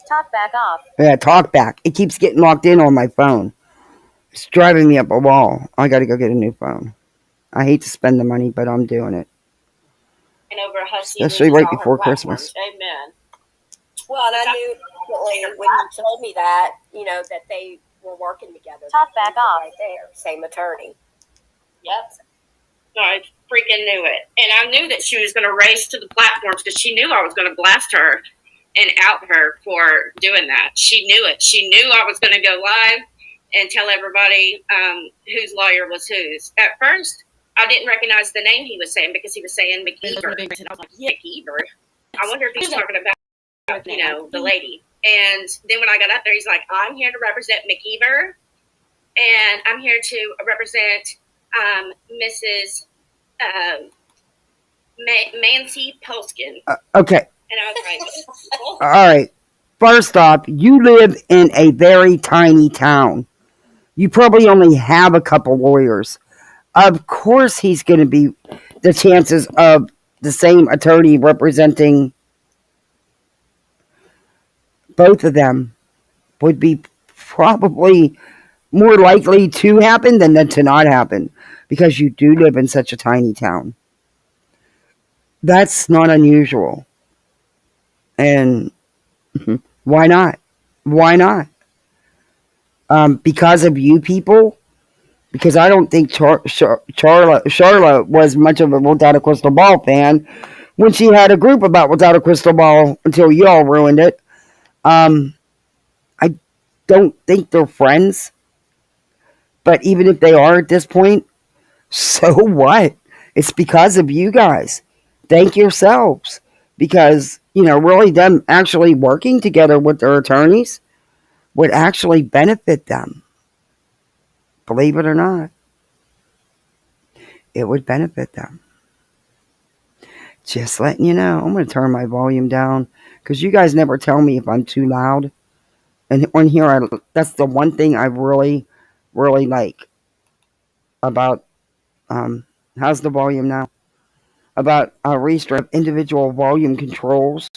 Talk back off. Yeah, talk back. It keeps getting locked in on my phone. It's driving me up a wall. I gotta go get a new phone. I hate to spend the money, but I'm doing it. And over Husky Especially loses right all before her Christmas. platforms. Amen. Well, and I knew immediately when you told me that, that they were working together. Talk back off. Right there, same attorney. Yep. No, I freaking knew it. And I knew that she was going to race to the platforms because she knew I was going to blast her and out her for doing that. She knew it. She knew I was going to go live and tell everybody whose lawyer was whose. At first, I didn't recognize the name he was saying because he was saying McKeever. And I was like, yeah, McKeever. I wonder if he's talking about, the lady. And then when I got up there, he's like, I'm here to represent McKeever, and I'm here to represent Mrs. Mancy Polskin. Okay. And I was like, All right. First off, you live in a very tiny town. You probably only have a couple lawyers. Of course, he's going to be the chances of the same attorney representing both of them would be probably more likely to happen than to not happen because you do live in such a tiny town. That's not unusual. And why not? Why not? Because of you people? Because I don't think Charlotte was much of a Without a Crystal Ball fan when she had a group about Without a Crystal Ball until y'all ruined it. I don't think they're friends. But even if they are at this point, so what? It's because of you guys. Thank yourselves. Because, really them actually working together with their attorneys would actually benefit them. Believe it or not. It would benefit them. Just letting you know. I'm going to turn my volume down because you guys never tell me if I'm too loud. And on here, that's the one thing I really, really like about, how's the volume now? About restrip individual volume controls.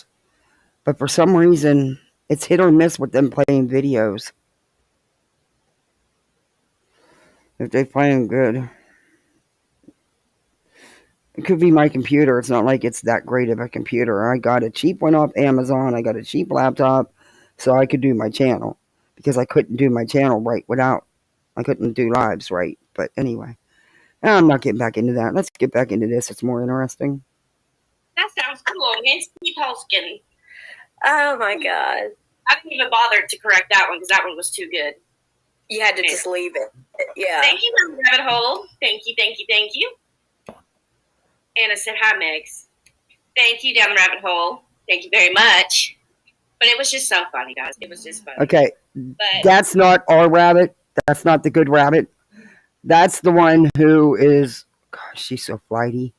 But for some reason, it's hit or miss with them playing videos. If they play them good. It could be my computer. It's not like it's that great of a computer. I got a cheap one off Amazon. I got a cheap laptop so I could do my channel. Because I couldn't do my channel right I couldn't do lives right. But anyway. I'm not getting back into that. Let's get back into this. It's more interesting. that sounds cool. Nancy Polskin. Oh my God. I didn't even bother to correct that one because that one was too good. You had to just leave it. Yeah. Thank you, Rabbit Hole. Thank you, thank you, thank you. Anna said, hi, Megs. Thank you, Down the Rabbit Hole. Thank you very much. But it was just so funny, guys. It was just funny. Okay. But That's not our rabbit. That's not the good rabbit. That's the one who is, gosh, she's so flighty.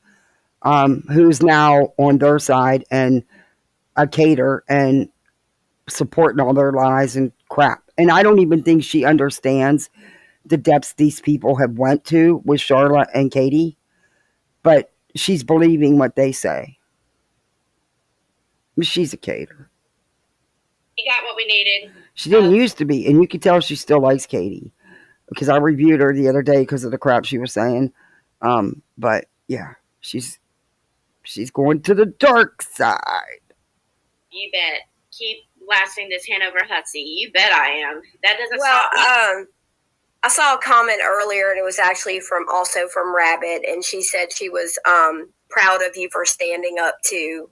Who's now on their side and a cater and supporting all their lies and crap. And I don't even think she understands the depths these people have went to with Charlotte and Katie. But she's believing what they say. She's a cater. we got what we needed. She didn't used to be, and you can tell she still likes Katie because I reviewed her the other day because of the crap she was saying. But yeah, she's going to the dark side. You bet. Keep blasting this Hanover Hussey. You bet I am. That doesn't Well, stop me. I saw a comment earlier, and it was actually from Rabbit, and she said she was proud of you for standing up to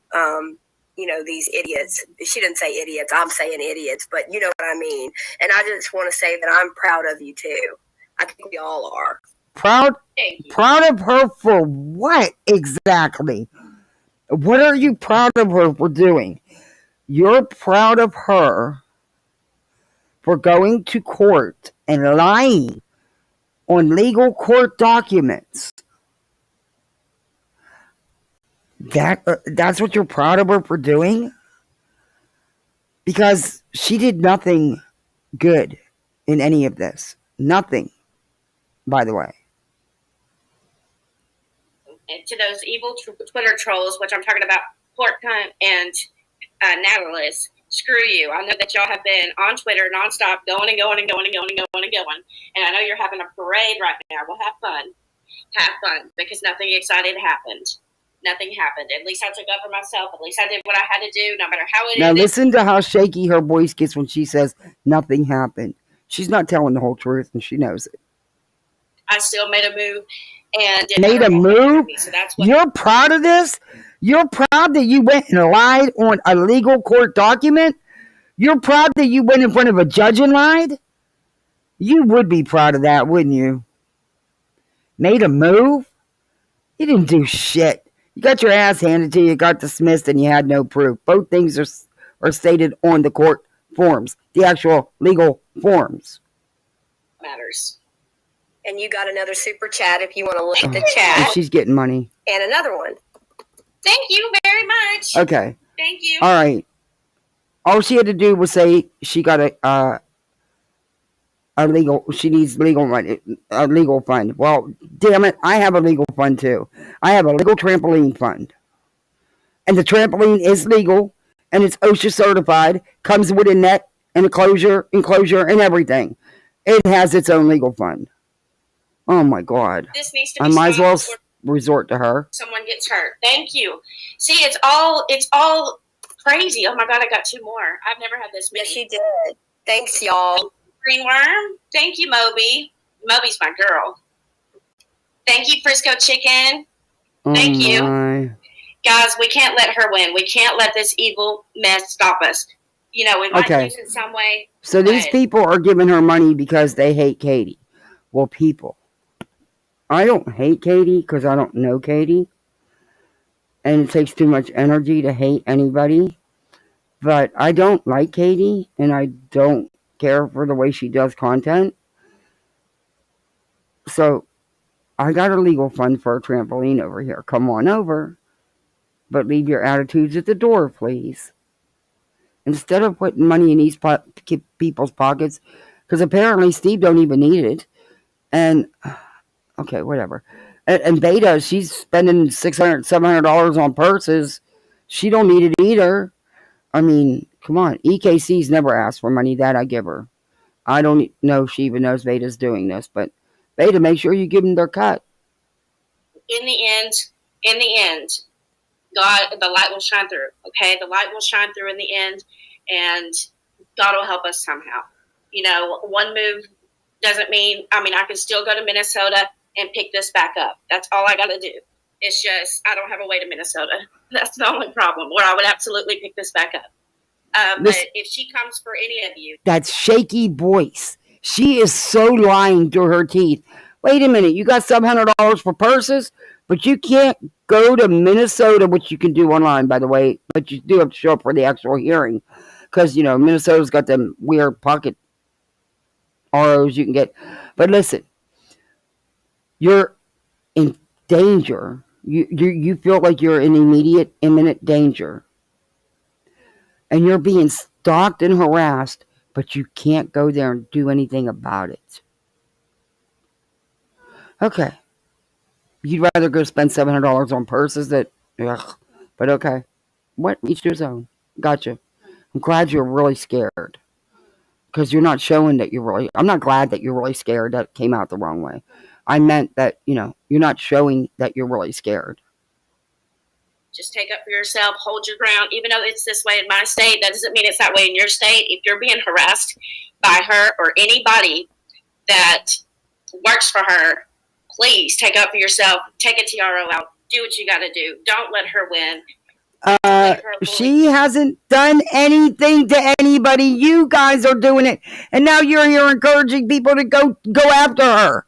these idiots. She didn't say idiots. I'm saying idiots, but you know what I mean. And I just want to say that I'm proud of you too. I think we all are. Proud Thank you. Proud of her for what exactly? What are you proud of her for doing? You're proud of her for going to court and lying on legal court documents. That's what you're proud of her for doing? because she did nothing good in any of this. Nothing, by the way. And to those evil Twitter trolls, which I'm talking about, Portcunt and Natalis, screw you. I know that y'all have been on Twitter nonstop, going and going and going and going and going and going. And I know you're having a parade right now. Well, have fun. Have fun, because nothing exciting happened. Nothing happened. At least I took up for myself. At least I did what I had to do, no matter how it Now ended. listen to how shaky her voice gets when she says nothing happened. She's not telling the whole truth, and she knows it. I still made a move. And made a move? So that's what You're proud of this? You're proud that you went and lied on a legal court document? You're proud that you went in front of a judge and lied? You would be proud of that, wouldn't you? Made a move? You didn't do shit. You got your ass handed to you, got dismissed, and you had no proof. Both things are stated on the court forms, the actual legal forms. matters. And you got another super chat if you want to look at the chat. And she's getting money. And another one. Thank you very much. Okay. Thank you. All right. All she had to do was say she got she needs legal money, a legal fund. Well, damn it, I have a legal fund too. I have a legal trampoline fund. And the trampoline is legal, and it's OSHA certified, comes with a net and a enclosure and everything. It has its own legal fund. Oh my God. This needs to be I might as well stopped resort to her. someone gets hurt. Thank you. See, it's all crazy. Oh my God, I got two more. I've never had this many. Yes, you did. Thanks, y'all. Green Worm. Thank you, Moby. Moby's my girl. Thank you, Frisco Chicken. Thank you. Guys, we can't let her win. We can't let this evil mess stop us. You know, we might lose in some way. So these people are giving her money because they hate Katie. Well, people, I don't hate Katie because I don't know Katie. And it takes too much energy to hate anybody. But I don't like Katie, and I don't care for the way she does content. So I got a legal fund for a trampoline over here. Come on over. But leave your attitudes at the door, please. Instead of putting money in these people's pockets, because apparently Steve don't even need it. And, okay, whatever. And Vada, she's spending $600, $700 on purses. She don't need it either. I mean, come on. EKC's never asked for money that I give her. I don't know if she even knows Vada's doing this, but Vada, make sure you give them their cut. In the end, God, the light will shine through, okay? The light will shine through in the end, and God will help us somehow. You know, one move doesn't mean, I can still go to Minnesota and pick this back up. That's all I got to do. It's just, I don't have a way to Minnesota. That's the only problem, where I would absolutely pick this back up. But if she comes for any of you. That shaky voice. She is so lying through her teeth. Wait a minute, you got $700 for purses, but you can't go to Minnesota, which you can do online, by the way, but you do have to show up for the actual hearing. Because, you know, Minnesota's got them weird pocket ROs you can get. But listen, you're in danger. You feel like you're in immediate, imminent danger. And you're being stalked and harassed, but you can't go there and do anything about it. Okay. You'd rather go spend $700 on purses but okay. What? Each to his own. Gotcha. I'm glad you're really scared. Because you're not showing that you're really... I'm not glad that you're really scared. That came out the wrong way. I meant that, you know, you're not showing that you're really scared. Just take up for yourself, hold your ground. Even though it's this way in my state, that doesn't mean it's that way in your state. If you're being harassed by her or anybody that works for her, please take up for yourself. Take a TRO out. Do what you got to do. Don't let her win. She hasn't done anything to anybody. You guys are doing it. And now you're here encouraging people to go after her.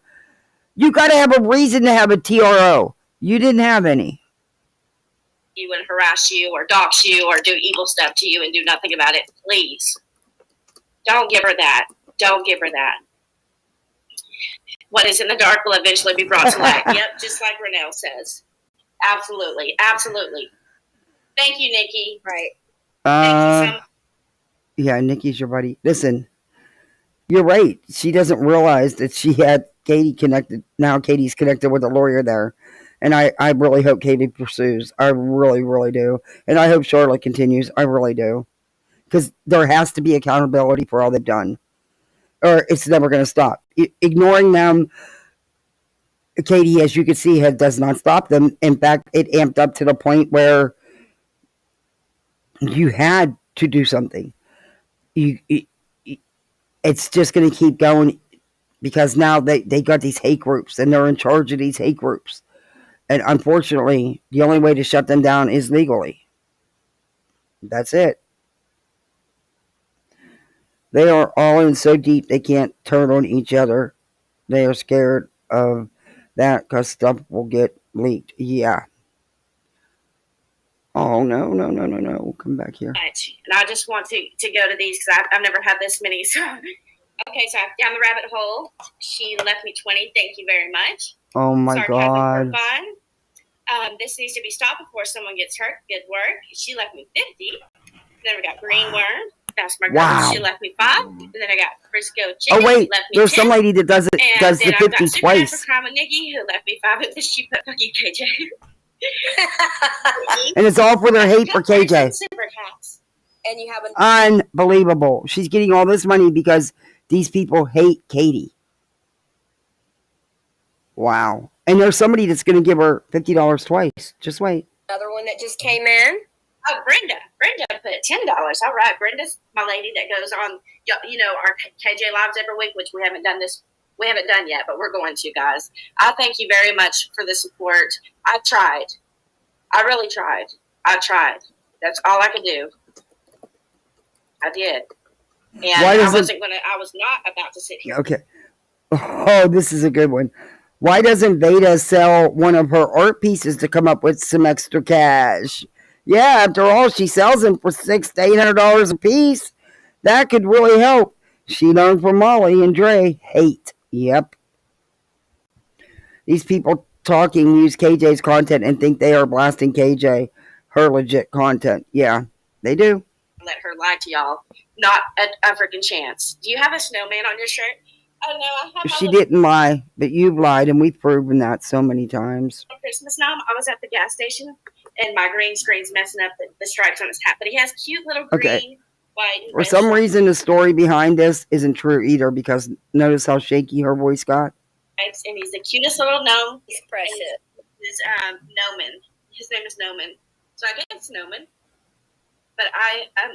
You got to have a reason to have a TRO. You didn't have any. You and harass you or dox you or do evil stuff to you and do nothing about it. Please. Don't give her that. Don't give her that. What is in the dark will eventually be brought to light. Yep, just like Renelle says. Absolutely. Absolutely. Thank you, Nikki. Right. Thank you so much. Yeah, Nikki's your buddy. Listen, you're right. She doesn't realize that she had Katie connected. Now Katie's connected with a lawyer there. And I really hope Katie pursues. I really, really do. And I hope Charlotte continues. I really do. Because there has to be accountability for all they've done. Or it's never going to stop. Ignoring them, Katie, as you can see, does not stop them. In fact, it amped up to the point where you had to do something. It's just going to keep going because now they got these hate groups and they're in charge of these hate groups. And unfortunately, the only way to shut them down is legally. That's it. They are all in so deep they can't turn on each other. They are scared of that because stuff will get leaked. Yeah. Oh, no. Come back here. And I just want to go to these because I've never had this many. So, okay, so down the rabbit hole, she left me 20. Thank you very much. Oh, my God. For fun. This needs to be stopped before someone gets hurt. Good work. She left me 50. Then we got green worm. That's my girl. Wow. She left me 5. And then I got Frisco Chicken. Oh, wait. Left me There's 10. some lady that does the 50 twice. For crime with Nikki, who left me 5. And then she put fuck you, KJ. And it's all for their hate for KJ. And you have an Unbelievable. She's getting all this money because these people hate Katie. Wow. And there's somebody that's going to give her $50 twice. Just wait. another one that just came in. Oh, Brenda put $10. All right, Brenda's my lady that goes on, our KJ lives every week, which we haven't done yet, but we're going to, guys. I thank you very much for the support. I tried. I really tried. That's all I could do. I did. And I was not about to sit here. Okay. Oh, this is a good one. Why doesn't Vada sell one of her art pieces to come up with some extra cash? Yeah, after all, she sells them for $600 to $800 a piece. That could really help. She learned from Molly and Dre. Hate. Yep. These people talking use KJ's content and think they are blasting KJ, her legit content. Yeah, they do. Let her lie to y'all. Not a freaking chance. Do you have a snowman on your shirt? Oh, no, I have. She didn't lie, but you've lied, and we've proven that so many times. On Christmas now, I was at the gas station, and my green screen's messing up the stripes on his hat. But he has cute little green, white, and For red some stripes. reason, the story behind this isn't true either, because notice how shaky her voice got? And he's the cutest little gnome. He's precious. His Noman. His name is Noman. So I guess it's Noman. But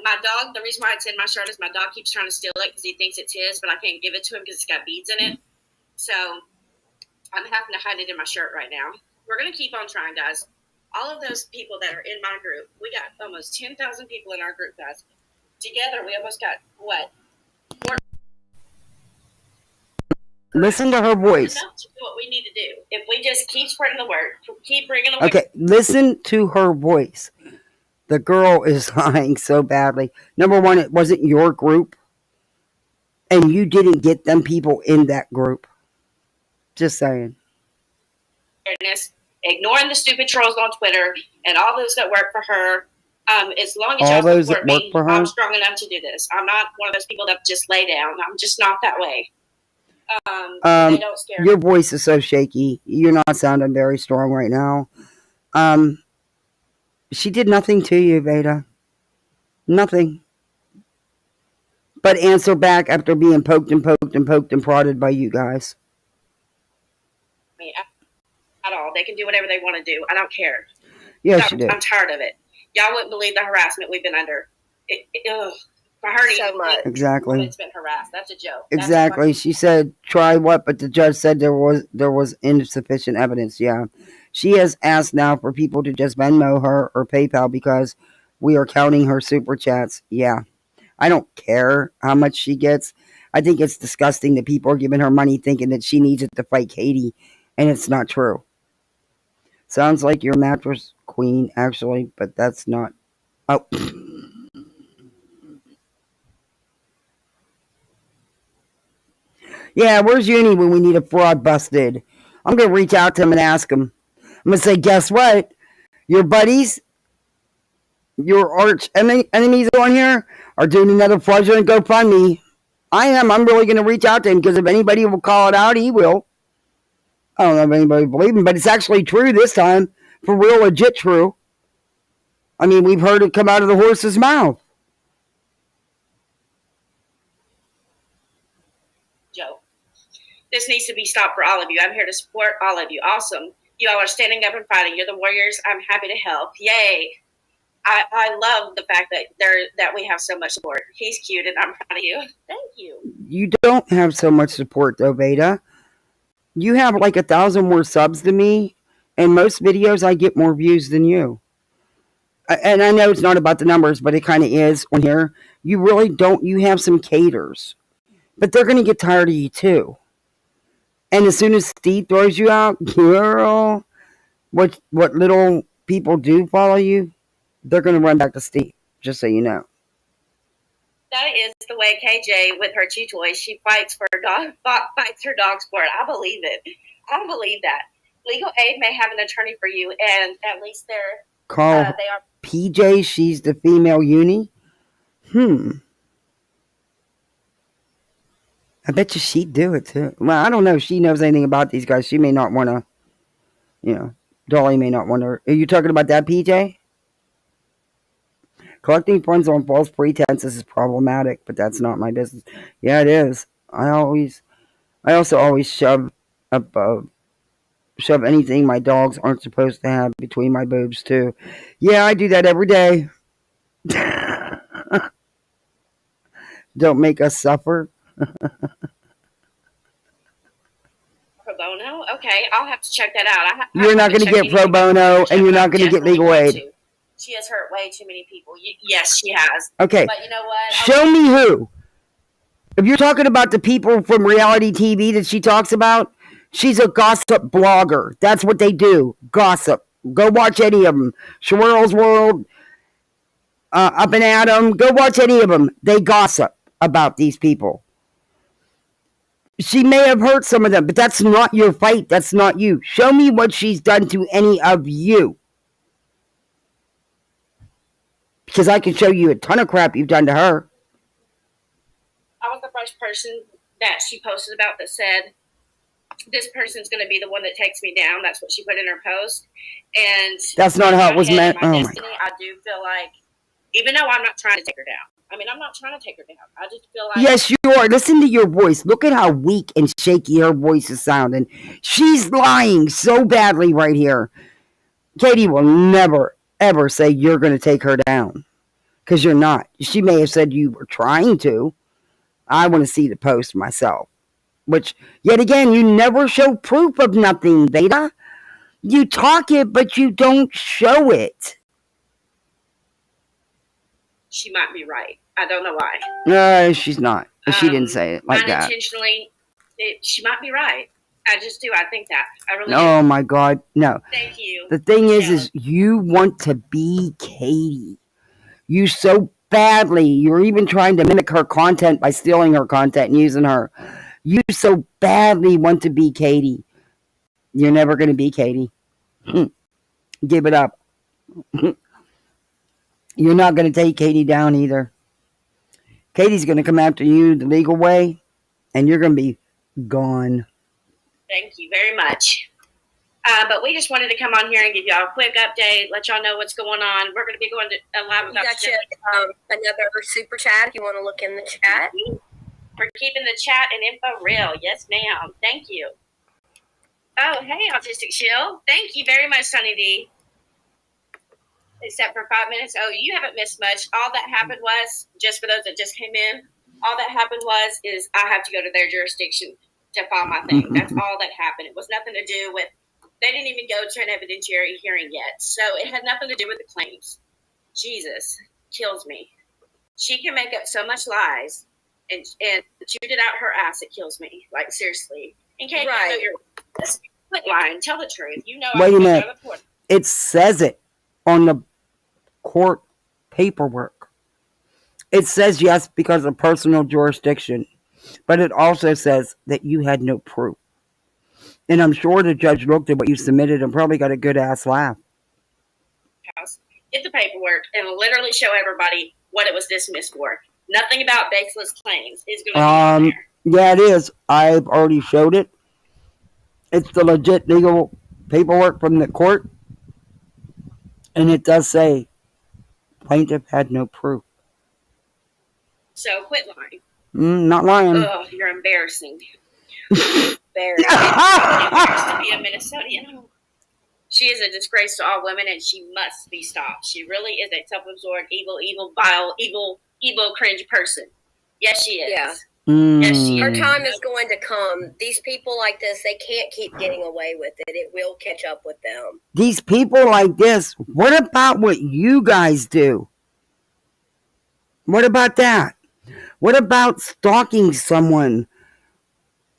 my dog, the reason why it's in my shirt is my dog keeps trying to steal it because he thinks it's his, but I can't give it to him because it's got beads in it. So I'm having to hide it in my shirt right now. We're going to keep on trying, guys. All of those people that are in my group, we got almost 10,000 people in our group, guys. Together, we almost got, what? Listen to her voice. Enough to do what we need to do. If we just keep spreading the word, keep bringing the word. Okay, listen to her voice. The girl is lying so badly. Number one, it wasn't your group. And you didn't get them people in that group. Just saying. Ignoring the stupid trolls on Twitter and all those that work for her. As long as All y'all those support that work me, for her? I'm strong enough to do this. I'm not one of those people that just lay down. I'm just not that way. They don't scare Your me. voice is so shaky. You're not sounding very strong right now. She did nothing to you, Vada. Nothing. But answer back after being poked and prodded by you guys. Me at all. They can do whatever they want to do. I don't care. Yes, you did. I'm tired of it. Y'all wouldn't believe the harassment we've been under. For her So much. Exactly. It's been harassed. That's a joke. Exactly. She said, try what? But the judge said there was insufficient evidence. Yeah. She has asked now for people to just Venmo her or PayPal because we are counting her super chats. Yeah. I don't care how much she gets. I think it's disgusting that people are giving her money thinking that she needs it to fight Katie, and it's not true. Sounds like you're a mattress queen, actually, but that's not. Oh. Yeah, where's Uni when we need a fraud busted? I'm going to reach out to him and ask him. I'm going to say, guess what? Your buddies, your arch enemies on here are doing another fraudulent GoFundMe. I am. I'm really going to reach out to him because if anybody will call it out, he will. I don't know if anybody will believe him, but it's actually true this time. For real, legit true. I mean, we've heard it come out of the horse's mouth. Joe, this needs to be stopped for all of you. I'm here to support all of you. Awesome. You all are standing up and fighting. You're the warriors. I'm happy to help. Yay. I love the fact that we have so much support. He's cute, and I'm proud of you. Thank you. You don't have so much support, though, Vada. You have like 1,000 more subs than me, and most videos I get more views than you. And I know it's not about the numbers, but it kind of is on here. You really don't. You have some caters, but they're going to get tired of you too. And as soon as Steve throws you out, girl, what little people do follow you, they're going to run back to Steve, just so you know. That is the way KJ, with her chew toys, she fights her dog sport. I believe it. I believe that. Legal aid may have an attorney for you, and at least they are PJ. She's the female uni. I bet you she'd do it too. Well, I don't know if she knows anything about these guys. She may not want to, Dolly may not want to. Are you talking about that, PJ? Collecting funds on false pretenses is problematic, but that's not my business. Yeah, it is. I also always shove anything my dogs aren't supposed to have between my boobs too. Yeah, I do that every day. Don't make us suffer. Pro bono? Okay, I'll have to check that out. You're not going to get pro bono, and you're not going to get legal aid. She has hurt way too many people. Yes, she has. Okay. But you know what? Show me who. If you're talking about the people from reality TV that she talks about, she's a gossip blogger. That's what they do. Gossip. Go watch any of them. Sherrill's World, Up and Adam. Go watch any of them. They gossip about these people. She may have hurt some of them, but that's not your fight. That's not you. Show me what she's done to any of you. Because I can show you a ton of crap you've done to her. I was the first person that she posted about that said, this person's going to be the one that takes me down. That's what she put in her post. And that's not how it was meant. Oh my God. I do feel like, even though I'm not trying to take her down. I mean, I'm not trying to take her down. I just feel like... Yes, you are. Listen to your voice. Look at how weak and shaky her voice is sounding. She's lying so badly right here. Katie will never, ever say you're going to take her down. Because you're not. She may have said you were trying to. I want to see the post myself. Which, yet again, you never show proof of nothing, Vada. You talk it, but you don't show it. She might be right. I don't know why. No, she's not. She didn't say it like that. Unintentionally, she might be right. I just do. I think that. I really do. My God. No. Thank you. The thing is you want to be Katie. You so badly. You're even trying to mimic her content by stealing her content and using her. You so badly want to be Katie. You're never going to be Katie. Give it up. You're not going to take Katie down either. Katie's going to come after you the legal way, and you're going to be gone. Thank you very much. But we just wanted to come on here and give y'all a quick update, let y'all know what's going on. We're going to be going to a live about another super chat if you want to look in the chat. For keeping the chat and info real. Yes, ma'am. Thank you. Oh, hey, Autistic Shield. Thank you very much, Sunny D. Except for 5 minutes. Oh, you haven't missed much. All that happened was, just for those that just came in, all that happened is I have to go to their jurisdiction to file my thing. That's all that happened. It was nothing to do with, they didn't even go to an evidentiary hearing yet. So it had nothing to do with the claims. Jesus kills me. She can make up so much lies and shoot it out her ass. It kills me. Like, seriously. In case you know you're quit lying. Tell the truth. You know. Wait a minute. It says it on the court paperwork. It says yes because of personal jurisdiction, but it also says that you had no proof. And I'm sure the judge looked at what you submitted and probably got a good ass laugh. Get the paperwork and literally show everybody what it was dismissed for. Nothing about baseless claims is going to be on there. Yeah, it is. I've already showed it. It's the legit legal paperwork from the court. And it does say plaintiff had no proof. So quit lying. Not lying. Oh, you're embarrassing. Embarrassing to be a Minnesotan. She is a disgrace to all women, and she must be stopped. She really is a self-absorbed, evil, vile, evil, cringe person. Yes, she is. Yeah. Yes, she Her is. time is going to come. These people like this, they can't keep getting away with it. It will catch up with them. These people like this, what about what you guys do? What about that? What about stalking someone,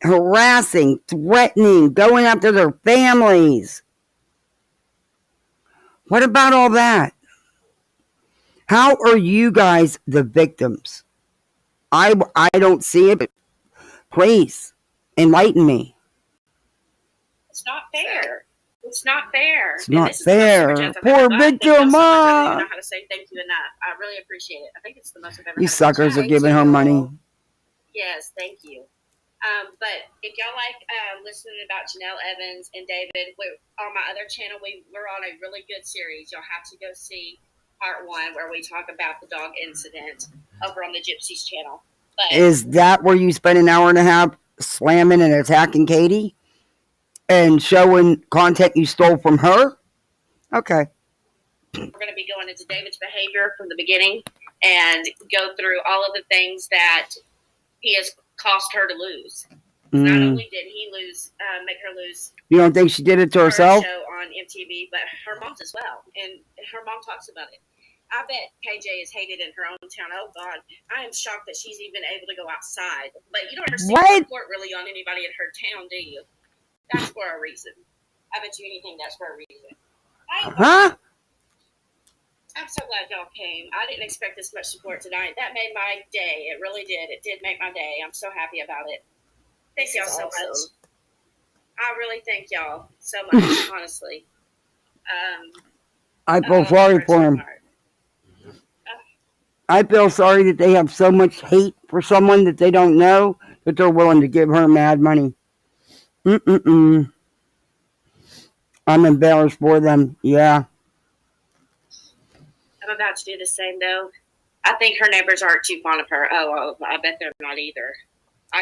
harassing, threatening, going after their families? What about all that? How are you guys the victims? I don't see it, but please enlighten me. It's not fair. It's not fair. It's not fair. Poor victim. So I don't even know how to say thank you enough. I really appreciate it. I think it's the most I've ever You had. suckers are giving her money. Yes, thank you. But if y'all like listening about Janelle Evans and David, on my other channel, we're on a really good series. Y'all have to go see part 1 where we talk about the dog incident over on the Gypsies channel. But is that where you spend an hour and a half slamming and attacking Katie and showing content you stole from her? Okay. We're going to be going into David's behavior from the beginning and go through all of the things that he has cost her to lose. Not only did he make her lose. You don't think she did it to herself? Show on MTV, but her mom's as well, and her mom talks about it. I bet KJ is hated in her own town. Oh God, I am shocked that she's even able to go outside. But you don't ever see a report really on anybody in her town, do you? That's for a reason. I bet you anything that's for a reason. Huh? I'm so glad y'all came. I didn't expect this much support tonight. That made my day. It really did. It did make my day. I'm so happy about it. Thank y'all so much. I really thank y'all so much, honestly. I feel sorry for him. I feel sorry that they have so much hate for someone that they don't know that they're willing to give her mad money. I'm embarrassed for them. Yeah. I'm about to do the same, though. I think her neighbors aren't too fond of her. Oh, I bet they're not either.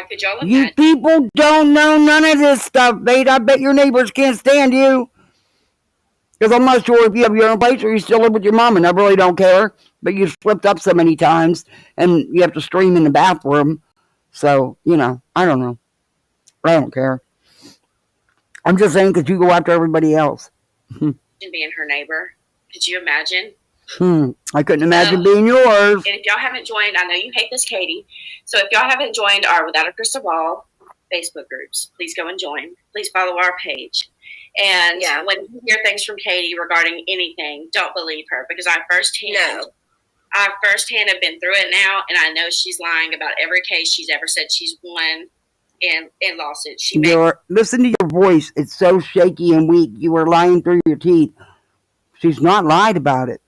Could y'all imagine? You people don't know none of this stuff, mate. I bet your neighbors can't stand you. Because I'm not sure if you have your own place or you still live with your mom, and I really don't care. But you've slipped up so many times, and you have to stream in the bathroom. So, I don't know. I don't care. I'm just saying because you go after everybody else. Being her neighbor. Could you imagine? I couldn't imagine being yours. And if y'all haven't joined, I know you hate this, Katie. So if y'all haven't joined our Without a Crystal Ball Facebook groups, please go and join. Please follow our page. And when you hear things from Katie regarding anything, don't believe her because I firsthand have been through it now, and I know she's lying about every case she's ever said she's won in lawsuits. Listen to your voice. It's so shaky and weak. You were lying through your teeth. She's not lied about it.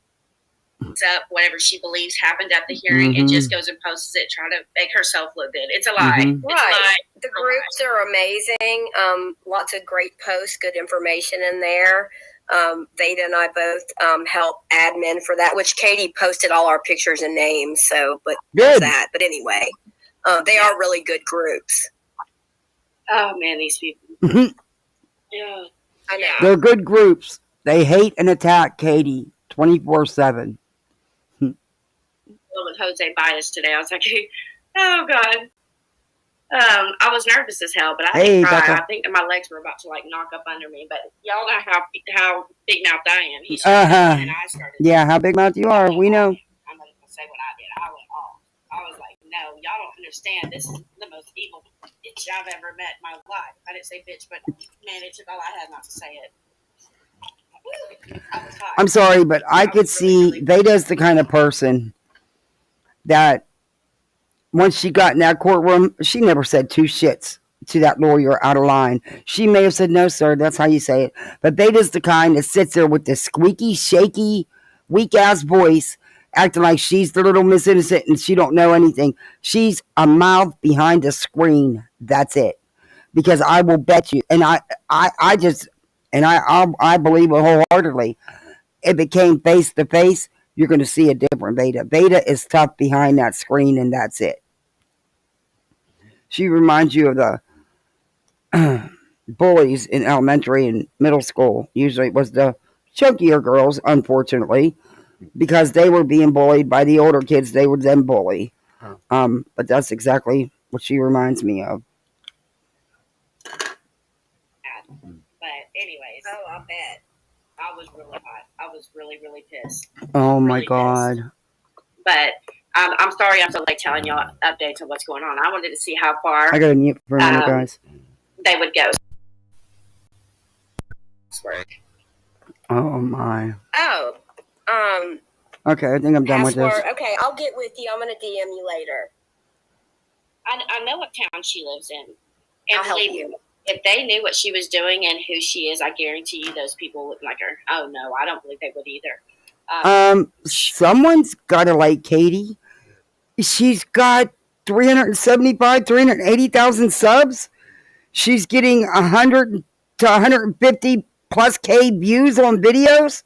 Up whatever she believes happened at the hearing and just goes and posts it trying to make herself look good. It's a lie. Right. It's a lie. The groups are amazing. Lots of great posts, good information in there. Vada and I both help admin for that, which Katie posted all our pictures and names. So, but good. That. But anyway, they are really good groups. Oh man, these people. Yeah, I know. They're good groups. They hate and attack Katie 24/7. With Jose bias today, I was like, oh God. I was nervous as hell, but I didn't cry. I think my legs were about to knock up under me. But y'all know how big mouthed I am. He started, and I started. Yeah, how big mouthed you are. We know. I'm not gonna say what I did. I went off. I was like, no, y'all don't understand. This is the most evil bitch I've ever met in my life. I didn't say bitch, but man, it took all I had not to say it. I'm sorry, but I could see Vada's the kind of person that once she got in that courtroom, she never said two shits to that lawyer out of line. She may have said, no, sir, that's how you say it. But Vada's the kind that sits there with this squeaky, shaky, weak-ass voice acting like she's the little Miss Innocent and she don't know anything. She's a mouth behind a screen. That's it. Because I will bet you, and I just, and I believe it wholeheartedly. If it came face to face, you're going to see a different Vada. Vada is tough behind that screen, and that's it. She reminds you of the bullies in elementary and middle school. Usually it was the chunkier girls, unfortunately, because they were being bullied by the older kids they would then bully. But that's exactly what she reminds me of. But anyways. Oh, I bet. I was really hot. I was really, really pissed. Oh my Really God. pissed. But I'm sorry I'm so late telling y'all updates on what's going on. I wanted to see how far I got to mute for a minute, guys. they would go. Oh my. Oh, Okay, I think I'm done with this. password. Okay, I'll get with you. I'm gonna DM you later. I know what town she lives in. And I'll help believe you. me, if they knew what she was doing and who she is, I guarantee you those people wouldn't like her. Oh no, I don't believe they would either. Someone's got to like Katie. She's got 380,000 subs. She's getting 100 to 150 plus K views on videos.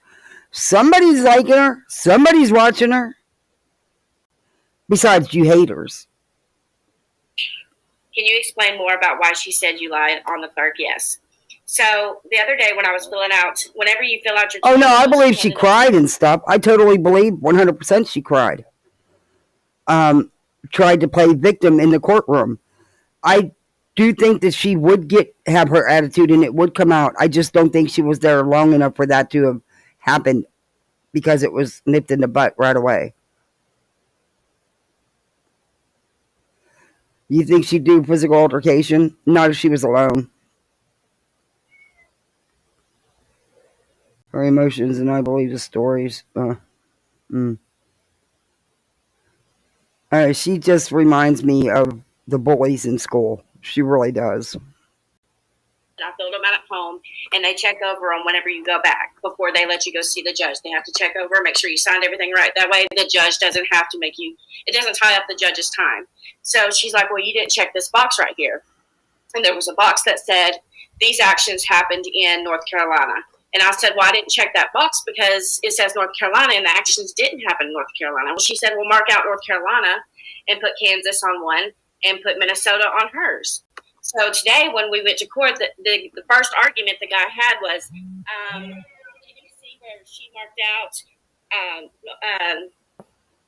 Somebody's liking her. Somebody's watching her. Besides you haters. Can you explain more about why she said you lied on the clerk? Yes. So the other day when I was filling out, whenever you fill out your... Oh no, I believe she cried and stuff. I totally believe 100% she cried. Tried to play victim in the courtroom. I do think that she would have her attitude and it would come out. I just don't think she was there long enough for that to have happened because it was nipped in the butt right away. You think she'd do physical altercation? Not if she was alone. Her emotions and I believe the stories. She just reminds me of the bullies in school. She really does. I filled them out at home, and they check over them whenever you go back before they let you go see the judge. They have to check over, make sure you signed everything right. That way the judge doesn't have to it doesn't tie up the judge's time. So she's like, well, you didn't check this box right here. And there was a box that said, these actions happened in North Carolina. And I said, well, I didn't check that box because it says North Carolina and the actions didn't happen in North Carolina. Well, she said, well, mark out North Carolina and put Kansas on one and put Minnesota on hers. So today when we went to court, the first argument the guy had was, can you see where she marked out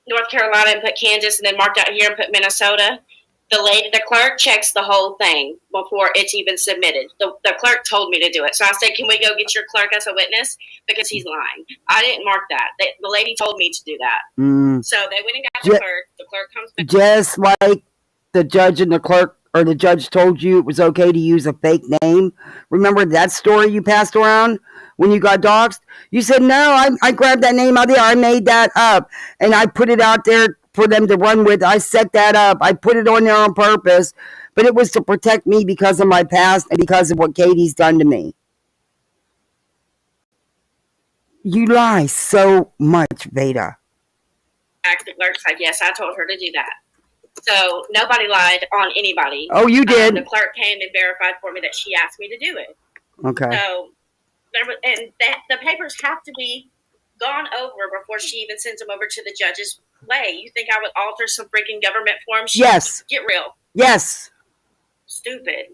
North Carolina and put Kansas and then marked out here and put Minnesota? The clerk checks the whole thing before it's even submitted. The clerk told me to do it. So I said, can we go get your clerk as a witness? Because he's lying. I didn't mark that. The lady told me to do that. So they went and got the clerk. The clerk comes back. Just like the judge and the clerk, or the judge told you it was okay to use a fake name. Remember that story you passed around when you got doxxed? You said, no, I grabbed that name out there. I made that up. And I put it out there for them to run with. I set that up. I put it on there on purpose, but it was to protect me because of my past and because of what Katie's done to me. You lie so much, Vada. The clerk's like, yes, I told her to do that. So nobody lied on anybody. Oh, you did. The clerk came and verified for me that she asked me to do it. Okay. So, the papers have to be gone over before she even sends them over to the judge's way. You think I would alter some freaking government forms? Yes. Get real. Yes. Stupid.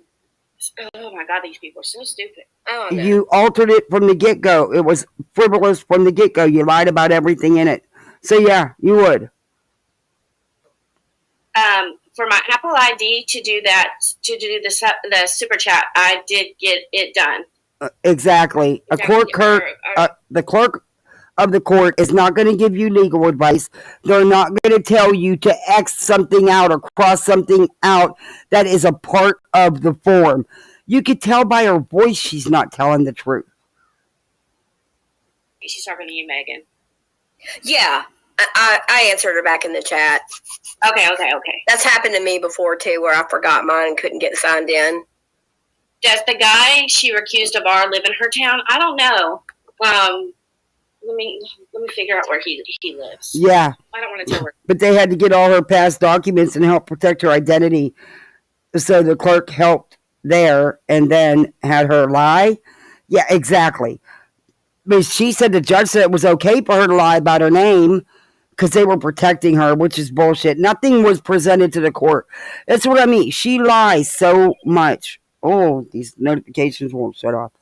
Oh my God, these people are so stupid. Oh, no. You altered it from the get-go. It was frivolous from the get-go. You lied about everything in it. So yeah, you would. For my Apple ID to do the super chat, I did get it done. Exactly. The clerk of the court is not going to give you legal advice. They're not going to tell you to X something out or cross something out that is a part of the form. You could tell by her voice she's not telling the truth. She's talking to you, Megan. Yeah, I answered her back in the chat. Okay. That's happened to me before, too, where I forgot mine and couldn't get signed in. Does the guy she accused of live in her town? I don't know. let me figure out where he lives. Yeah. I don't want to tell her. But they had to get all her past documents and help protect her identity. So the clerk helped there and then had her lie. Yeah, exactly. But she said the judge said it was okay for her to lie about her name because they were protecting her, which is bullshit. Nothing was presented to the court. That's what I mean. She lies so much. Oh, these notifications won't shut off.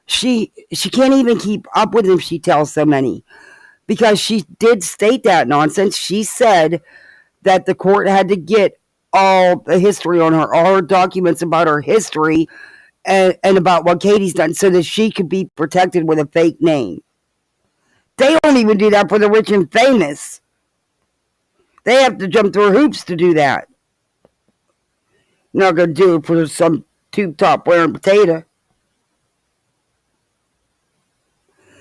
She can't even keep up with them. She tells so many because she did state that nonsense. She said that the court had to get all the history on her, all her documents about her history and about what Katie's done so that she could be protected with a fake name. They don't even do that for the rich and famous. They have to jump through hoops to do that. Not going to do it for some tube top wearing potato.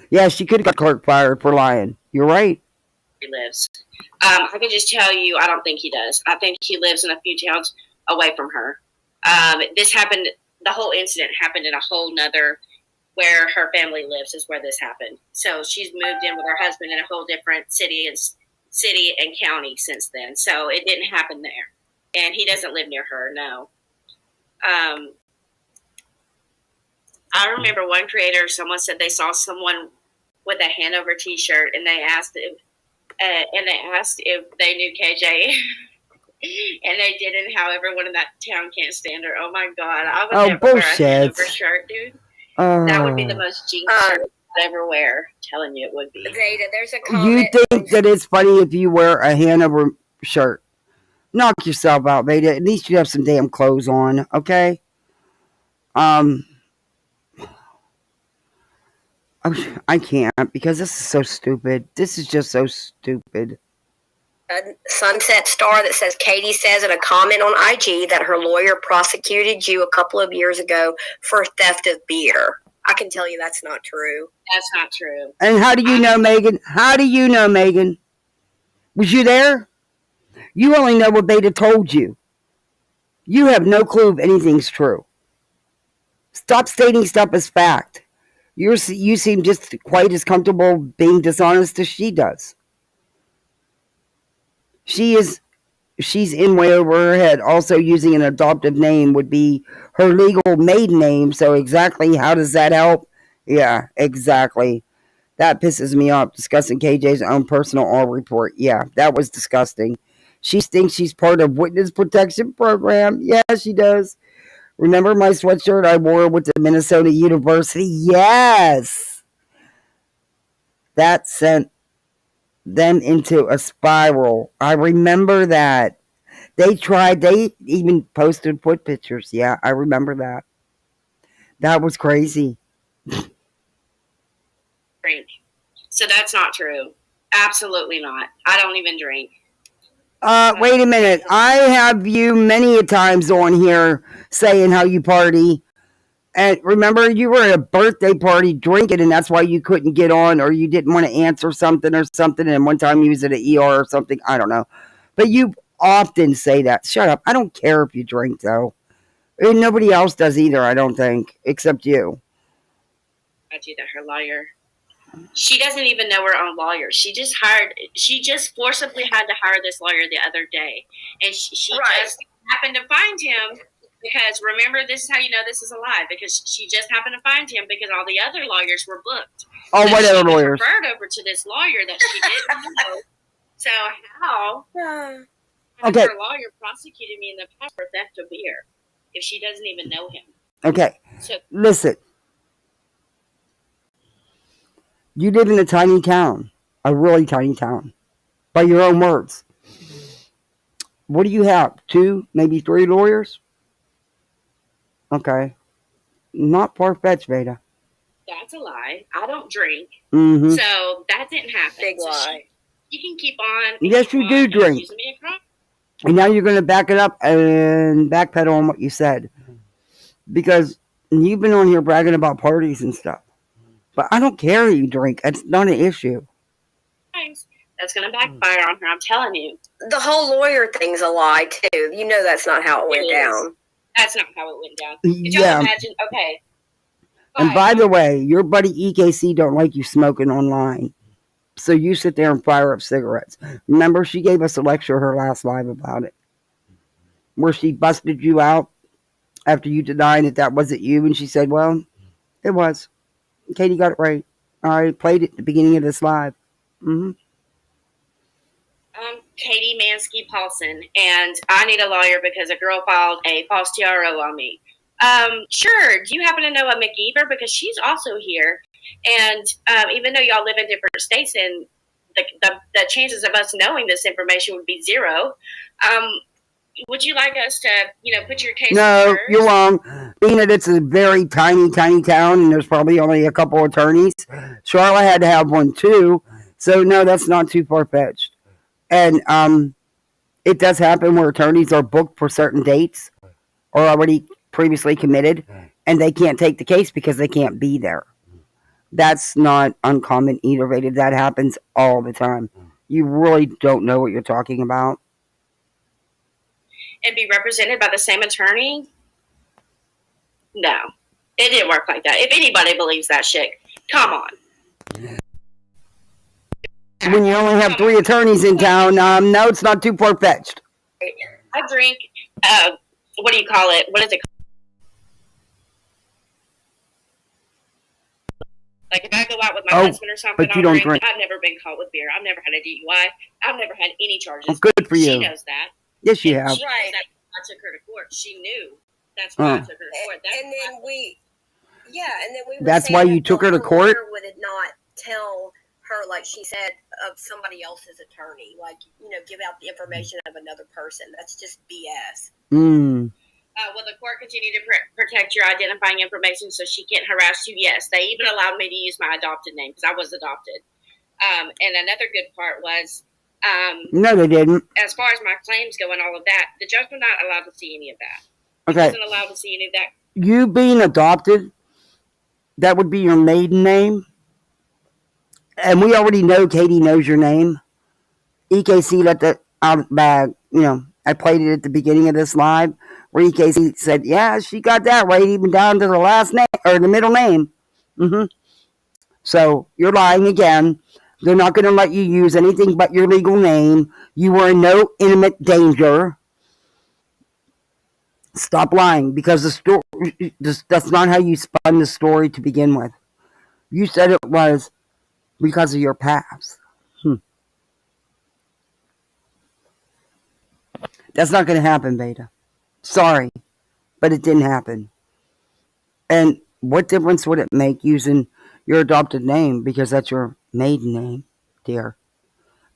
Yeah, she could have got clerk fired for lying. You're right. He lives. I can just tell you, I don't think he does. I think he lives in a few towns away from her. This happened, the whole incident happened in a whole nother, where her family lives is where this happened. So she's moved in with her husband in a whole different city and county since then. So it didn't happen there. And he doesn't live near her, no. I remember one creator, someone said they saw someone with a Hanover t-shirt and they asked if they knew KJ. And they didn't. How everyone in that town can't stand her. Oh my God. I would never bullshit. wear a Hanover shirt, dude. That would be the most jinx shirt I'd ever wear. I'm telling you, it would be. Vada, there's a comment. You think that it's funny if you wear a Hanover shirt? Knock yourself out, Vada. At least you have some damn clothes on, okay? I can't because this is so stupid. This is just so stupid. A Sunset Star that says Katie says in a comment on IG that her lawyer prosecuted you a couple of years ago for theft of beer. I can tell you that's not true. That's not true. And how do you know, Megan? How do you know, Megan? Was you there? You only know what Vada told you. You have no clue if anything's true. Stop stating stuff as fact. You seem just quite as comfortable being dishonest as she does. She's in way over her head. Also, using an adoptive name would be her legal maiden name. So exactly how does that help? Yeah, exactly. That pisses me off. Discussing KJ's own personal oral report. Yeah, that was disgusting. She thinks she's part of Witness Protection Program. Yeah, she does. Remember my sweatshirt I wore with the Minnesota University? Yes. That sent them into a spiral. I remember that. They even posted foot pictures. Yeah, I remember that. That was crazy. Drink. So that's not true. Absolutely not. I don't even drink. Wait a minute. I have you many a times on here saying how you party. And remember, you were at a birthday party drinking, and that's why you couldn't get on, or you didn't want to answer something or something. And one time you was at an ER or something. I don't know. But you often say that. Shut up. I don't care if you drink, though. And nobody else does either, I don't think, except you. I do that. Her lawyer. She doesn't even know her own lawyer. She just forcibly had to hire this lawyer the other day. And she just happened to find him because, remember, this is how you know this is a lie, because she just happened to find him because all the other lawyers were booked. Oh, so what other lawyers? She referred over to this lawyer that she didn't know. So how okay. Her lawyer prosecuted me in the past for theft of beer if she doesn't even know him? Okay. So, listen. You live in a tiny town, a really tiny town, by your own words. What do you have? 2, maybe 3 lawyers? Okay. Not far-fetched, Vada. That's a lie. I don't drink. Mm-hmm. So that didn't happen. Big lie. You can keep on. Yes, you do drink. And now you're going to back it up and backpedal on what you said. Because you've been on here bragging about parties and stuff. But I don't care if you drink. It's not an issue. That's going to backfire on her, I'm telling you. The whole lawyer thing's a lie, too. You know that's not how it went down. That's not how it went down. Could y'all imagine? Okay. And by the way, your buddy EKC don't like you smoking online. So you sit there and fire up cigarettes. Remember, she gave us a lecture her last live about it, where she busted you out after you denied that wasn't you, and she said, well, it was. Katie got it right. I played it at the beginning of this live. Mm-hmm. Katie Mansky Paulson, and I need a lawyer because a girl filed a false TRO on me. Sure. Do you happen to know a McGeever? Because she's also here. And even though y'all live in different states, and the chances of us knowing this information would be zero, would you like us to, put your case? No, you're wrong. Being that it's a very tiny, tiny town, and there's probably only a couple attorneys, Charlotte had to have one too. So no, that's not too far fetched. And it does happen where attorneys are booked for certain dates or already previously committed, and they can't take the case because they can't be there. That's not uncommon either, Vada. That happens all the time. You really don't know what you're talking about. And be represented by the same attorney? No. It didn't work like that. If anybody believes that shit, come on. When you only have 3 attorneys in town, no, it's not too far-fetched. I drink, what do you call it? What is it called? Like if I go out with my husband or something, but you don't drink. I've never been caught with beer. I've never had a DUI. I've never had any charges. Well, good for you. She knows that. Yes, you have. She knows that I took her to court. She knew. That's why I took her to court. And then we were That's saying why that you took the her to court? lawyer would it not tell her, like she said, of somebody else's attorney, like, give out the information of another person. That's just BS. Will the court continue to protect your identifying information so she can't harass you? Yes. They even allowed me to use my adopted name because I was adopted. And another good part was, no, they didn't. As far as my claims go and all of that, the judge was not allowed to see any of that. Okay. He wasn't allowed to see any of that. You being adopted, that would be your maiden name. And we already know Katie knows your name. EKC let that out of the bag. I played it at the beginning of this live where EKC said, yeah, she got that right, even down to the last name or the middle name. So you're lying again. They're not going to let you use anything but your legal name. You were in no imminent danger. Stop lying, because the story, that's not how you spun the story to begin with. You said it was because of your past. That's not going to happen, Vada. Sorry, but it didn't happen. And what difference would it make using your adopted name, because that's your maiden name, dear?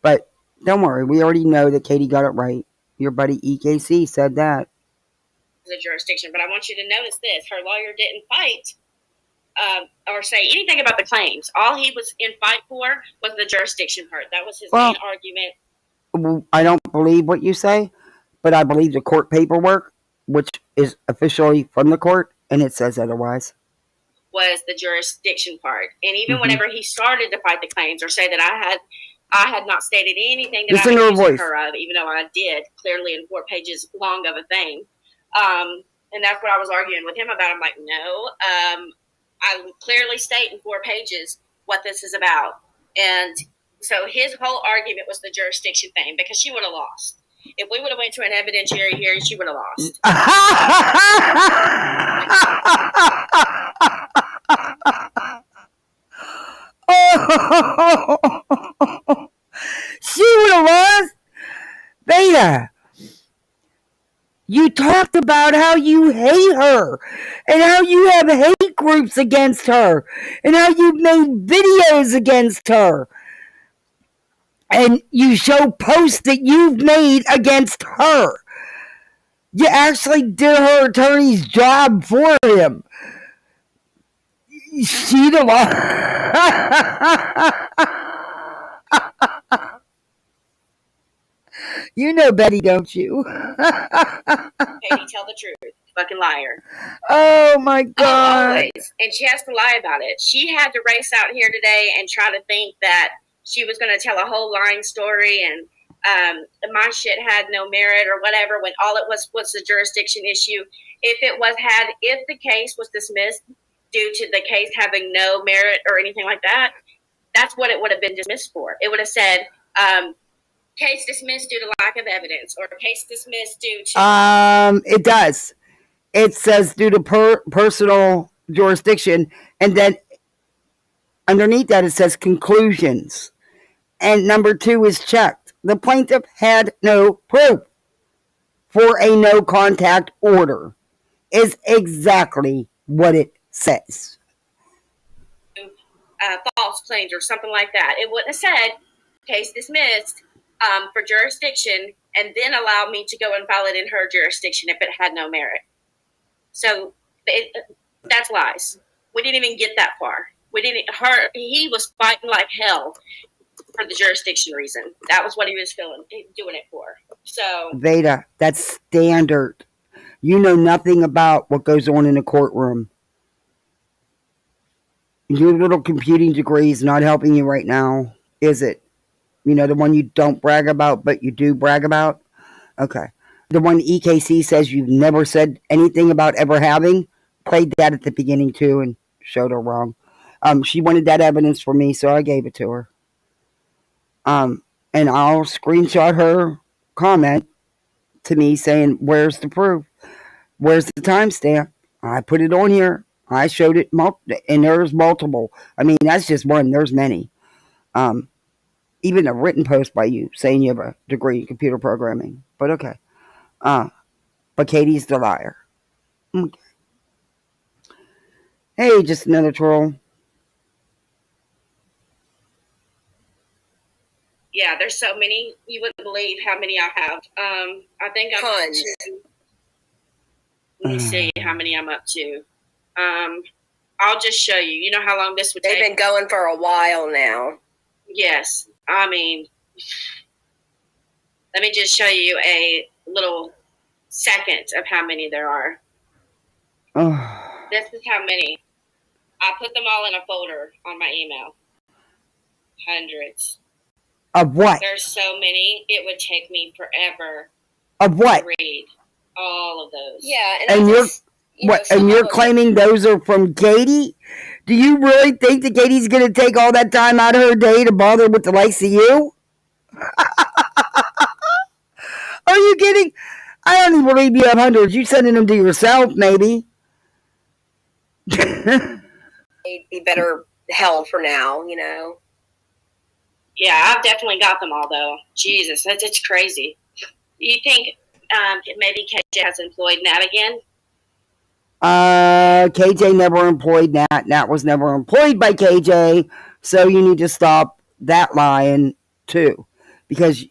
But don't worry, we already know that Katie got it right. Your buddy EKC said that. The jurisdiction, but I want you to notice this: her lawyer didn't fight or say anything about the claims. All he was in fight for was the jurisdiction part. That was his main argument. I don't believe what you say, but I believe the court paperwork, which is officially from the court, and it says otherwise, was the jurisdiction part. And even whenever he started to fight the claims or say that I had not stated anything that I was accusing her of, even though I did, clearly in 4 pages long of a thing. And that's what I was arguing with him about. I'm like, no, I clearly state in 4 pages what this is about. And so his whole argument was the jurisdiction thing, because she would have lost. If we would have went to an evidentiary hearing, she would have lost. She would have lost? Vada, you talked about how you hate her and how you have hate groups against her and how you made videos against her. And you show posts that you've made against her. You actually did her attorney's job for him. She'd have lost. You know Betty, don't you? Katie, tell the truth. Fucking liar. Oh my God. Always. And she has to lie about it. She had to race out here today and try to think that she was going to tell a whole lying story and my shit had no merit or whatever, when all it was the jurisdiction issue. If the case was dismissed due to the case having no merit or anything like that, that's what it would have been dismissed for. It would have said, case dismissed due to lack of evidence, or case dismissed due to... It does. It says due to personal jurisdiction, and then underneath that it says conclusions. And number 2 is checked. The plaintiff had no proof for a no contact order. Is exactly what it says. False claims or something like that. It wouldn't have said case dismissed for jurisdiction and then allow me to go and file it in her jurisdiction if it had no merit. So that's lies. We didn't even get that far. He was fighting like hell for the jurisdiction reason. That was what he was doing it for. So Vada, that's standard. You know nothing about what goes on in a courtroom. Your little computing degree is not helping you right now, is it? You know, the one you don't brag about, but you do brag about? Okay. The one EKC says you've never said anything about ever having, played that at the beginning too and showed her wrong. She wanted that evidence for me, so I gave it to her. And I'll screenshot her comment to me saying, where's the proof? Where's the timestamp? I put it on here. I showed it, and there's multiple. I mean, that's just one. There's many. Even a written post by you saying you have a degree in computer programming. But okay. But Katie's the liar. Okay. Hey, just another troll. yeah, there's so many. You wouldn't believe how many I have. I think I'm up to, let me see how many I'm up to. I'll just show you. You know how long this would take? They've been going for a while now. Yes. I mean, let me just show you a little second of how many there are. This is how many. I put them all in a folder on my email. Hundreds. Of what? There's so many, it would take me forever Of what? to read all of those. Yeah, And you're claiming those are from Katie? Do you really think that Katie's going to take all that time out of her day to bother with the likes of you? Are you kidding? I don't even believe you have hundreds. You sending them to yourself, maybe. They'd be better held for now, you know. Yeah, I've definitely got them all, though. Jesus, it's crazy. You think maybe KJ has employed Nat again? KJ never employed Nat. Nat was never employed by KJ. So you need to stop that lying, too. Because,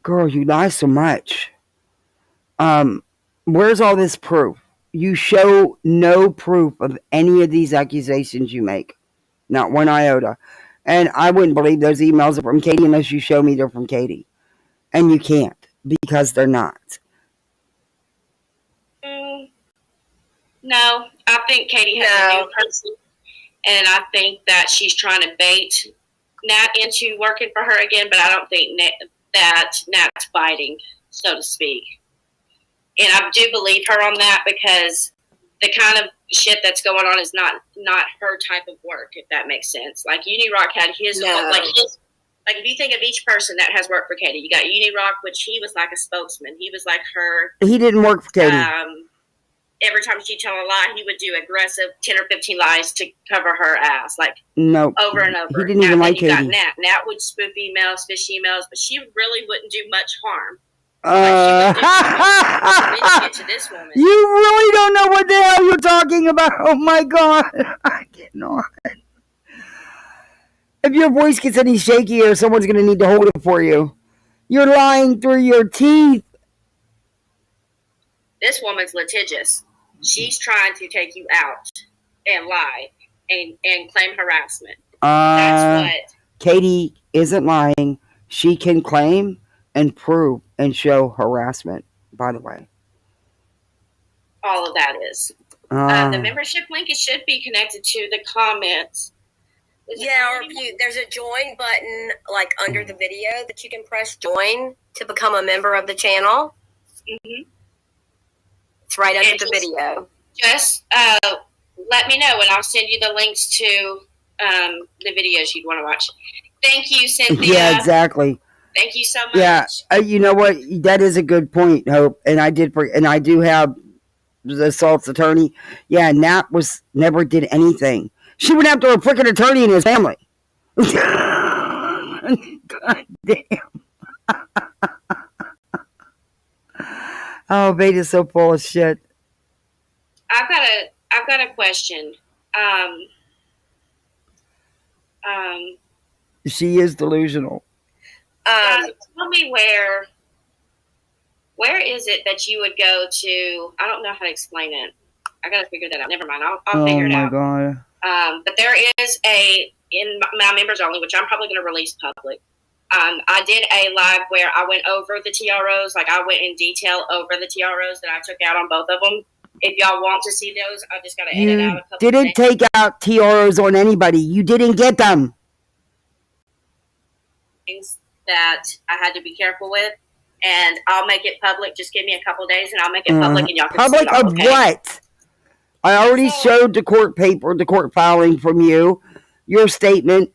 girl, you lie so much. Where's all this proof? You show no proof of any of these accusations you make. Not one iota. And I wouldn't believe those emails are from Katie unless you show me they're from Katie. And you can't, because they're not. No, I think Katie has a new person. And I think that she's trying to bait Nat into working for her again, but I don't think that Nat's fighting, so to speak. And I do believe her on that because the kind of shit that's going on is not her type of work, if that makes sense. Like UniRock had his, like if you think of each person that has worked for Katie, you got UniRock, which he was like a spokesman. He was like her. He didn't work for Katie. Every time she'd tell a lie, he would do aggressive 10 or 15 lies to cover her ass, like over and over. He didn't even like Katie. Got Nat. Nat would spoof emails, fish emails, but she really wouldn't do much harm. Get to this woman. You really don't know what the hell you're talking about. Oh my God. I cannot. If your voice gets any shakier, someone's going to need to hold it for you. You're lying through your teeth. This woman's litigious. She's trying to take you out and lie and claim harassment. That's what. Katie isn't lying. She can claim and prove and show harassment, by the way. All of that is. The membership link, it should be connected to the comments. Yeah, or there's a join button like under the video that you can press join to become a member of the channel. Mm-hmm. It's right under the video. Just let me know, and I'll send you the links to the videos you'd want to watch. Thank you, Cynthia. Yeah, exactly. Thank you so much. Yeah, you know what? That is a good point, Hope. And I do have the assault's attorney. Yeah, Nat never did anything. She went after a freaking attorney and his family. God damn. Oh, Vada's so full of shit. I've got a question. She is delusional. Tell me where is it that you would go to? I don't know how to explain it. I gotta figure that out. Never mind. I'll figure it out. Oh my god. But there is in my members only, which I'm probably going to release public. I did a live where I went over the TROs. Like I went in detail over the TROs that I took out on both of them. If y'all want to see those, I just got to edit out a couple. You didn't take out TROs on anybody. You didn't get them. Things that I had to be careful with, and I'll make it public. Just give me a couple days, and I'll make it public, and y'all can public see it all, of okay? what? I already showed the court filing from you, your statement.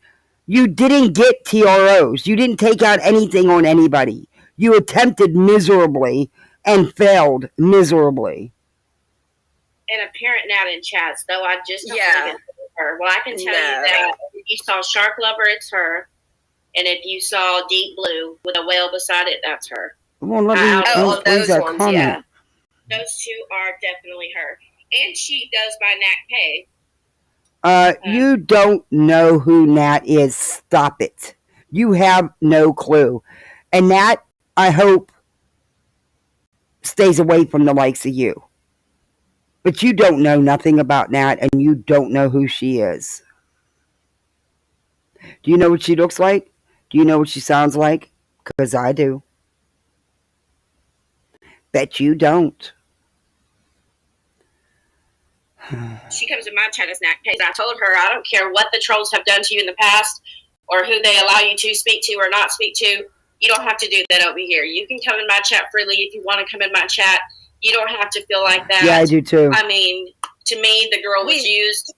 You didn't get TROs. You didn't take out anything on anybody. You attempted miserably and failed miserably. And apparent now in chats, though I just don't believe it's her. Well, I can tell you that if you saw Shark Lover, it's her. And if you saw Deep Blue with a whale beside it, that's her. Well, let me those ones, comment. yeah. Those two are definitely her. And she does buy Nat Pay. You don't know who Nat is. Stop it. You have no clue. And Nat, I hope, stays away from the likes of you. But you don't know nothing about Nat, and you don't know who she is. Do you know what she looks like? Do you know what she sounds like? Because I do. Bet you don't. She comes in my chat as Nat Pay. I told her I don't care what the trolls have done to you in the past or who they allow you to speak to or not speak to. You don't have to do that over here. You can come in my chat freely if you want to come in my chat. You don't have to feel like that. Yeah, I do too. I mean, to me, the girl was used.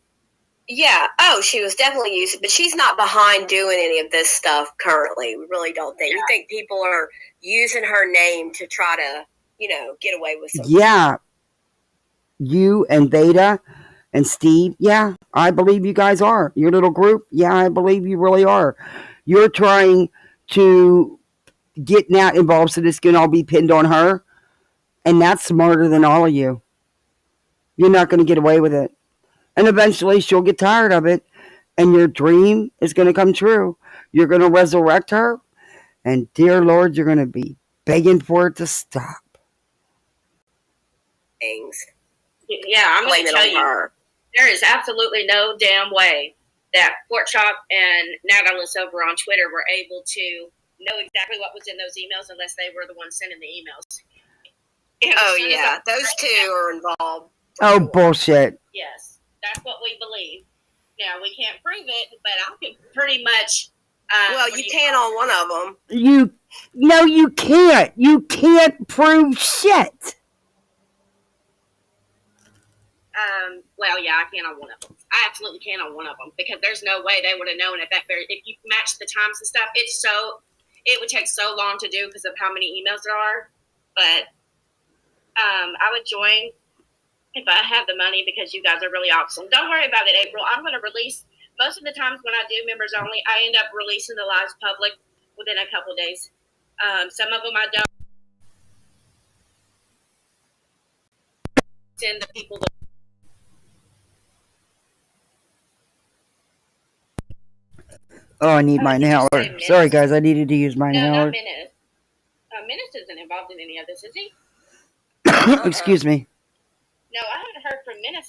Yeah. Oh, she was definitely used, but she's not behind doing any of this stuff currently. We really don't think. Yeah. We think people are using her name to try to, get away with something. Yeah. You and Vada and Steve, yeah, I believe you guys are. Your little group, yeah, I believe you really are. You're trying to get Nat involved so this can all be pinned on her. And that's smarter than all of you. You're not going to get away with it. And eventually she'll get tired of it. And your dream is going to come true. You're going to resurrect her. And dear Lord, you're going to be begging for it to stop. Things. Yeah, I'm going to tell you, there is absolutely no damn way that Pork Chop and Natalis over on Twitter were able to know exactly what was in those emails unless they were the ones sending the emails. Yeah, those two are involved. Oh, bullshit. Yes, that's what we believe. Now, we can't prove it, but I can pretty much... well, you can on one of them. No, you can't. You can't prove shit. Well, yeah, I can on one of them. I absolutely can on one of them because there's no way they would have known if you match the times and stuff. It would take so long to do because of how many emails there are. But I would join if I have the money because you guys are really awesome. Don't worry about it, April. I'm going to release most of the times when I do members only. I end up releasing the lives public within a couple of days. Some of them I don't send the people. Oh, I need my inhaler. Sorry, guys, I needed to use my inhaler. No, not Menace. Menace isn't involved in any of this, is he? Excuse me. No, I haven't heard from Menace.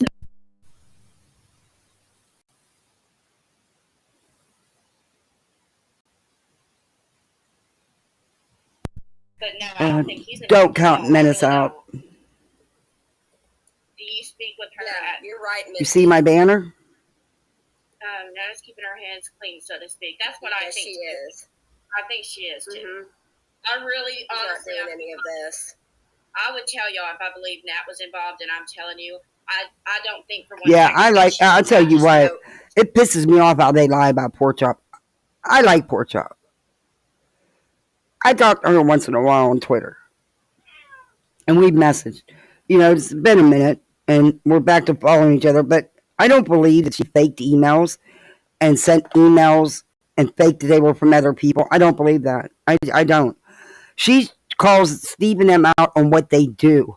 But no, I don't think he's don't count Menace out. Do you speak with her? Yeah, you're right. You see my banner? Nana's keeping her hands clean, so to speak. That's what I think she is. I think she is too. Mm-hmm. I really, honestly, not doing any of this. I would tell y'all if I believe Nat was involved, and I'm telling you, I don't think for one Yeah, second. I'll tell you what. know- It pisses me off how they lie about pork chop. I like pork chop. I talk to her once in a while on Twitter. And we've messaged. It's been a minute and we're back to following each other, but I don't believe that she faked emails and sent emails and faked that they were from other people. I don't believe that. I don't. She calls Steve and them out on what they do.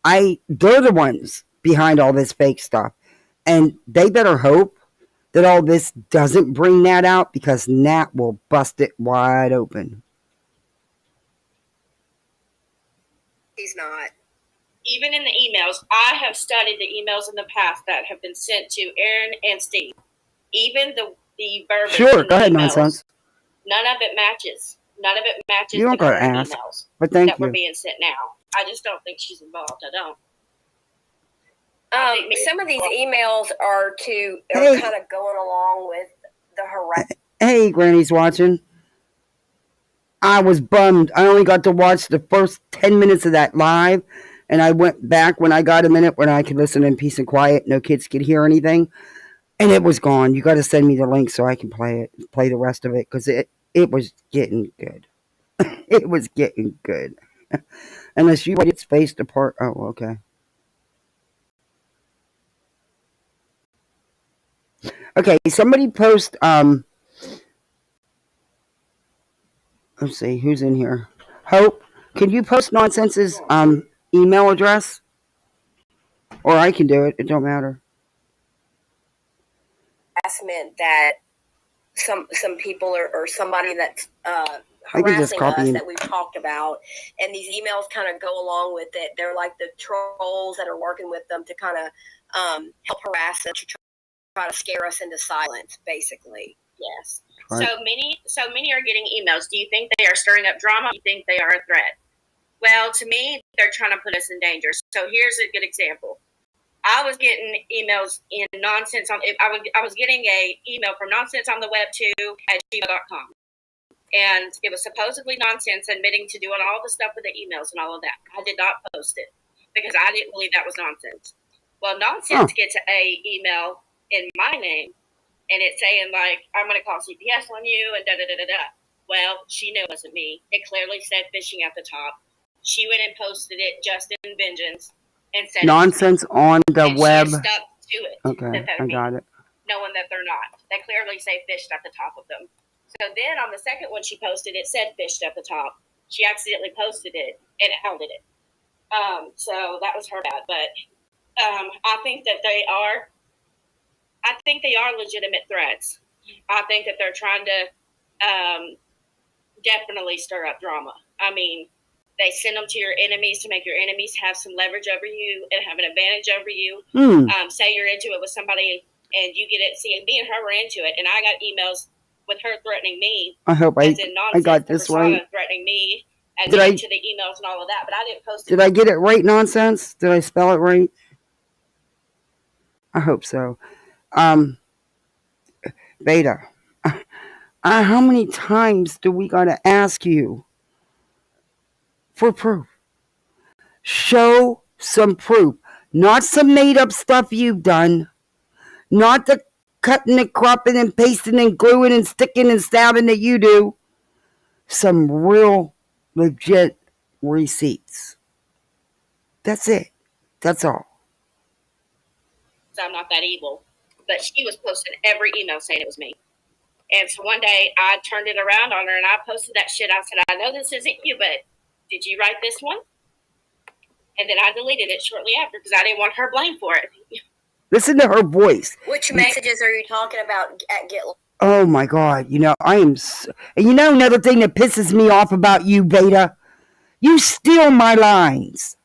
They're the ones behind all this fake stuff. And they better hope that all this doesn't bring Nat out, because Nat will bust it wide open. He's not. Even in the emails, I have studied the emails in the past that have been sent to Aaron and Steve. Even the verbiage. Sure, in go the ahead, emails, nonsense. None of it matches. None of it matches You don't the gotta current ask, emails but thank that were you. being sent now. I just don't think she's involved. I don't. Some of these emails are Hey. kind of going along with the harassment. Hey, Granny's watching. I was bummed. I only got to watch the first 10 minutes of that live, and I went back when I got a minute when I could listen in peace and quiet. No kids could hear anything. And it was gone. You got to send me the link so I can play the rest of it, because it was getting good. It was getting good. Unless you get spaced apart. Oh, okay. Okay, somebody post, let's see, who's in here? Hope, can you post Nonsense's email address? Or I can do it. It don't matter. Harassment that some people or somebody that's I can just harassing copy us and- that we've talked about, and these emails kind of go along with it. They're like the trolls that are working with them to kind of help harass us, to try to scare us into silence, basically. Yes. Right. So many are getting emails. Do you think they are stirring up drama? Do you think they are a threat? Well, to me, they're trying to put us in danger. So here's a good example. I was getting emails in nonsense on. I was getting a email from nonsense on the web at gmail.com, and it was supposedly nonsense admitting to doing all the stuff with the emails and all of that. I did not post it because I didn't believe that was nonsense. Well, nonsense gets a email in my name, and it's saying like, I'm going to call CPS on you and da da da da da. Well, she knew it wasn't me. It clearly said phishing at the top. She went and posted it just in vengeance and said Nonsense on the and web. she stuck to it. Okay, I got it. Knowing that they're not. They clearly say fished at the top of them. So then on the second one she posted, it said fished at the top. She accidentally posted it and it hounded it. So that was her bad. But I think that they are legitimate threats. I think that they're trying to definitely stir up drama. I mean, they send them to your enemies to make your enemies have some leverage over you and have an advantage over you. Say you're into it with somebody and you get it. See, and me and her were into it, and I got emails with her threatening me. I hope I got this right. Threatening me and Did I to the emails and all of that, but I didn't post it. Did I get it right, Nonsense? Did I spell it right? I hope so. Vada, how many times do we gotta ask you for proof? Show some proof. Not some made up stuff you've done. Not the cutting and cropping and pasting and gluing and sticking and stabbing that you do. Some real legit receipts. That's it. That's all. I'm not that evil. But she was posting every email saying it was me. And so one day I turned it around on her and I posted that shit. I said, I know this isn't you, but did you write this one? And then I deleted it shortly after because I didn't want her blamed for it. Listen to her voice. Which messages are you talking about at Get? Oh my God. I am. And another thing that pisses me off about you, Vada? You steal my lines.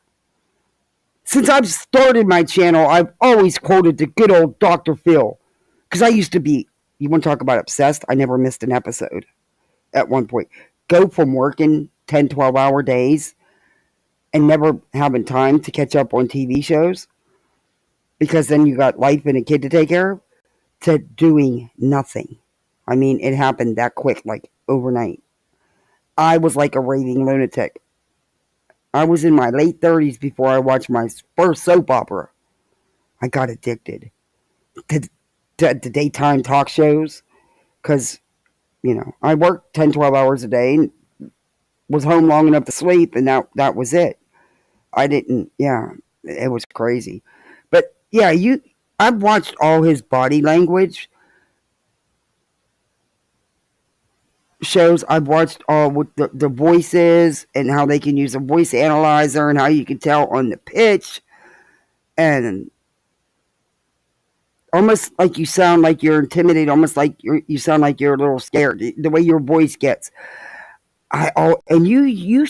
Since I've started my channel, I've always quoted the good old Dr. Phil. Because I used to be, you want to talk about obsessed? I never missed an episode at one point. Go from working 10, 12-hour days and never having time to catch up on TV shows, because then you got life and a kid to take care of, to doing nothing. I mean, it happened that quick, like overnight. I was like a raving lunatic. I was in my late 30s before I watched my first soap opera. I got addicted to the daytime talk shows because, I worked 10, 12 hours a day and was home long enough to sleep, and that was it. I didn't, yeah, it was crazy. But yeah, I've watched all his body language shows. I've watched all with the voices and how they can use a voice analyzer and how you can tell on the pitch, and almost like you sound like you're intimidated, almost like you sound like you're a little scared. The way your voice gets, and you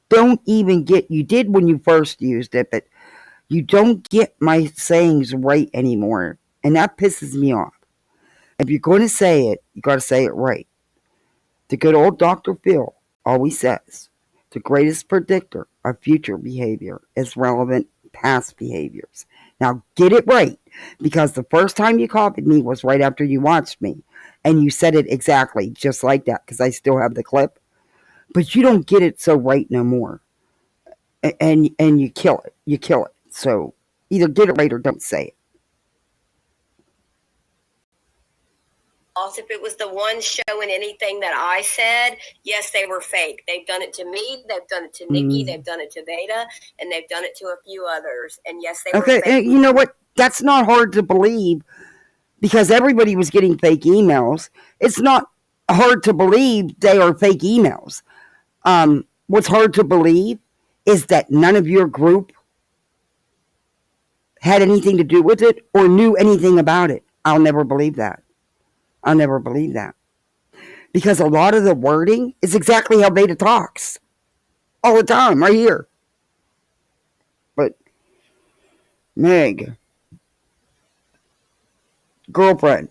don't even get. You did when you first used it, but you don't get my sayings right anymore, and that pisses me off. If you're going to say it, you got to say it right. The good old Dr. Phil always says the greatest predictor of future behavior is relevant past behaviors. Now get it right, because the first time you copied me was right after you watched me, and you said it exactly just like that, because I still have the clip. But you don't get it so right no more, and you kill it. You kill it. So either get it right or don't say it. If it was the one showing anything that I said, yes, they were fake. They've done it to me, they've done it to Nikki, they've done it to Vada, and they've done it to a few others. And yes, they were fake. Okay, you know what? That's not hard to believe, because everybody was getting fake emails. It's not hard to believe they are fake emails. What's hard to believe is that none of your group had anything to do with it or knew anything about it. I'll never believe that. I'll never believe that. Because a lot of the wording is exactly how Vada talks. All the time, right here. But, Meg, girlfriend,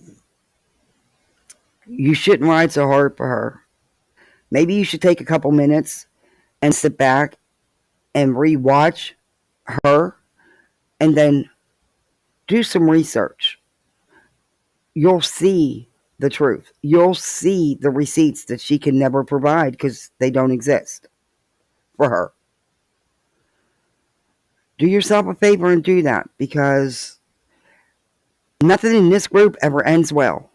you shouldn't ride so hard for her. Maybe you should take a couple minutes and sit back and rewatch her and then do some research. You'll see the truth. You'll see the receipts that she can never provide because they don't exist for her. Do yourself a favor and do that, because nothing in this group ever ends well.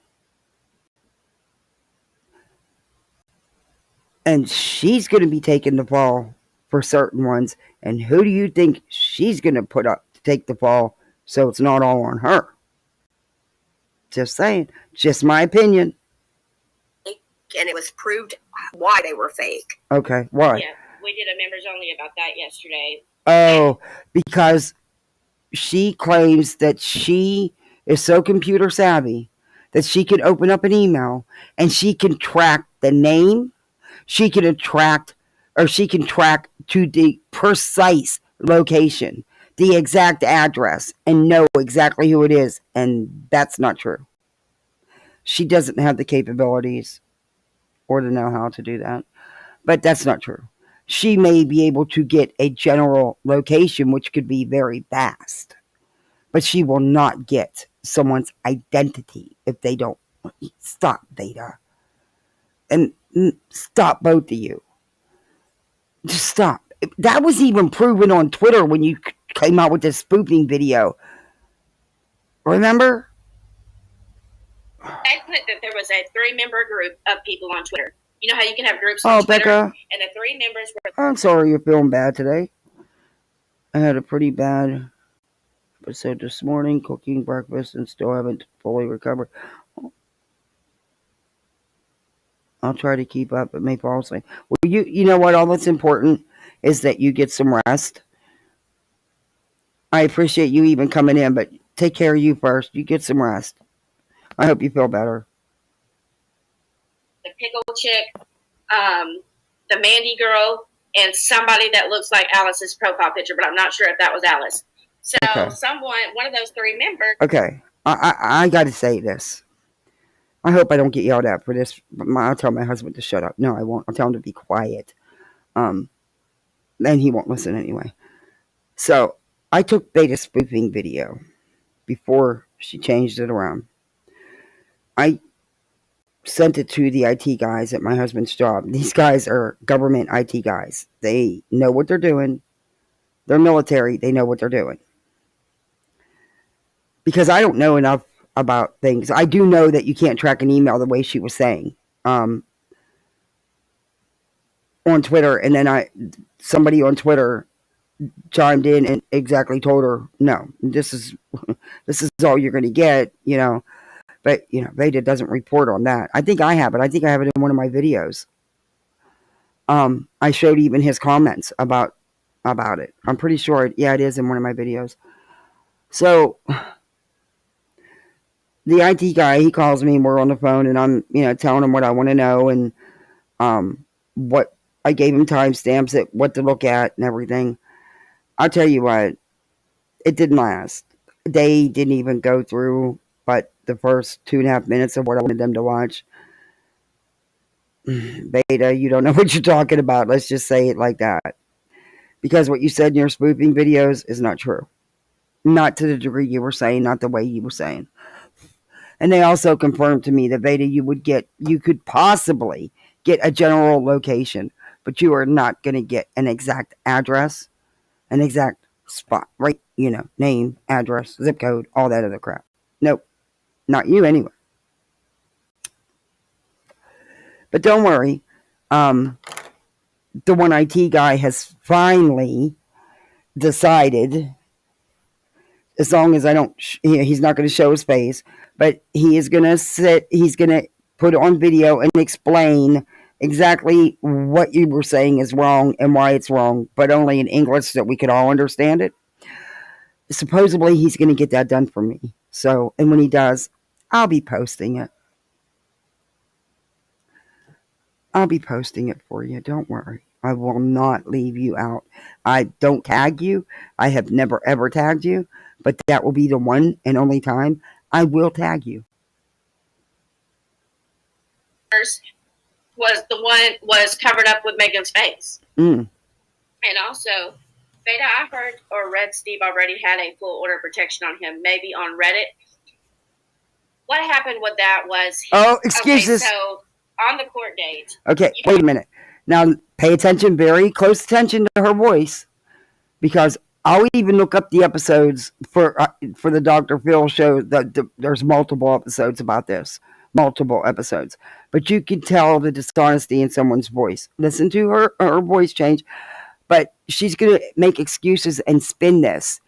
And she's going to be taking the fall for certain ones. And who do you think she's going to put up to take the fall so it's not all on her? Just saying. Just my opinion. And it was proved why they were fake. Okay, why? Yeah, we did a members only about that yesterday. Oh, because she claims that she is so computer savvy that she can open up an email and she can track the name, she can track to the precise location, the exact address, and know exactly who it is. And that's not true. She doesn't have the capabilities or to know how to do that. But that's not true. She may be able to get a general location, which could be very vast. But she will not get someone's identity if they don't. Stop, Vada. And stop, both of you. Just stop. That was even proven on Twitter when you came out with this spoofing video. Remember? I put that there was a 3-member group of people on Twitter. You know how you can have groups on Twitter? Becca. And the 3 members were... I'm sorry you're feeling bad today. I had a pretty bad episode this morning, cooking breakfast, and still haven't fully recovered. I'll try to keep up, but may fall asleep. Well, you know what? All that's important is that you get some rest. I appreciate you even coming in, but take care of you first. You get some rest. I hope you feel better. The pickle chick, the Mandy girl, and somebody that looks like Alice's profile picture, but I'm not sure if that was Alice. So Okay. one of those 3 members. Okay, I got to say this. I hope I don't get yelled at for this. I'll tell my husband to shut up. No, I won't. I'll tell him to be quiet. And he won't listen anyway. So I took Vada's spoofing video before she changed it around. I sent it to the IT guys at my husband's job. These guys are government IT guys. They know what they're doing. They're military. They know what they're doing. because I don't know enough about things. I do know that you can't track an email the way she was saying on Twitter, and then somebody on Twitter chimed in and exactly told her, no, this is all you're going to get, But Vada doesn't report on that. I think I have it. I think I have it in one of my videos. I showed even his comments about it. I'm pretty sure it is in one of my videos. So the IT guy, he calls me and we're on the phone, and I'm telling him what I want to know, and what I gave him timestamps at what to look at and everything. I'll tell you what, it didn't last. They didn't even go through but the first 2.5 minutes of what I wanted them to watch. Vada, you don't know what you're talking about. Let's just say it like that. Because what you said in your spoofing videos is not true. Not to the degree you were saying, not the way you were saying. And they also confirmed to me that Vada, you could possibly get a general location, but you are not going to get an exact address, an exact spot, right? Name, address, zip code, all that other crap. Nope. Not you anyway. But don't worry. The one IT guy has finally decided, as long as I don't, he's not going to show his face, but he is going to he's going to put it on video and explain exactly what you were saying is wrong and why it's wrong, but only in English so that we could all understand it. Supposedly he's going to get that done for me. So, and when he does, I'll be posting it. I'll be posting it for you. Don't worry. I will not leave you out. I don't tag you. I have never ever tagged you, but that will be the one and only time I will tag you. Was covered up with Megan's face. And also, Vada, I heard or read Steve already had a full order of protection on him, maybe on Reddit. What happened with that was... excuses. Okay, so on the court date... Okay, wait a minute. Now, pay attention, very close attention to her voice, because I'll even look up the episodes for the Dr. Phil show. There's multiple episodes about this. Multiple episodes. But you can tell the dishonesty in someone's voice. Listen to her voice change. But she's going to make excuses and spin this.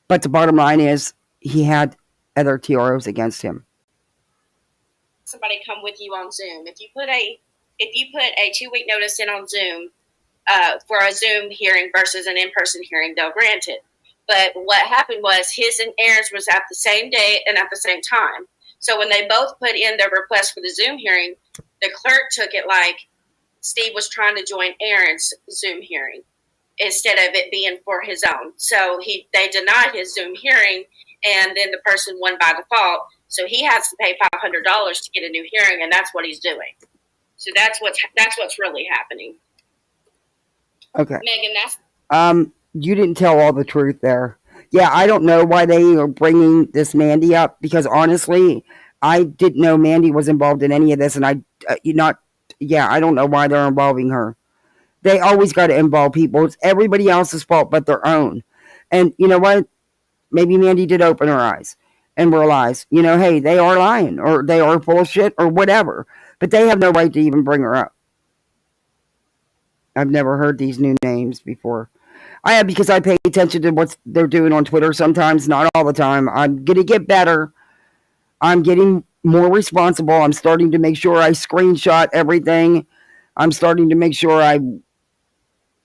But the bottom line is, he had other TROs against him. Somebody come with you on Zoom. If you put a 2-week notice in on Zoom for a Zoom hearing versus an in-person hearing, they'll grant it. But what happened was his and Aaron's was at the same day and at the same time. So when they both put in their request for the Zoom hearing, the clerk took it like Steve was trying to join Aaron's Zoom hearing instead of it being for his own. So they denied his Zoom hearing, and then the person won by default. So he has to pay $500 to get a new hearing, and that's what he's doing. So that's what's really happening. Okay. Megan, you didn't tell all the truth there. Yeah, I don't know why they are bringing this Mandy up, because honestly, I didn't know Mandy was involved in any of this, and I don't know why they're involving her. They always got to involve people. It's everybody else's fault but their own. And you know what? Maybe Mandy did open her eyes and realize, hey, they are lying, or they are full of shit, or whatever. But they have no right to even bring her up. I've never heard these new names before. I have, because I pay attention to what they're doing on Twitter sometimes, not all the time. I'm going to get better. I'm getting more responsible. I'm starting to make sure I screenshot everything. I'm starting to make sure I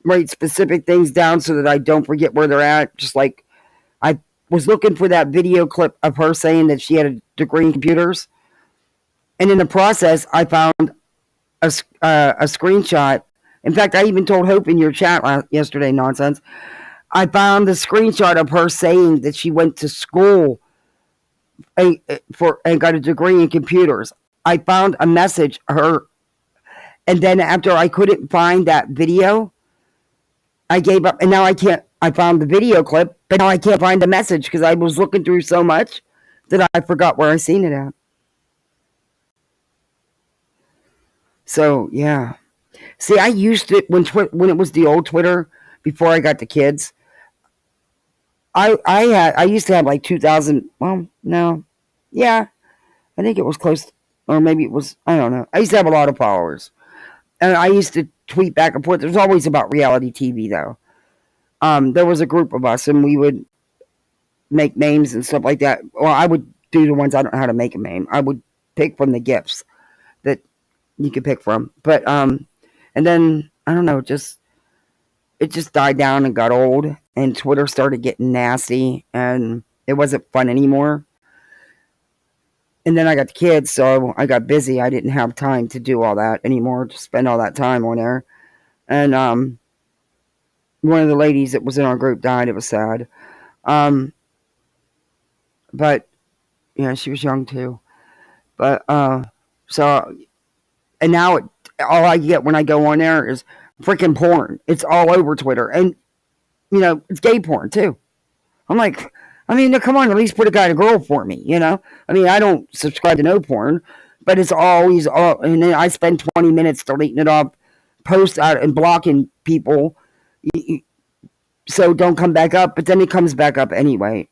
write specific things down so that I don't forget where they're at. Just like I was looking for that video clip of her saying that she had a degree in computers. And in the process, I found a screenshot. In fact, I even told Hope in your chat yesterday, nonsense. I found the screenshot of her saying that she went to school and got a degree in computers. I found a message her, and then after I couldn't find that video, I gave up, and now I can't. I found the video clip, but now I can't find the message because I was looking through so much that I forgot where I seen it at. So yeah. See, I used it when it was the old Twitter before I got the kids. I used to have like 2,000. Well, no, yeah, I think it was close, or maybe it was. I don't know. I used to have a lot of followers, and I used to tweet back and forth. It was always about reality TV, though. There was a group of us, and we would make names and stuff like that. Well, I would do the ones I don't know how to make a name. I would pick from the gifts that you could pick from. But and then I don't know, it just died down and got old, and Twitter started getting nasty, and it wasn't fun anymore. And then I got the kids, so I got busy. I didn't have time to do all that anymore, to spend all that time on there. And one of the ladies that was in our group died. It was sad. But yeah, she was young too. But so, and now all I get when I go on there is freaking porn. It's all over Twitter, and it's gay porn too. I'm like, I mean, come on, at least put a guy and a girl for me, I mean, I don't subscribe to no porn, but it's always all, and then I spend 20 minutes deleting it off, post out and blocking people, so don't come back up. But then it comes back up anyway.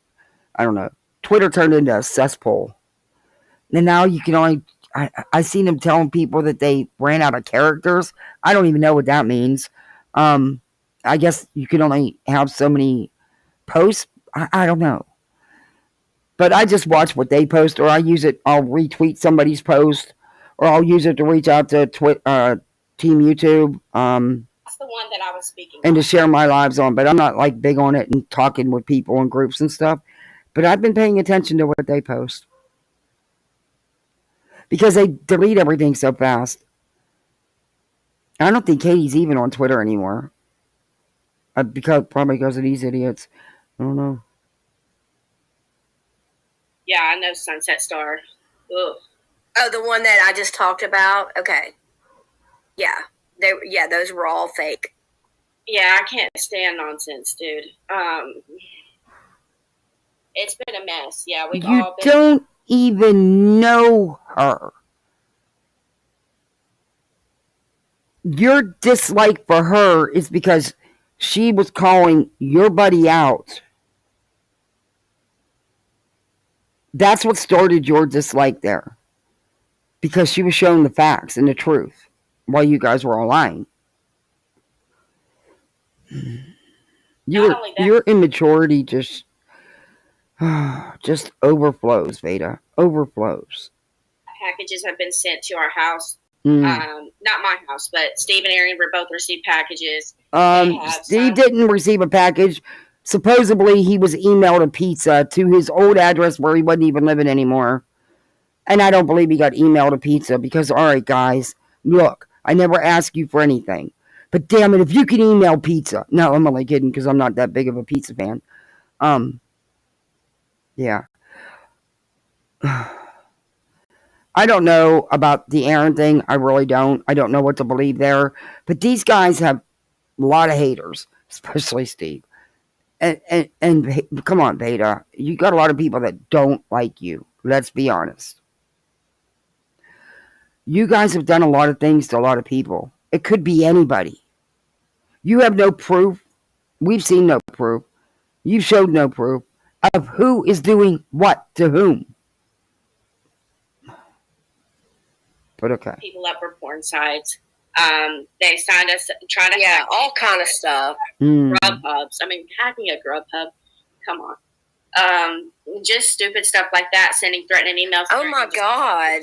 I don't know. Twitter turned into a cesspool, and now you can only. I seen them telling people that they ran out of characters. I don't even know what that means. I guess you can only have so many posts. I don't know. But I just watch what they post, or I'll retweet somebody's post, or I'll use it to reach out to Team YouTube. That's the one that I was speaking and on. to share my lives on. But I'm not like big on it and talking with people in groups and stuff. But I've been paying attention to what they post, because they delete everything so fast. I don't think Katie's even on Twitter anymore. Probably because of these idiots. I don't know. Yeah, I know Sunset Star. Ugh. Oh, the one that I just talked about? Okay. Yeah. Those were all fake. Yeah, I can't stand nonsense, dude. It's been a mess. Yeah, we've all been. You don't even know her. Your dislike for her is because she was calling your buddy out. That's what started your dislike there. Because she was showing the facts and the truth while you guys were all lying. Your immaturity just overflows, Vada. Overflows. Packages have been sent to our house. Not my house, but Steve and Aaron both received packages. Steve didn't receive a package. Supposedly, he was emailed a pizza to his old address where he wasn't even living anymore. And I don't believe he got emailed a pizza because, all right, guys, look, I never asked you for anything. But damn it, if you can email pizza. No, I'm only kidding because I'm not that big of a pizza fan. Yeah. I don't know about the Aaron thing. I really don't. I don't know what to believe there. But these guys have a lot of haters, especially Steve. And come on, Vada. You got a lot of people that don't like you. Let's be honest. You guys have done a lot of things to a lot of people. It could be anybody. You have no proof. We've seen no proof. You showed no proof of who is doing what to whom. But okay. People up for porn sites. They signed us trying to hack all kind of stuff. Grubhubs. I mean, hacking a Grubhub. Come on. Just stupid stuff like that. Sending threatening emails. Oh my God.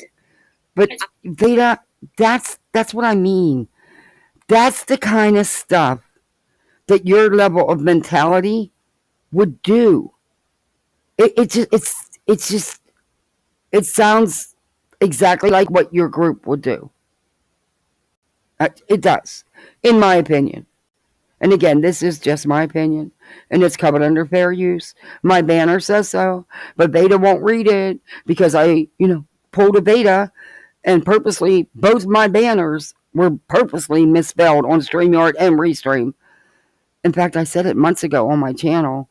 But Vada, that's what I mean. That's the kind of stuff that your level of mentality would do. It sounds exactly like what your group would do. It does, in my opinion. And again, this is just my opinion, and it's covered under fair use. My banner says so, but Vada won't read it because I, pulled a Vada, and purposely, both my banners were purposely misspelled on StreamYard and Restream. In fact, I said it months ago on my channel.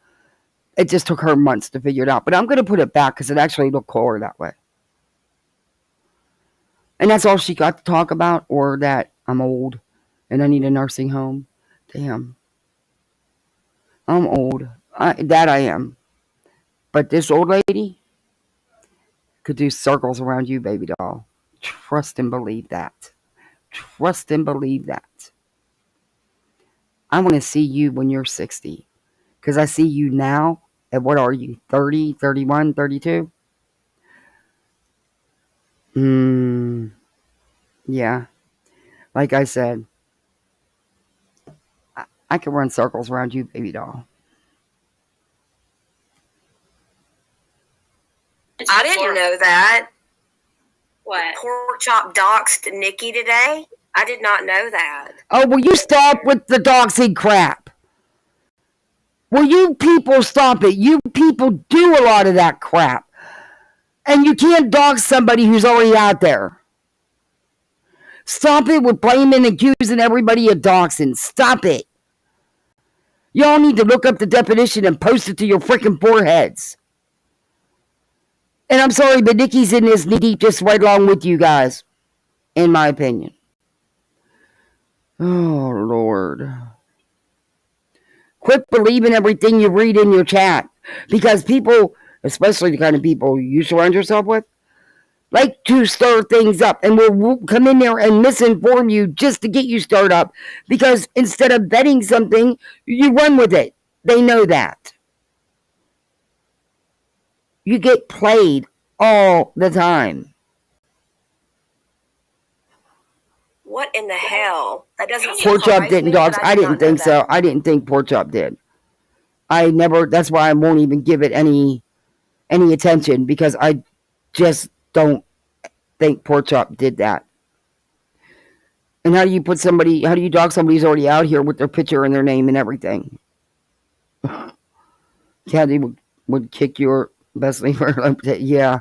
It just took her months to figure it out. But I'm going to put it back because it actually looked cooler that way. And that's all she got to talk about, or that I'm old and I need a nursing home. Damn. I'm old. That I am. But this old lady could do circles around you, baby doll. Trust and believe that. Trust and believe that. I want to see you when you're 60. Because I see you now at what are you, 30, 31, 32? Yeah. Like I said, I could run circles around you, baby doll. I didn't know that. What? Pork Chop doxed Nikki today. I did not know that. Oh, will you stop with the doxing crap? Will you people stop it? You people do a lot of that crap. And you can't dox somebody who's already out there. Stop it with blaming and accusing everybody of doxing. Stop it. Y'all need to look up the definition and post it to your freaking foreheads. And I'm sorry, but Nikki's in this knee deep just right along with you guys, in my opinion. Oh, Lord. Quit believing everything you read in your chat. Because people, especially the kind of people you surround yourself with, like to stir things up and will come in there and misinform you just to get you stirred up. Because instead of betting something, you run with it. They know that. You get played all the time. What in the hell? That doesn't Pork Chop didn't dox. I didn't think so. I didn't think Pork Chop did. I never. That's why I won't even give it any attention because I just don't think Pork Chop did that. And how do you put somebody? How do you dog somebody who's already out here with their picture and their name and everything? Kathy would kick your best lever. Yeah,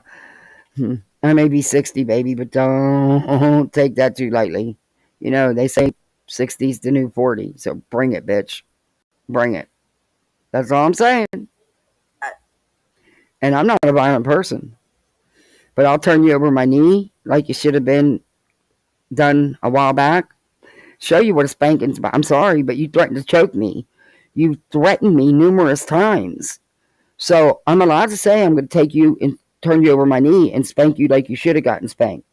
I may be 60, baby, but don't take that too lightly. You know they say 60's the new 40, so bring it, bitch. Bring it. That's all I'm saying. And I'm not a violent person. But I'll turn you over my knee like you should have been done a while back. Show you what a spanking's about. I'm sorry, but you threatened to choke me. You threatened me numerous times. So I'm allowed to say I'm going to take you and turn you over my knee and spank you like you should have gotten spanked.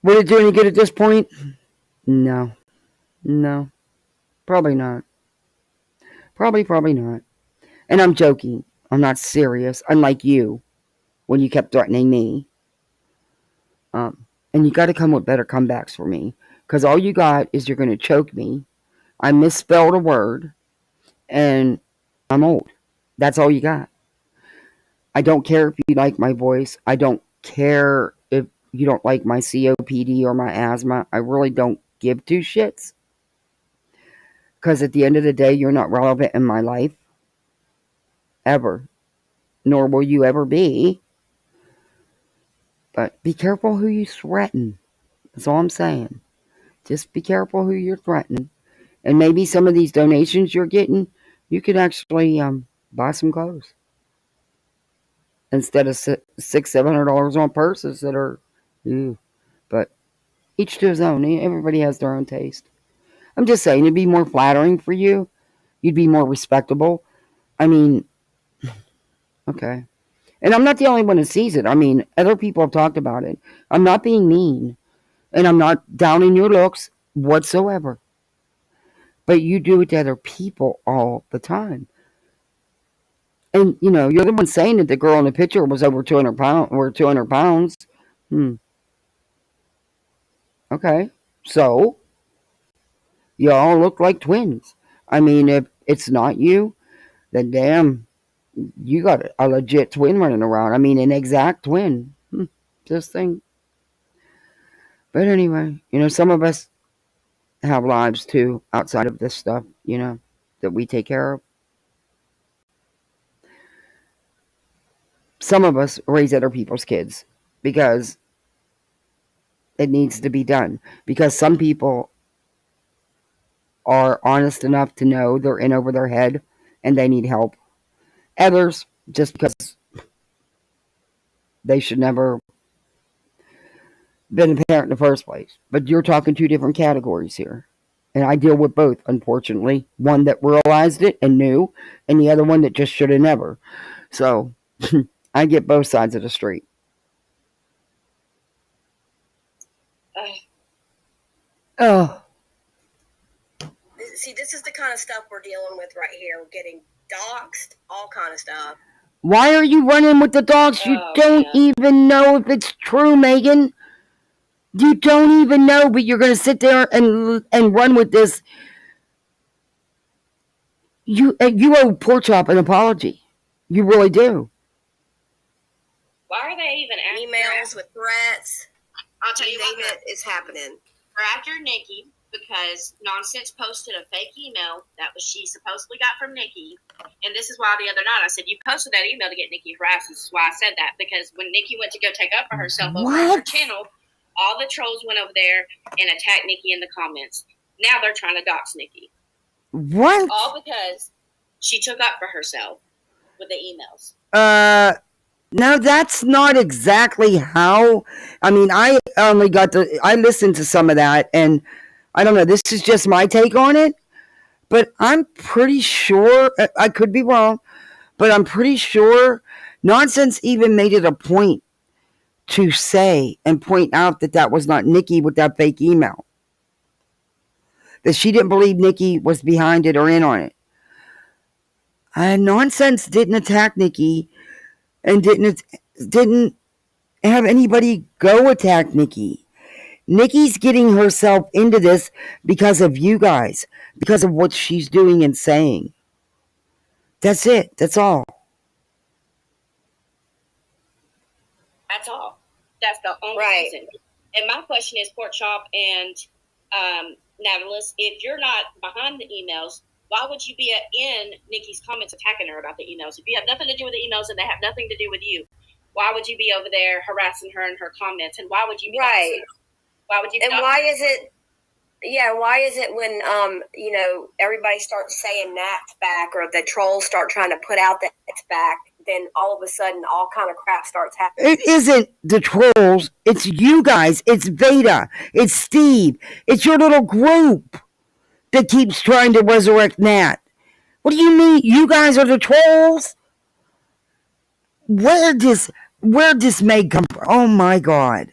Would it do any good at this point? No. No. Probably not. Probably not. And I'm joking. I'm not serious. Unlike you, when you kept threatening me. And you got to come with better comebacks for me. Because all you got is you're going to choke me. I misspelled a word. And I'm old. That's all you got. I don't care if you like my voice. I don't care if you don't like my COPD or my asthma. I really don't give two shits. Because at the end of the day, you're not relevant in my life. Ever. Nor will you ever be. But be careful who you threaten. That's all I'm saying. Just be careful who you're threatening. And maybe some of these donations you're getting, you could actually buy some clothes. Instead of $600-700 on purses that are, ew. But each to his own. Everybody has their own taste. I'm just saying, it'd be more flattering for you. You'd be more respectable. I mean, okay. And I'm not the only one that sees it. I mean, other people have talked about it. I'm not being mean. And I'm not downing your looks whatsoever. But you do it to other people all the time. And, you know, you're the one saying that the girl in the picture was over 200 pounds. Okay. So, y'all look like twins. I mean, if it's not you, then damn, you got a legit twin running around. I mean, an exact twin. Just think. But anyway, you know, some of us have lives too outside of this stuff, you know, that we take care of. Some of us raise other people's kids because it needs to be done. Because some people are honest enough to know they're in over their head and they need help. Others, just because they should never been a parent in the first place. But you're talking two different categories here. And I deal with both, unfortunately. One that realized it and knew, and the other one that just should have never. So I get both sides of the street. Oh. See, this is the kind of stuff we're dealing with right here. We're getting doxxed, all kind of stuff. Why are you running with the dogs? You don't even know if it's true, Megan. You don't even know, but you're going to sit there and run with this. You owe Pork Chop an apology. You really do. Why are they even after emails with threats? I'll tell you what what, is happening. They're after Nikki because Nonsense posted a fake email that she supposedly got from Nikki. And this is why the other night I said, you posted that email to get Nikki harassed. This is why I said that, because when Nikki went to go take up for herself over on her channel, all the trolls went over there and attacked Nikki in the comments. Now they're trying to dox Nikki. What? All because she took up for herself with the emails. No, that's not exactly how. I mean, I listened to some of that, and I don't know, this is just my take on it, but I'm pretty sure, I could be wrong, but I'm pretty sure Nonsense even made it a point to say and point out that that was not Nikki with that fake email. That she didn't believe Nikki was behind it or in on it. Nonsense didn't attack Nikki and didn't have anybody go attack Nikki. Nikki's getting herself into this because of you guys, because of what she's doing and saying. That's it. That's all. That's all. That's the only reason. And my question is, Pork Chop and Natalis, if you're not behind the emails, why would you be in Nikki's comments attacking her about the emails? If you have nothing to do with the emails and they have nothing to do with you, why would you be over there harassing her in her comments? And why would you be why would you be and why is it why is it when everybody starts saying Nat's back or the trolls start trying to put out that Nat's back, then all of a sudden all kind of crap starts happening? It isn't the trolls, it's you guys, it's Vada, it's Steve, it's your little group that keeps trying to resurrect Nat. What do you mean? You guys are the trolls? Where does Meg come from? Oh my God.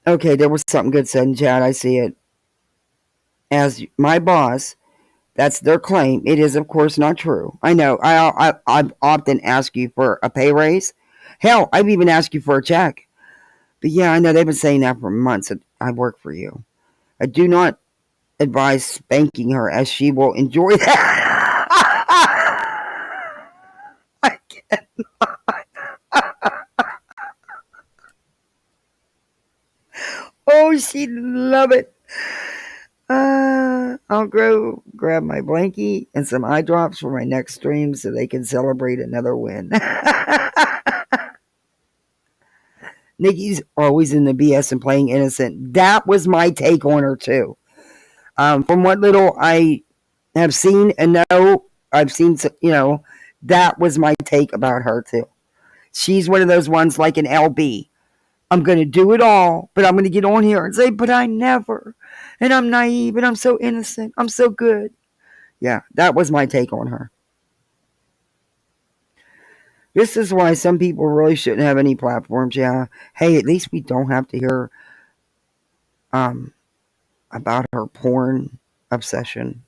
Okay, there was something good said in chat. I see it. As my boss, that's their claim. It is, of course, not true. I know. I've often asked you for a pay raise. Hell, I've even asked you for a check. But yeah, I know they've been saying that for months. I work for you. I do not advise spanking her, as she will enjoy that. I cannot. Oh, she'd love it. I'll go grab my blankie and some eye drops for my next stream so they can celebrate another win. Nikki's always in the BS and playing innocent. That was my take on her too. From what little I have seen and know, I've seen, that was my take about her too. She's one of those ones like an LB. I'm going to do it all, but I'm going to get on here and say, but I never. And I'm naive and I'm so innocent. I'm so good. Yeah, that was my take on her. This is why some people really shouldn't have any platforms. Yeah. Hey, at least we don't have to hear about her porn obsession.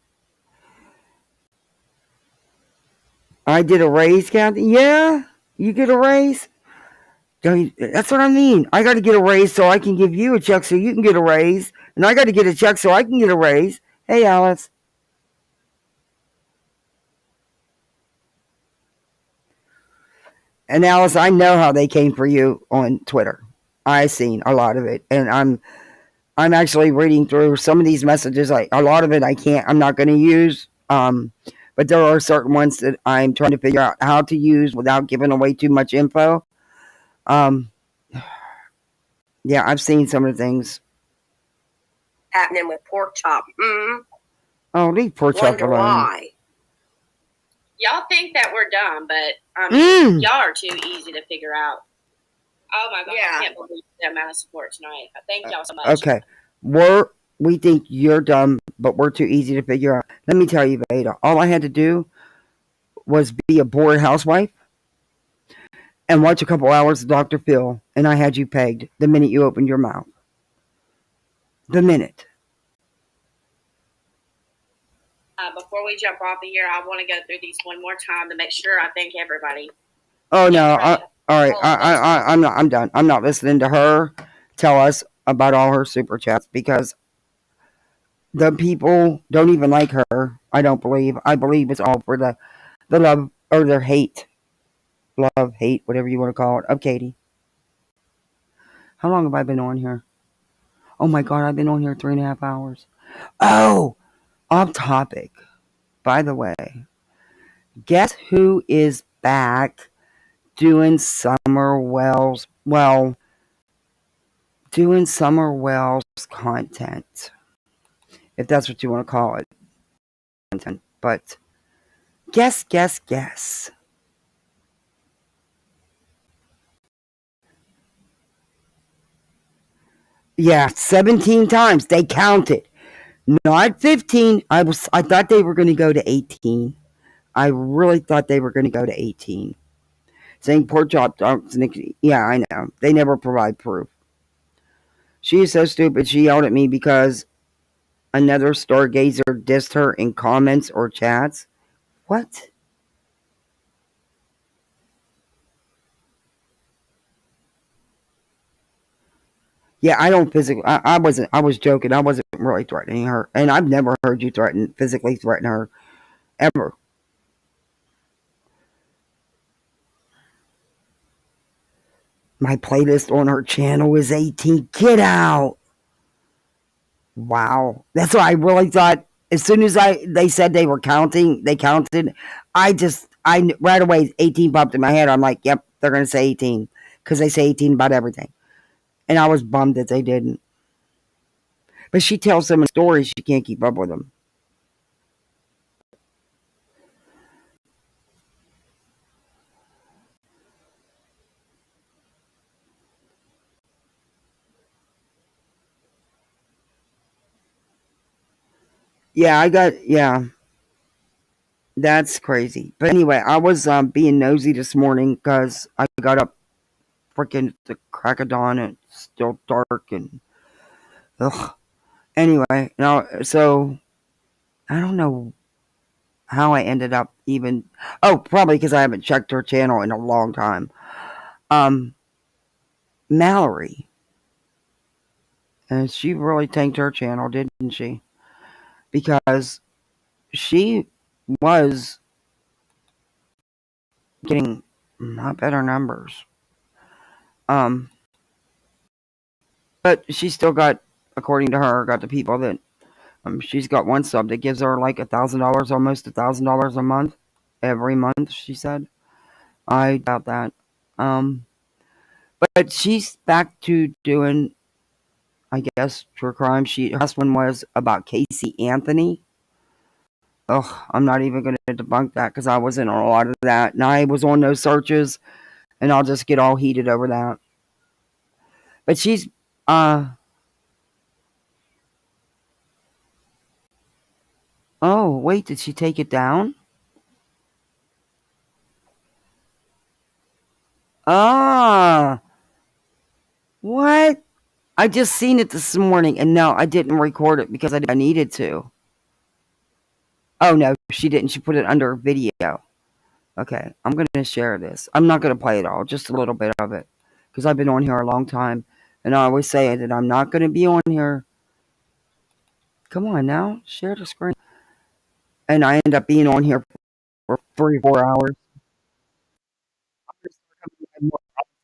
I did a raise, Kathy. Yeah, you get a raise. That's what I mean. I got to get a raise so I can give you a check so you can get a raise. And I got to get a check so I can get a raise. Hey, Alice. And Alice, I know how they came for you on Twitter. I've seen a lot of it. And I'm actually reading through some of these messages. A lot of it I'm not going to use. But there are certain ones that I'm trying to figure out how to use without giving away too much info. Yeah, I've seen some of the things Happening with Pork Chop. Oh, leave Pork Chop alone. Why? Y'all think that we're dumb, but y'all are too easy to figure out. Oh my God, I can't believe the amount of support tonight. Thank y'all so much. Okay. we think you're dumb, but we're too easy to figure out. Let me tell you, Vada, all I had to do was be a bored housewife and watch a couple hours of Dr. Phil, and I had you pegged the minute you opened your mouth. The minute. Before we jump off of here, I want to go through these one more time to make sure I thank everybody. Oh no! All right, I'm not. I'm done. I'm not listening to her tell us about all her super chats because the people don't even like her. I don't believe. I believe it's all for the love or their hate, love, hate, whatever you want to call it, of Katie. How long have I been on here? Oh my God, I've been on here 3.5 hours. Oh, off topic. By the way, guess who is back doing Summer Wells? Well, doing Summer Wells content, if that's what you want to call it. Content. But guess. Yeah, 17 times. They counted. Not 15. I thought they were going to go to 18. I really thought they were going to go to 18. Saying pork chop dogs. Yeah, I know. They never provide proof. She is so stupid. She yelled at me because another stargazer dissed her in comments or chats. What? Yeah, I don't physically. I wasn't. I was joking. I wasn't really threatening her, and I've never heard you physically threaten her, ever. My playlist on her channel is 18. Get out! Wow, that's what I really thought. As soon as they said they were counting, they counted. I right away 18 popped in my head. I'm like, yep, they're gonna say 18 because they say 18 about everything, and I was bummed that they didn't. But she tells so many stories, she can't keep up with them. Yeah. That's crazy. But anyway, I was being nosy this morning because I got up freaking the crack of dawn and it's still dark and ugh. Anyway, now so I don't know how I ended up even. Oh, probably because I haven't checked her channel in a long time. Mallory, and she really tanked her channel, didn't she? Because she was getting not better numbers. But she still got, according to her, got the people that she's got one sub that gives her like $1,000, almost $1,000 a month, every month. She said, I doubt that. But she's back to doing, I guess, true crime. Her last one was about Casey Anthony. Ugh, I'm not even going to debunk that because I wasn't on a lot of that, and I was on those searches, and I'll just get all heated over that. But she's oh, wait, did she take it down? Ah, what? I just seen it this morning, and no, I didn't record it because I needed to. Oh, no, she didn't. She put it under video. Okay, I'm going to share this. I'm not going to play it all, just a little bit of it, because I've been on here a long time, and I always say that I'm not going to be on here. Come on now, share the screen. And I end up being on here for 3 or 4 hours.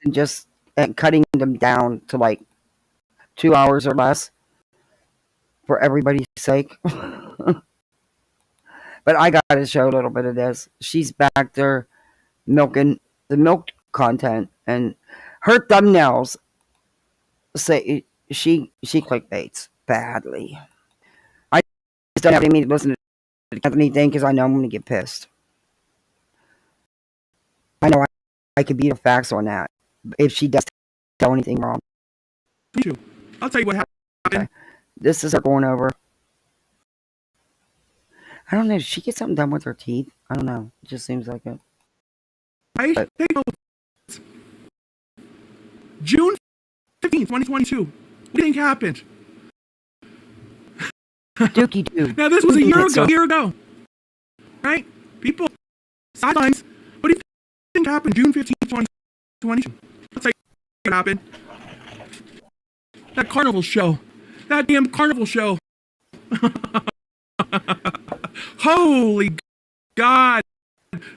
And just cutting them down to like 2 hours or less for everybody's sake. But I got to show a little bit of this. She's back there milking the milk content, and her thumbnails say she clickbaits badly. I just don't have any to listen to the company thing because I know I'm going to get pissed. I know I could beat her facts on that if she does tell anything wrong. I'll tell you what happened. Okay. This is her going over. I don't know. Did she get something done with her teeth? I don't know. It just seems like it. Right? But, June 15th, 2022. What do you think happened? Dookie doo. Now, this was a year ago. Right? People, sidelines. What do you think happened June 15th, 2022? I'll tell you what happened. That carnival show. That damn carnival show. Holy God.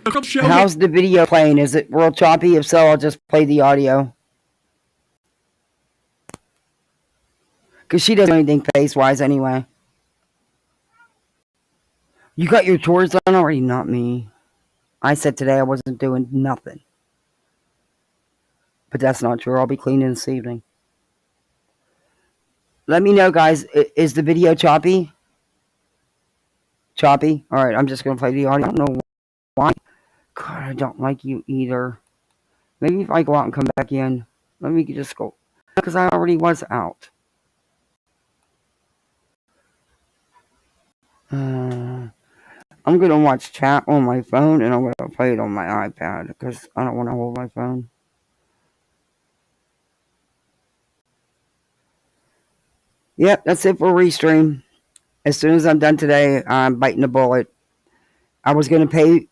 The show. How's the video playing? Is it real choppy? If so, I'll just play the audio. Because she doesn't do anything face-wise anyway. You got your chores done already? Not me. I said today I wasn't doing nothing. But that's not true. I'll be cleaning this evening. Let me know, guys. Is the video choppy? Choppy? Alright, I'm just going to play the audio. I don't know why. God, I don't like you either. Maybe if I go out and come back in. Let me just go. Because I already was out. I'm going to watch chat on my phone. And I'm going to play it on my iPad. Because I don't want to hold my phone. Yep, that's it for Restream. As soon as I'm done today, I'm biting the bullet. I was going to pay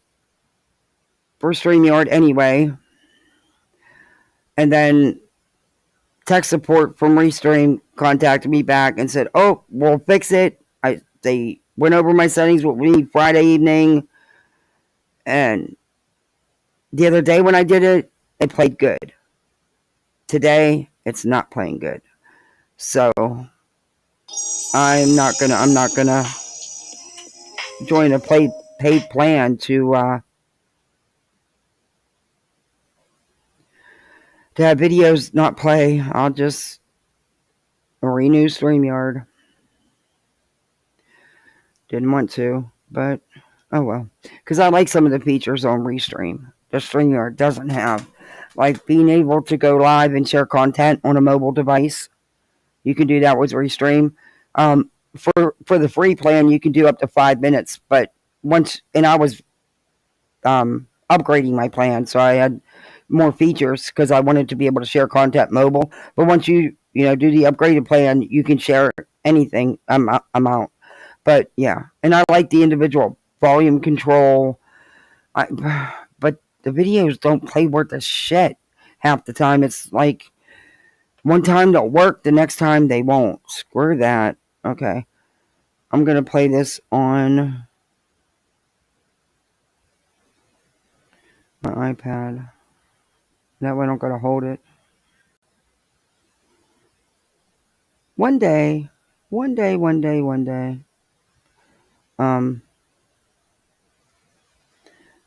for StreamYard anyway. And then tech support from Restream contacted me back and said, oh, we'll fix it. They went over my settings with me Friday evening. And the other day when I did it, it played good. Today, it's not playing good. So, I'm not gonna join a paid plan to have videos not play. I'll just renew StreamYard. Didn't want to, but oh well. Because I like some of the features on Restream. The StreamYard doesn't have. Like being able to go live and share content on a mobile device. You can do that with Restream. For the free plan, you can do up to 5 minutes. But I was upgrading my plan, so I had more features because I wanted to be able to share content mobile. But once you do the upgraded plan, you can share anything amount. But yeah, and I like the individual volume control. But the videos don't play worth a shit half the time. It's like one time they'll work, the next time they won't. Screw that. Okay, I'm gonna play this on my iPad. That way I don't gotta hold it. One day.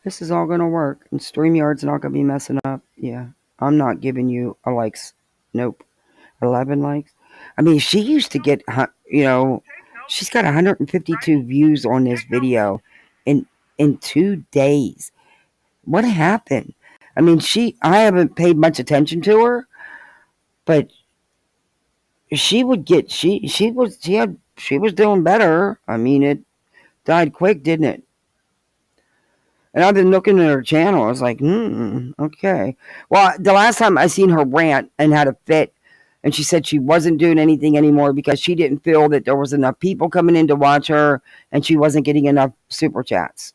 This is all gonna work, and StreamYard's not gonna be messing up. Yeah, I'm not giving you a likes. Nope, 11 likes. I mean, she used to get, she's got 152 views on this video in 2 days. What happened? I mean, I haven't paid much attention to her, but she would get, she was doing better. I mean, it died quick, didn't it? And I've been looking at her channel. I was like, okay. Well, the last time I seen her rant and had a fit, and she said she wasn't doing anything anymore because she didn't feel that there was enough people coming in to watch her, and she wasn't getting enough super chats.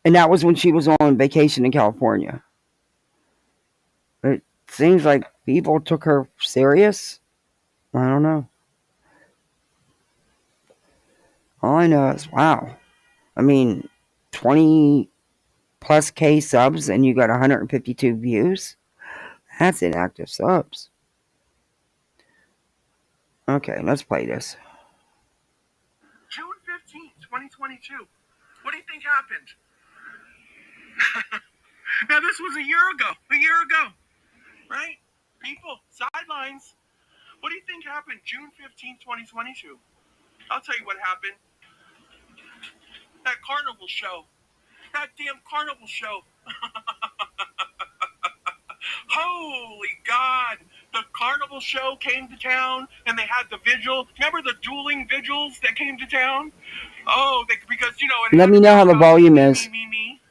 And that was when she was on vacation in California. It seems like people took her serious. I don't know. All I know is, wow. I mean, 20 plus K subs and you got 152 views? That's inactive subs. Okay, let's play this. June 15th, 2022. What do you think happened? Now, this was a year ago. Right? People, sidelines. What do you think happened June 15th, 2022? I'll tell you what happened. That carnival show. That damn carnival show. Holy God. the carnival show came to town and they had the vigil. Remember the dueling vigils that came to town? Oh, because Let me know how the volume is. Me.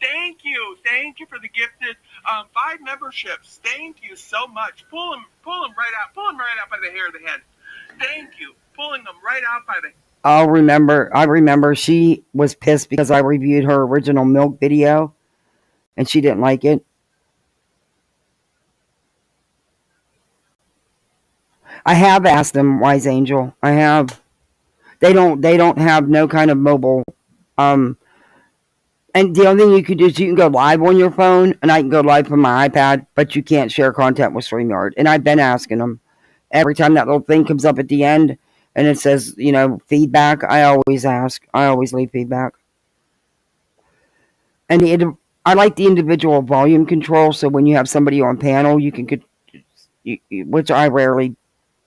Thank you for the gifted 5 memberships. Thank you so much. Pull them right out by the hair of the head. Thank you, pulling them right out by the. I remember she was pissed because I reviewed her original milk video and she didn't like it. I have asked them, Wise Angel. I have. They don't have no kind of mobile. And the only thing you can do is you can go live on your phone, and I can go live from my iPad, but you can't share content with StreamYard. And I've been asking them. Every time that little thing comes up at the end and it says, feedback, I always ask. I always leave feedback. And I like the individual volume control, so when you have somebody on panel, you can, which I rarely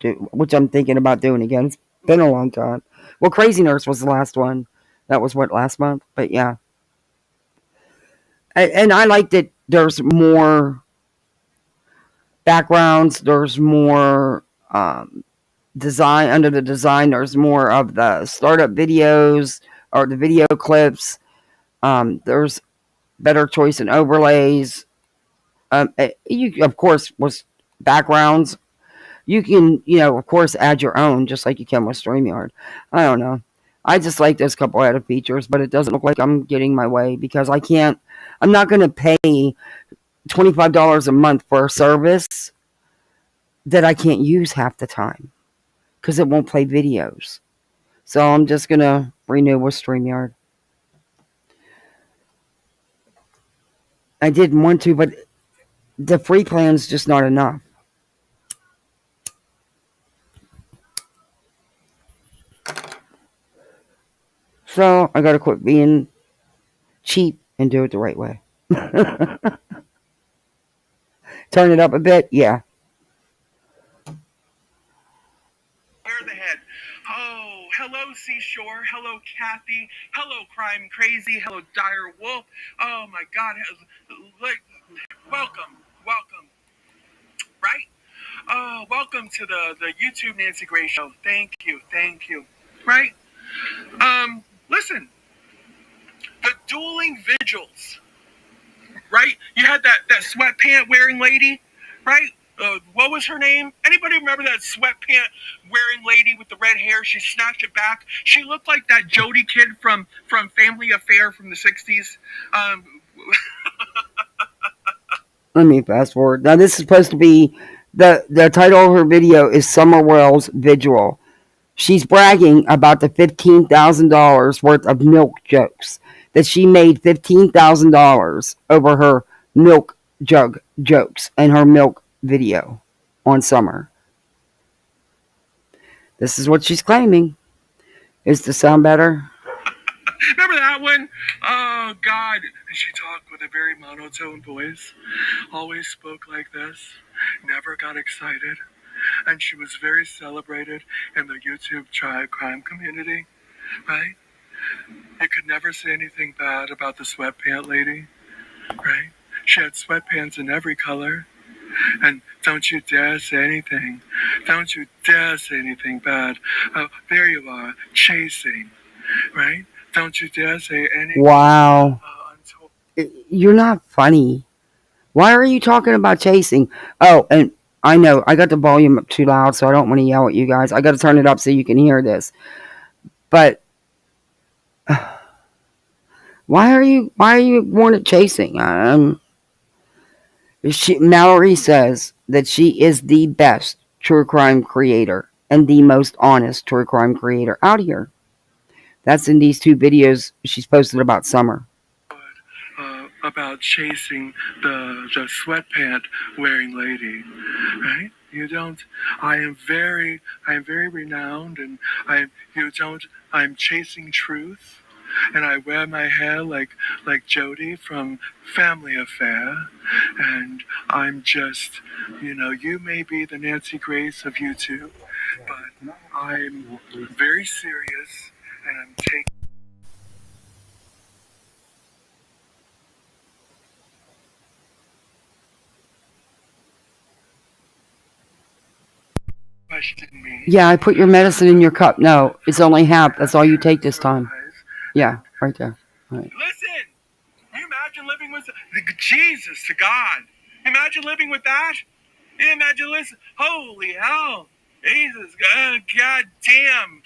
do, which I'm thinking about doing again. It's been a long time. Well, Crazy Nurse was the last one. That was last month? But yeah. And I like that there's more backgrounds, there's more design under the design, there's more of the startup videos or the video clips. There's better choice in overlays. You of course with backgrounds, you can of course add your own just like you can with StreamYard. I don't know. I just like those couple added features, but it doesn't look like I'm getting my way because I'm not going to pay $25 a month for a service that I can't use half the time because it won't play videos. So I'm just going to renew with StreamYard. I didn't want to, but the free plan's just not enough. So I got to quit being cheap and do it the right way. Turn it up a bit, yeah. Hair of the head. Oh, hello Seashore. Hello Kathy. Hello Crime Crazy. Hello Dire Wolf. Oh my God. Welcome. Right? Oh, welcome to the YouTube Nancy Gray Show. Thank you. Right? Listen. The dueling vigils. Right? You had that sweatpant wearing lady, right? What was her name? Anybody remember that sweatpant wearing lady with the red hair? She snatched it back. She looked like that Jody kid from Family Affair from the 60s. Let me fast forward. Now this is supposed to be the title of her video is Summer Wells Vigil. She's bragging about the $15,000 worth of milk jokes. That she made $15,000 over her milk jug jokes and her milk video on Summer. This is what she's claiming. Is to sound better? Remember that one? Oh, God. And she talked with a very monotone voice. Always spoke like this. Never got excited. And she was very celebrated in the YouTube crime community. Right? You could never say anything bad about the sweatpant lady. Right? She had sweatpants in every color. And don't you dare say anything. Don't you dare say anything bad. Oh, there you are, chasing. Right? Don't you dare say anything. Wow. You're not funny. Why are you talking about chasing? Oh, and I know I got the volume up too loud, so I don't want to yell at you guys. I got to turn it up so you can hear this. But why are you wanting chasing? Mallory says that she is the best true crime creator and the most honest true crime creator out here. That's in these 2 videos she's posted about Summer. About chasing the sweatpant wearing lady, right? You don't. I am very renowned, and I'm chasing truth, and I wear my hair like Jody from Family Affair, and I'm just, you may be the Nancy Grace of YouTube, but I'm very serious, and I'm taking. question me. Yeah, I put your medicine in your cup. No, it's only half. That's all you take this time. Yeah, right there. All right. Listen, can you imagine living with Jesus to God? Imagine living with that. Imagine listen. Holy hell, Jesus, God damn.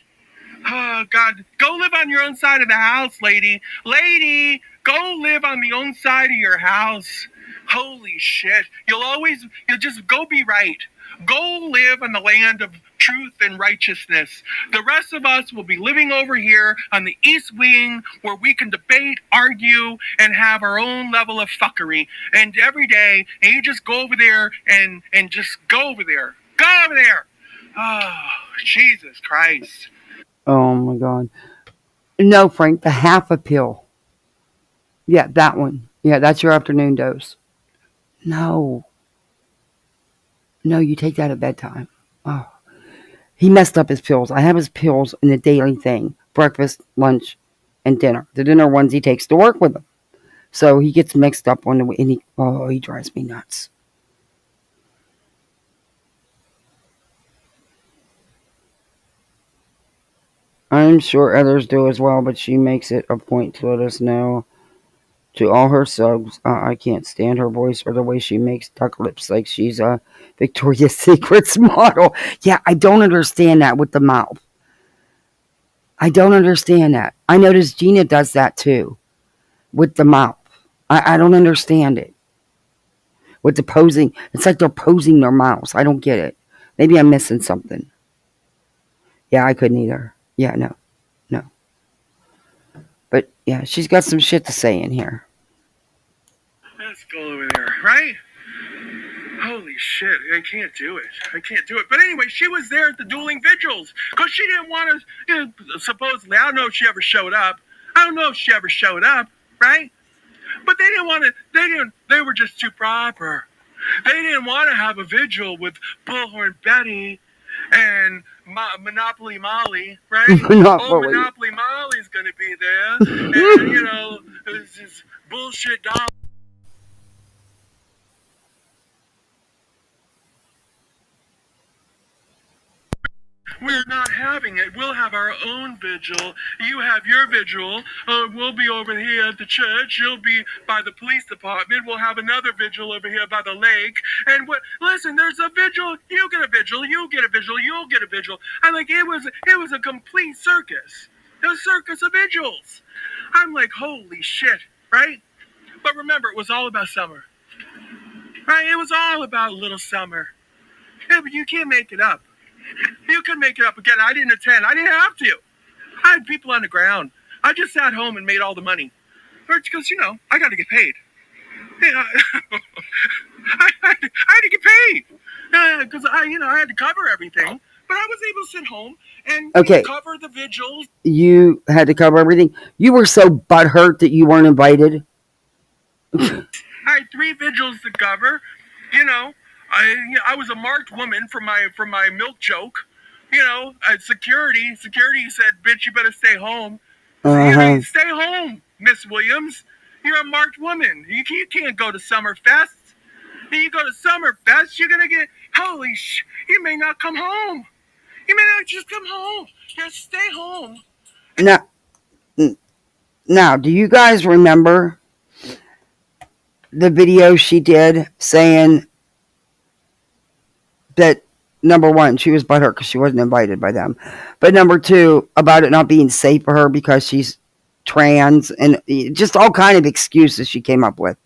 Oh, God. Go live on your own side of the house, lady. Lady, go live on the own side of your house. Holy shit. You'll just go be right. Go live on the land of truth and righteousness. The rest of us will be living over here on the East Wing where we can debate, argue, and have our own level of fuckery. And every day, and you just go over there and just go over there. Go over there. Oh, Jesus Christ. Oh my God. No, Frank, the half a pill. Yeah, that one. Yeah, that's your afternoon dose. No. No, you take that at bedtime. Oh. He messed up his pills. I have his pills in the daily thing. Breakfast, lunch, and dinner. The dinner ones he takes to work with him. So he gets mixed up on the way, and he drives me nuts. I'm sure others do as well, but she makes it a point to let us know. To all her subs, I can't stand her voice or the way she makes duck lips like she's a Victoria's Secrets model. Yeah, I don't understand that with the mouth. I don't understand that. I notice Gina does that too with the mouth. I don't understand it. With the posing, it's like they're posing their mouths. I don't get it. Maybe I'm missing something. Yeah, I couldn't either. Yeah, no. But yeah, she's got some shit to say in here. Let's go over there, right? Holy shit, I can't do it. But anyway, she was there at the dueling vigils because she didn't want to, supposedly, I don't know if she ever showed up, right? But they didn't want to, they were just too proper. They didn't want to have a vigil with Bullhorn Betty and Monopoly Molly, right? Monopoly Molly's going to be there. And, it's this bullshit doll. We're not having it. We'll have our own vigil. You have your vigil. We'll be over here at the church. You'll be by the police department. We'll have another vigil over here by the lake. And listen, there's a vigil. You get a vigil. You get a vigil. You'll get a vigil. I'm like, it was a complete circus. A circus of vigils. I'm like, holy shit, right? But remember, it was all about summer. Right? It was all about little summer. Yeah, but you can't make it up. You can make it up again. I didn't attend. I didn't have to. I had people on the ground. I just sat home and made all the money. Because, I got to get paid. Yeah, I had to get paid. Because, I had to cover everything. But I was able to sit home and cover the vigils. You had to cover everything? You were so butthurt that you weren't invited? I had 3 vigils to cover. I was a marked woman for my milk joke. Security said, "Bitch, you better stay home." Stay home, Miss Williams. You're a marked woman. You can't go to Summerfest. You go to Summerfest, you're gonna get you may not come home. You may not just come home. Just stay home. Now, do you guys remember the video she did saying that, number one, she was butthurt because she wasn't invited by them, but number two, about it not being safe for her because she's trans, and just all kind of excuses she came up with.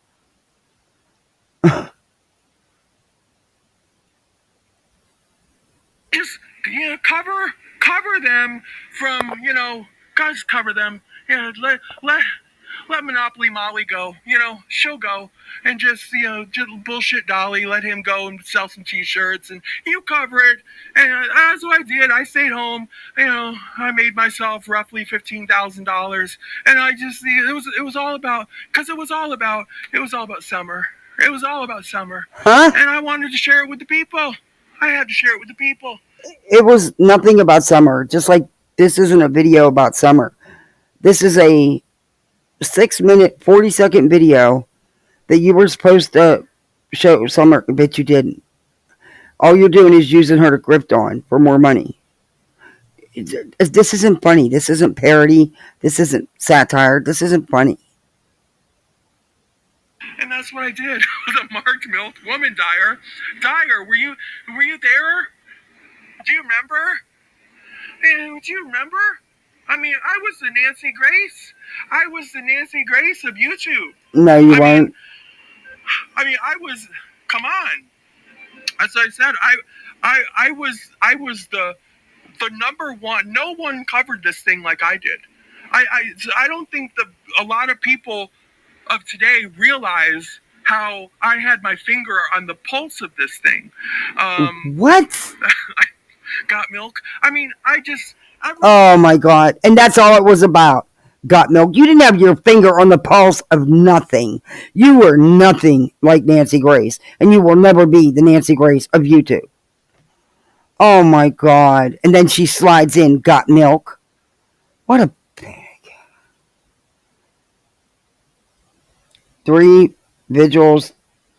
Just cover them from, guys, cover them. Let Monopoly Molly go. She'll go and just bullshit Dolly. Let him go and sell some T-shirts, and you cover it. And that's what I did. I stayed home. I made myself roughly $15,000, and I just it was all about summer. It was all about summer, and I wanted to share it with the people. I had to share it with the people. It was nothing about summer. Just like this isn't a video about summer. This is a 6-minute, 40-second video that you were supposed to show summer, but you didn't. All you're doing is using her to grift on for more money. This isn't funny. This isn't parody. This isn't satire. This isn't funny. And that's what I did with a marked milk woman dyer. Dyer, were you there? Do you remember? Do you remember? I mean, I was the Nancy Grace. I was the Nancy Grace of YouTube. No, you weren't. I was. Come on. As I said, I was the number one. No one covered this thing like I did. I don't think that a lot of people of today realize how I had my finger on the pulse of this thing. What? Got milk. I mean, Oh my God. And that's all it was about. Got milk. You didn't have your finger on the pulse of nothing. You were nothing like Nancy Grace. And you will never be the Nancy Grace of YouTube. Oh my God. And then she slides in, got milk. What a pig. 3 vigils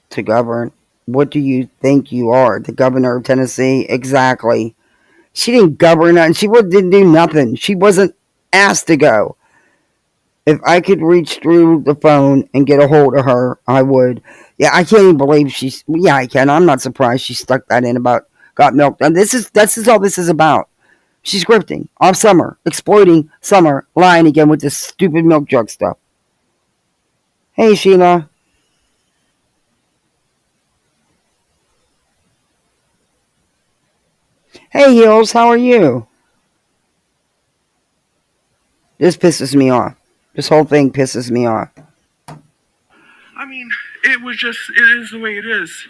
to govern. What do you think you are? The governor of Tennessee? Exactly. She didn't govern nothing. She didn't do nothing. She wasn't asked to go. If I could reach through the phone and get a hold of her, I would. Yeah, I can't even believe she's. Yeah, I can. I'm not surprised she stuck that in about got milk. And this is all this is about. She's grifting off Summer, exploiting Summer, lying again with this stupid milk jug stuff. Hey, Sheila. Hey, Heels. How are you? This pisses me off. This whole thing pisses me off. I mean, it is the way it is.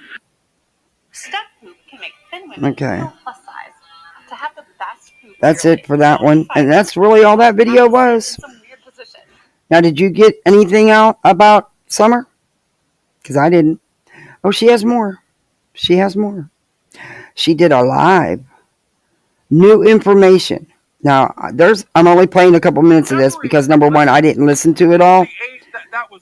Step poop can make thin women feel plus size. To have the best poop. That's it for that one. And that's really all that video was. Now, did you get anything out about Summer? Because I didn't. Oh, she has more. She has more. She did a live. New information. Now, I'm only playing a couple minutes of this because, number one, I didn't listen to it all.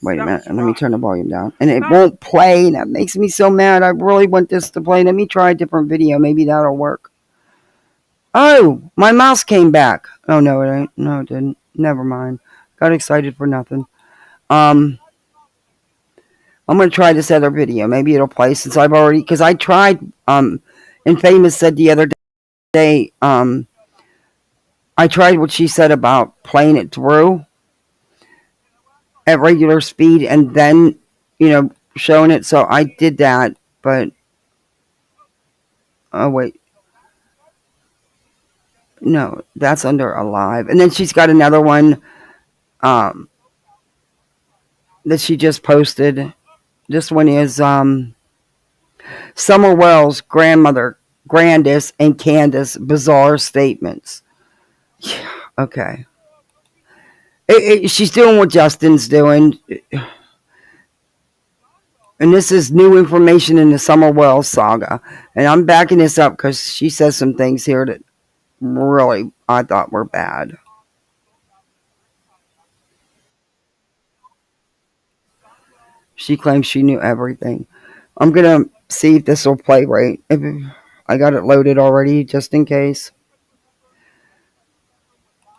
Wait a minute. Let me turn the volume down. And it won't play. And that makes me so mad. I really want this to play. Let me try a different video. Maybe that'll work. Oh, my mouse came back. Oh, no, it ain't. No, it didn't. Never mind. Got excited for nothing. I'm going to try this other video. Maybe it'll play since I've already... Because I tried... Infamous said the other day... I tried what she said about playing it through at regular speed and then, showing it. So I did that, but... Oh, wait. No, that's under Alive. And then she's got another one that she just posted. This one is Summer Wells' grandmother, Grandis, and Candace bizarre statements. Yeah, okay. She's doing what Justin's doing. And this is new information in the Summer Wells saga. And I'm backing this up because she says some things here that really I thought were bad. She claims she knew everything. I'm going to see if this will play right. I got it loaded already just in case.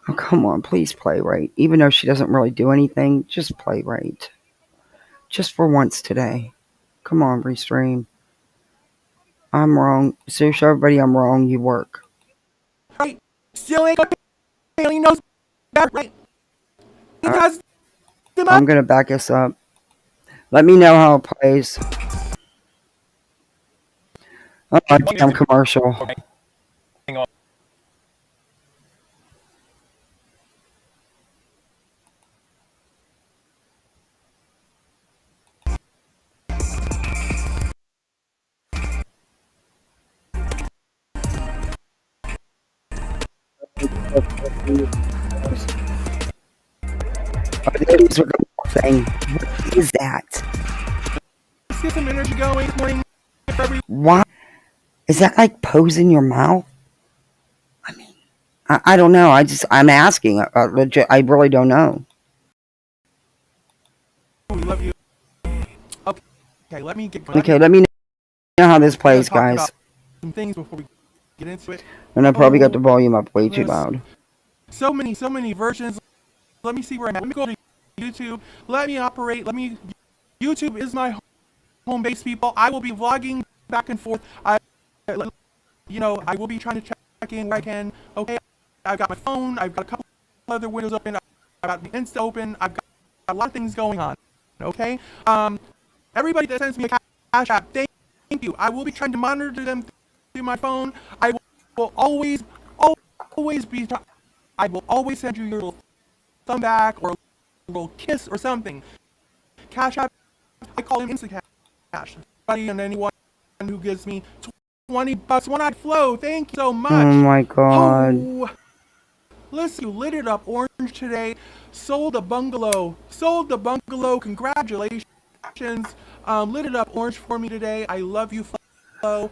Oh, come on, please play right. Even though she doesn't really do anything, just play right. Just for once today. Come on, restream. I'm wrong. So show everybody I'm wrong. You work. Right. Still ain't he knows better, right? Because I'm going to back this up. Let me know how it plays. Oh, damn commercial. Okay. Hang on. Thing. What is that? Let's get some energy going. Morning. Why? Is that like posing your mouth? I mean, I don't know. I'm asking. Legit, I really don't know. We love you. Okay, let me get. Okay, let me know how this plays, guys. some things before we get into it. And I probably got the Oh, volume up way too yes. loud. So many versions. Let me see where I'm at. Let me go to YouTube. Let me operate. YouTube is my home base, people. I will be vlogging back and forth. I will be trying to check in where I can. Okay, I've got my phone. I've got a couple other windows open. I've got the Insta open. I've got a lot of things going on. Okay. Everybody that sends me a cash app, thank you. I will be trying to monitor them through my phone. I will always be. I will always send you your little thumb back or a little kiss or something. Cash app, I call him Insta Cash. Anybody and anyone who gives me $20 when I flow, thank you so much. Oh my god. Oh, listen, you lit it up orange today. Sold the bungalow. Congratulations. Lit it up orange for me today. I love you, Flo.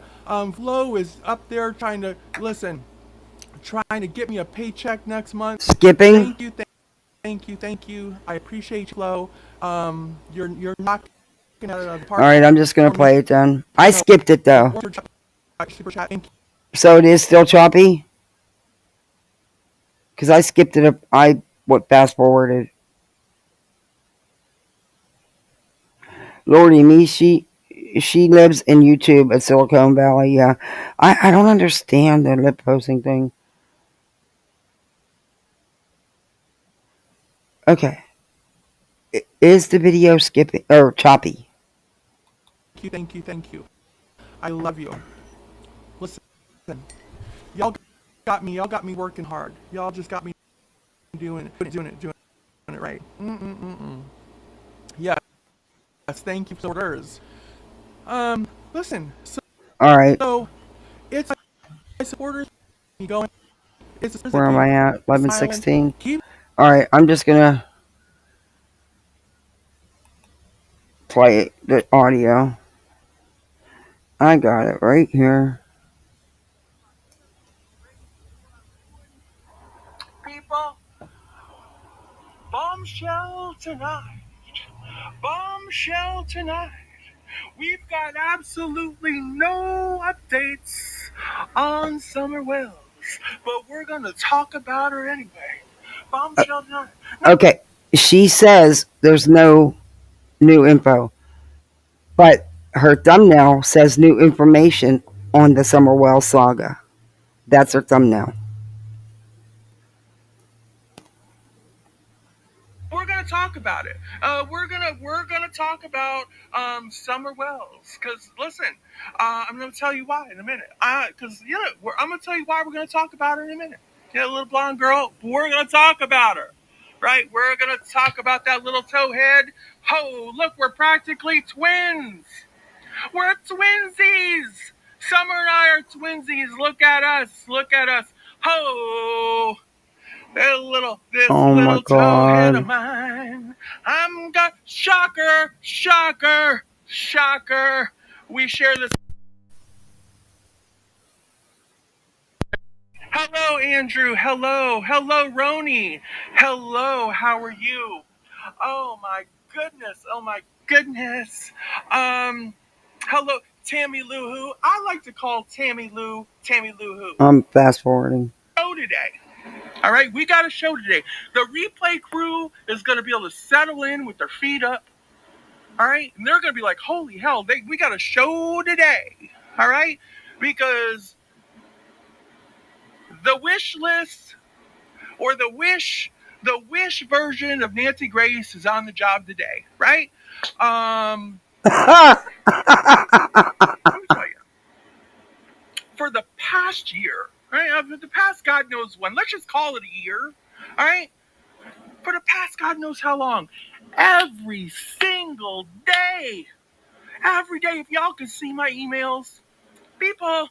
Flo is up there trying to get me a paycheck next month. Skipping? Thank you. I appreciate you, Flo. You're knocking it out of the park. Alright, I'm just gonna play it then. I skipped it though. Super chat. Thank you. So it is still choppy? Because I skipped it. I fast forwarded. Lordy me, she lives in YouTube at Silicon Valley. Yeah, I don't understand the lip posting thing. Okay, is the video skipping or choppy? Thank you. I love you. Listen, y'all got me working hard. Y'all just got me doing it right. Yes, thank you for orders. Listen. All right. So it's my supporters. You going? Where am I at? 11:16. All right, I'm just gonna play the audio. I got it right here. People, bombshell tonight. We've got absolutely no updates on Summer Wells, but we're going to talk about her anyway. Bombshell tonight. Okay, she says there's no new info, but her thumbnail says new information on the Summerwell saga. That's her thumbnail. We're gonna talk about it. We're gonna talk about Summer Wells. Cause listen, I'm gonna tell you why in a minute. I'm gonna tell you why we're gonna talk about her in a minute. Yeah, little blonde girl. We're gonna talk about her, right? We're gonna talk about that little towhead. Oh, look, we're practically twins. We're twinsies. Summer and I are twinsies. Look at us. Oh. This little towhead of mine. I'm got shocker. We share this. Hello, Andrew. Hello, Roni. Hello, how are you? Oh my goodness. Hello, Tammy Lou Who. I like to call Tammy Lou Who. I'm fast forwarding. Today. All right, we got a show today. The replay crew is going to be able to settle in with their feet up. All right, and they're going to be like, "Holy hell, we got a show today." All right, because the wish list or the wish version of Nancy Grace is on the job today, right? Let me tell you, for the past year, right? The past God knows when. Let's just call it a year. All right. For the past God knows how long. Every single day. Every day. If y'all can see my emails. People.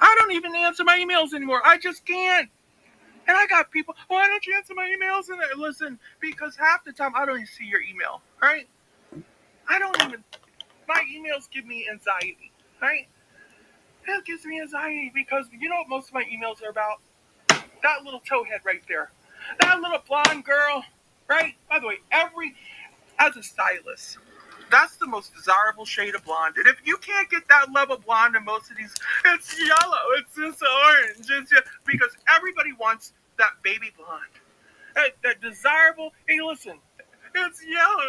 I don't even answer my emails anymore. I just can't. And I got people, why don't you answer my emails? And listen, because half the time I don't even see your email. Right? My emails give me anxiety. Right? It gives me anxiety because you know what most of my emails are about? That little towhead right there. That little blonde girl, right? By the way, as a stylist, That's the most desirable shade of blonde. And if you can't get that level blonde in most of these, it's yellow, it's this orange, it's because everybody wants that baby blonde. That desirable, hey listen, it's yellow,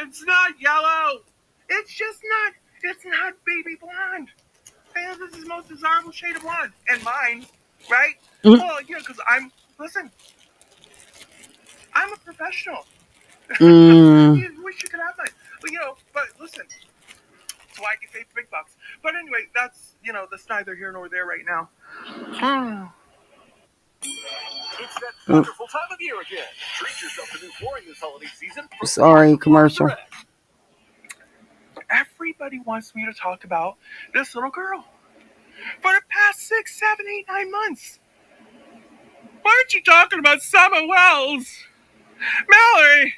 it's not yellow. It's not baby blonde. Hey, this is the most desirable shade of blonde. And mine, right? Well, because I'm a professional. You wish you could have mine. But listen, that's why I get paid big bucks. But anyway, that's neither here nor there right now. It's that wonderful time of year again. Treat yourself to new flooring this holiday season. Sorry, commercial. Everybody wants me to talk about this little girl for the past 6, 7, 8, 9 months. Why aren't you talking about Summer Wells? Mallory,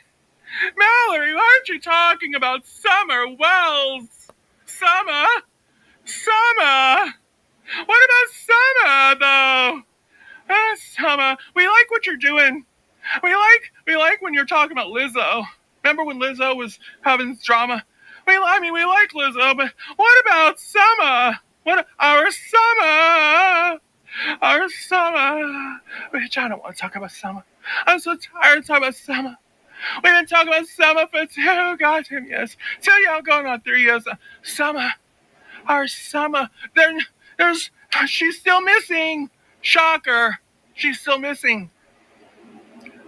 why aren't you talking about Summer Wells? Summer? What about Summer, though? Summer, we like what you're doing. We like when you're talking about Lizzo. Remember when Lizzo was having this drama? We like Lizzo, but what about Summer? Our Summer? Bitch, I don't want to talk about Summer. I'm so tired of talking about Summer. We've been talking about Summer for 2 goddamn years. 2 years going on 3 years. Summer. Our Summer. She's still missing. Shocker. She's still missing.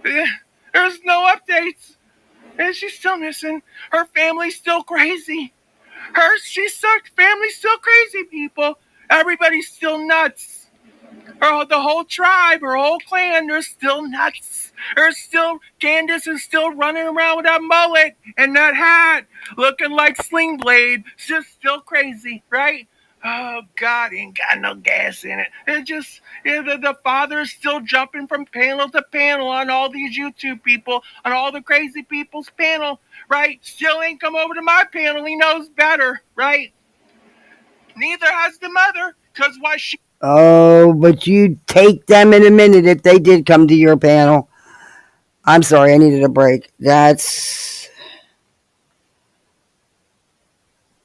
There's no updates. And she's still missing. Her family's still crazy. Family's still crazy, people. Everybody's still nuts. The whole tribe, her whole clan, they're still nuts. Candace is still running around with that mullet and that hat, looking like Sling Blade. Just still crazy, right? Oh, God, ain't got no gas in it. The father is still jumping from panel to panel on all these YouTube people, on all the crazy people's panel, right? Still ain't come over to my panel. He knows better, right? Neither has the mother, because why she... Oh, but you take them in a minute if they did come to your panel. I'm sorry, I needed a break.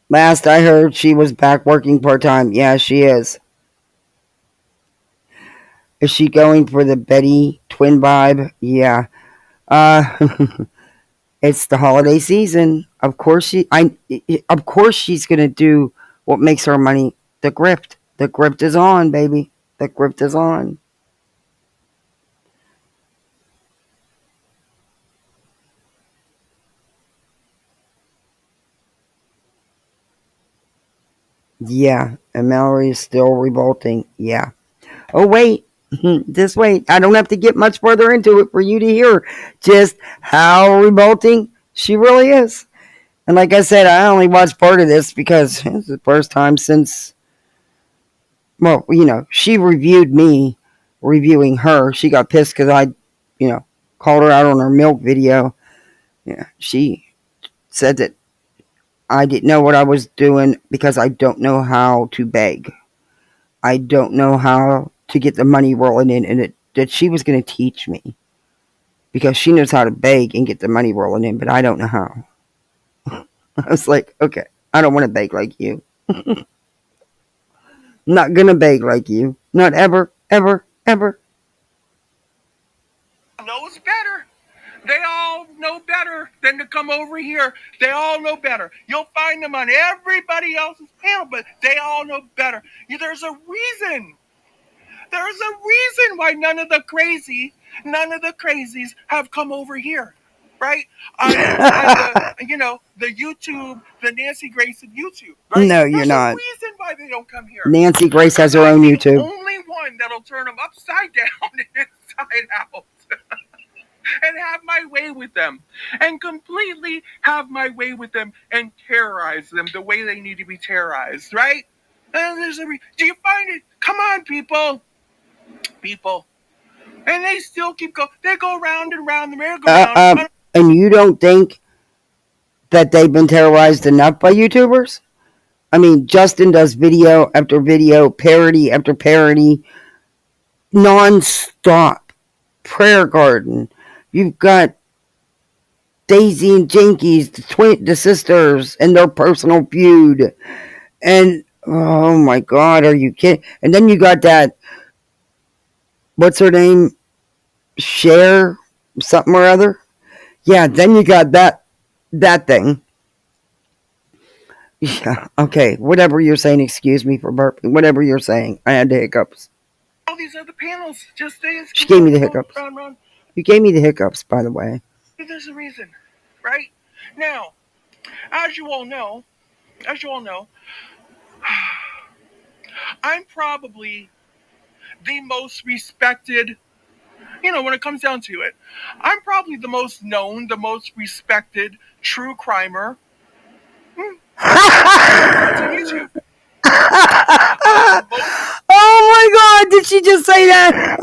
Last I heard, she was back working part-time. Yeah, she is. Is she going for the Betty twin vibe? Yeah. It's the holiday season. Of course she's going to do what makes her money. The grift. The grift is on, baby. The grift is on. Yeah, and Mallory is still revolting. Yeah. Oh, wait. Just wait. I don't have to get much further into it for you to hear just how revolting she really is. And like I said, I only watched part of this because it's the first time since... Well, she reviewed me reviewing her. She got pissed because I, called her out on her milk video. Yeah, she said that I didn't know what I was doing because I don't know how to beg. I don't know how to get the money rolling in, and that she was going to teach me because she knows how to beg and get the money rolling in, but I don't know how. I was like, okay, I don't want to beg like you. Not gonna beg like you. Not ever, ever, ever. Knows better. They all know better than to come over here. They all know better. You'll find them on everybody else's panel, but they all know better. There's a reason. There's a reason why none of the crazies have come over here. Right? The YouTube, the Nancy Grace of YouTube. Right? No, you're not. There's a reason why they don't come here. Nancy Grace has her own YouTube. The only one that'll turn them upside down and inside out. And have my way with them. And completely have my way with them and terrorize them the way they need to be terrorized. Right? And do you find it? Come on, people. And they still keep going. They go round and round the merry-go-round. And you don't think that they've been terrorized enough by YouTubers? I mean, Justin does video after video, parody after parody, non-stop. Prayer Garden. You've got Daisy and Jinkies, the sisters, and their personal feud. And oh my God, are you kidding? And then you got that, what's her name? Cher, something or other. Yeah, then you got that thing. Yeah, okay, whatever you're saying, excuse me for burping. Whatever you're saying, I had the hiccups. All these other panels just stay. She gave me the hiccups. You gave me the hiccups, by the way. There's a reason, right? Now, as you all know, I'm probably the most respected, when it comes down to it, I'm probably the most known, the most respected true crimer on YouTube. Oh my God, did she just say that?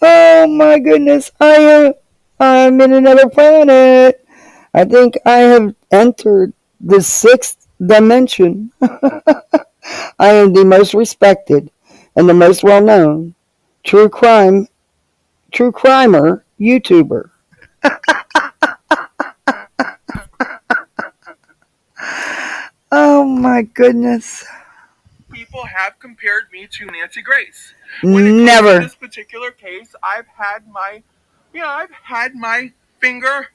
Oh my goodness, I'm in another planet. I think I have entered the 6th dimension. I am the most respected and the most well known true crimer YouTuber. Oh my goodness. People have compared me to Nancy Grace. Never. In this particular case, I've had my finger,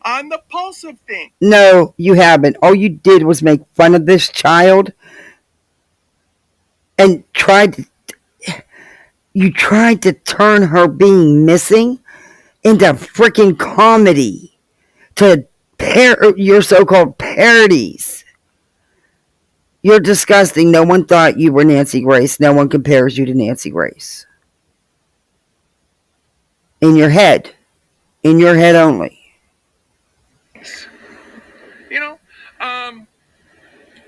on the pulse of things. No, you haven't. All you did was make fun of this child and tried to turn her being missing into freaking comedy to your so-called parodies. You're disgusting. No one thought you were Nancy Grace. No one compares you to Nancy Grace. In your head only.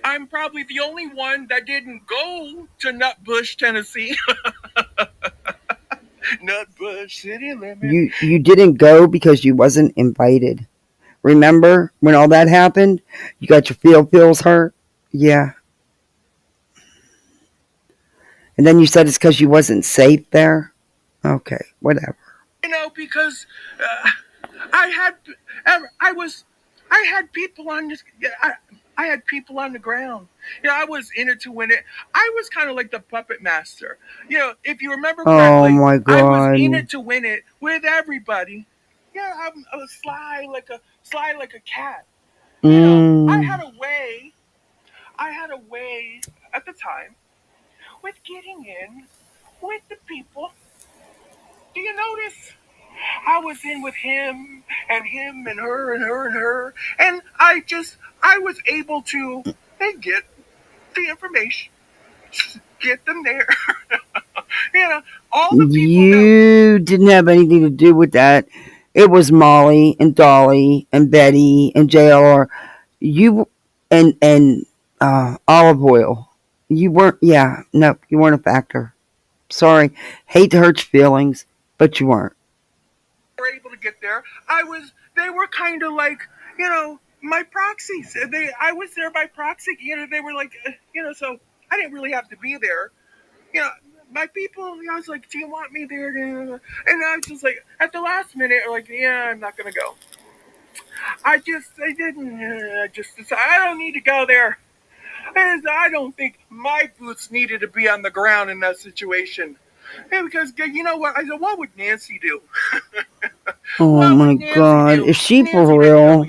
I'm probably the only one that didn't go to Nutbush, Tennessee. Nutbush City Limit. You didn't go because you wasn't invited. Remember when all that happened? You got your field pills hurt? Yeah. And then you said it's because you wasn't safe there? Okay, whatever. Because I had people on this. I had people on the ground. I was in it to win it. I was kind of like the puppet master. If you remember correctly, Oh my God. I was in it to win it with everybody. I'm sly like a cat. I had a way at the time with getting in with the people. Do you notice? I was in with him and her and her and her. And I was able to get the information, get them there. All the people. You didn't have anything to do with that. It was Molly and Dolly and Betty and JLR. You and Olive Oil. You weren't. Yeah, no, you weren't a factor. Sorry, hate to hurt your feelings, but you weren't. Were able to get there. They were kind of like, my proxies. I was there by proxy. They were like, so I didn't really have to be there. My people, I was like, do you want me there? And I was just like, at the last minute, like, yeah, I'm not going to go. I didn't, I don't need to go there. I don't think my boots needed to be on the ground in that situation. Yeah, because you know what? I said, what would Nancy do? Oh my God, is she for real?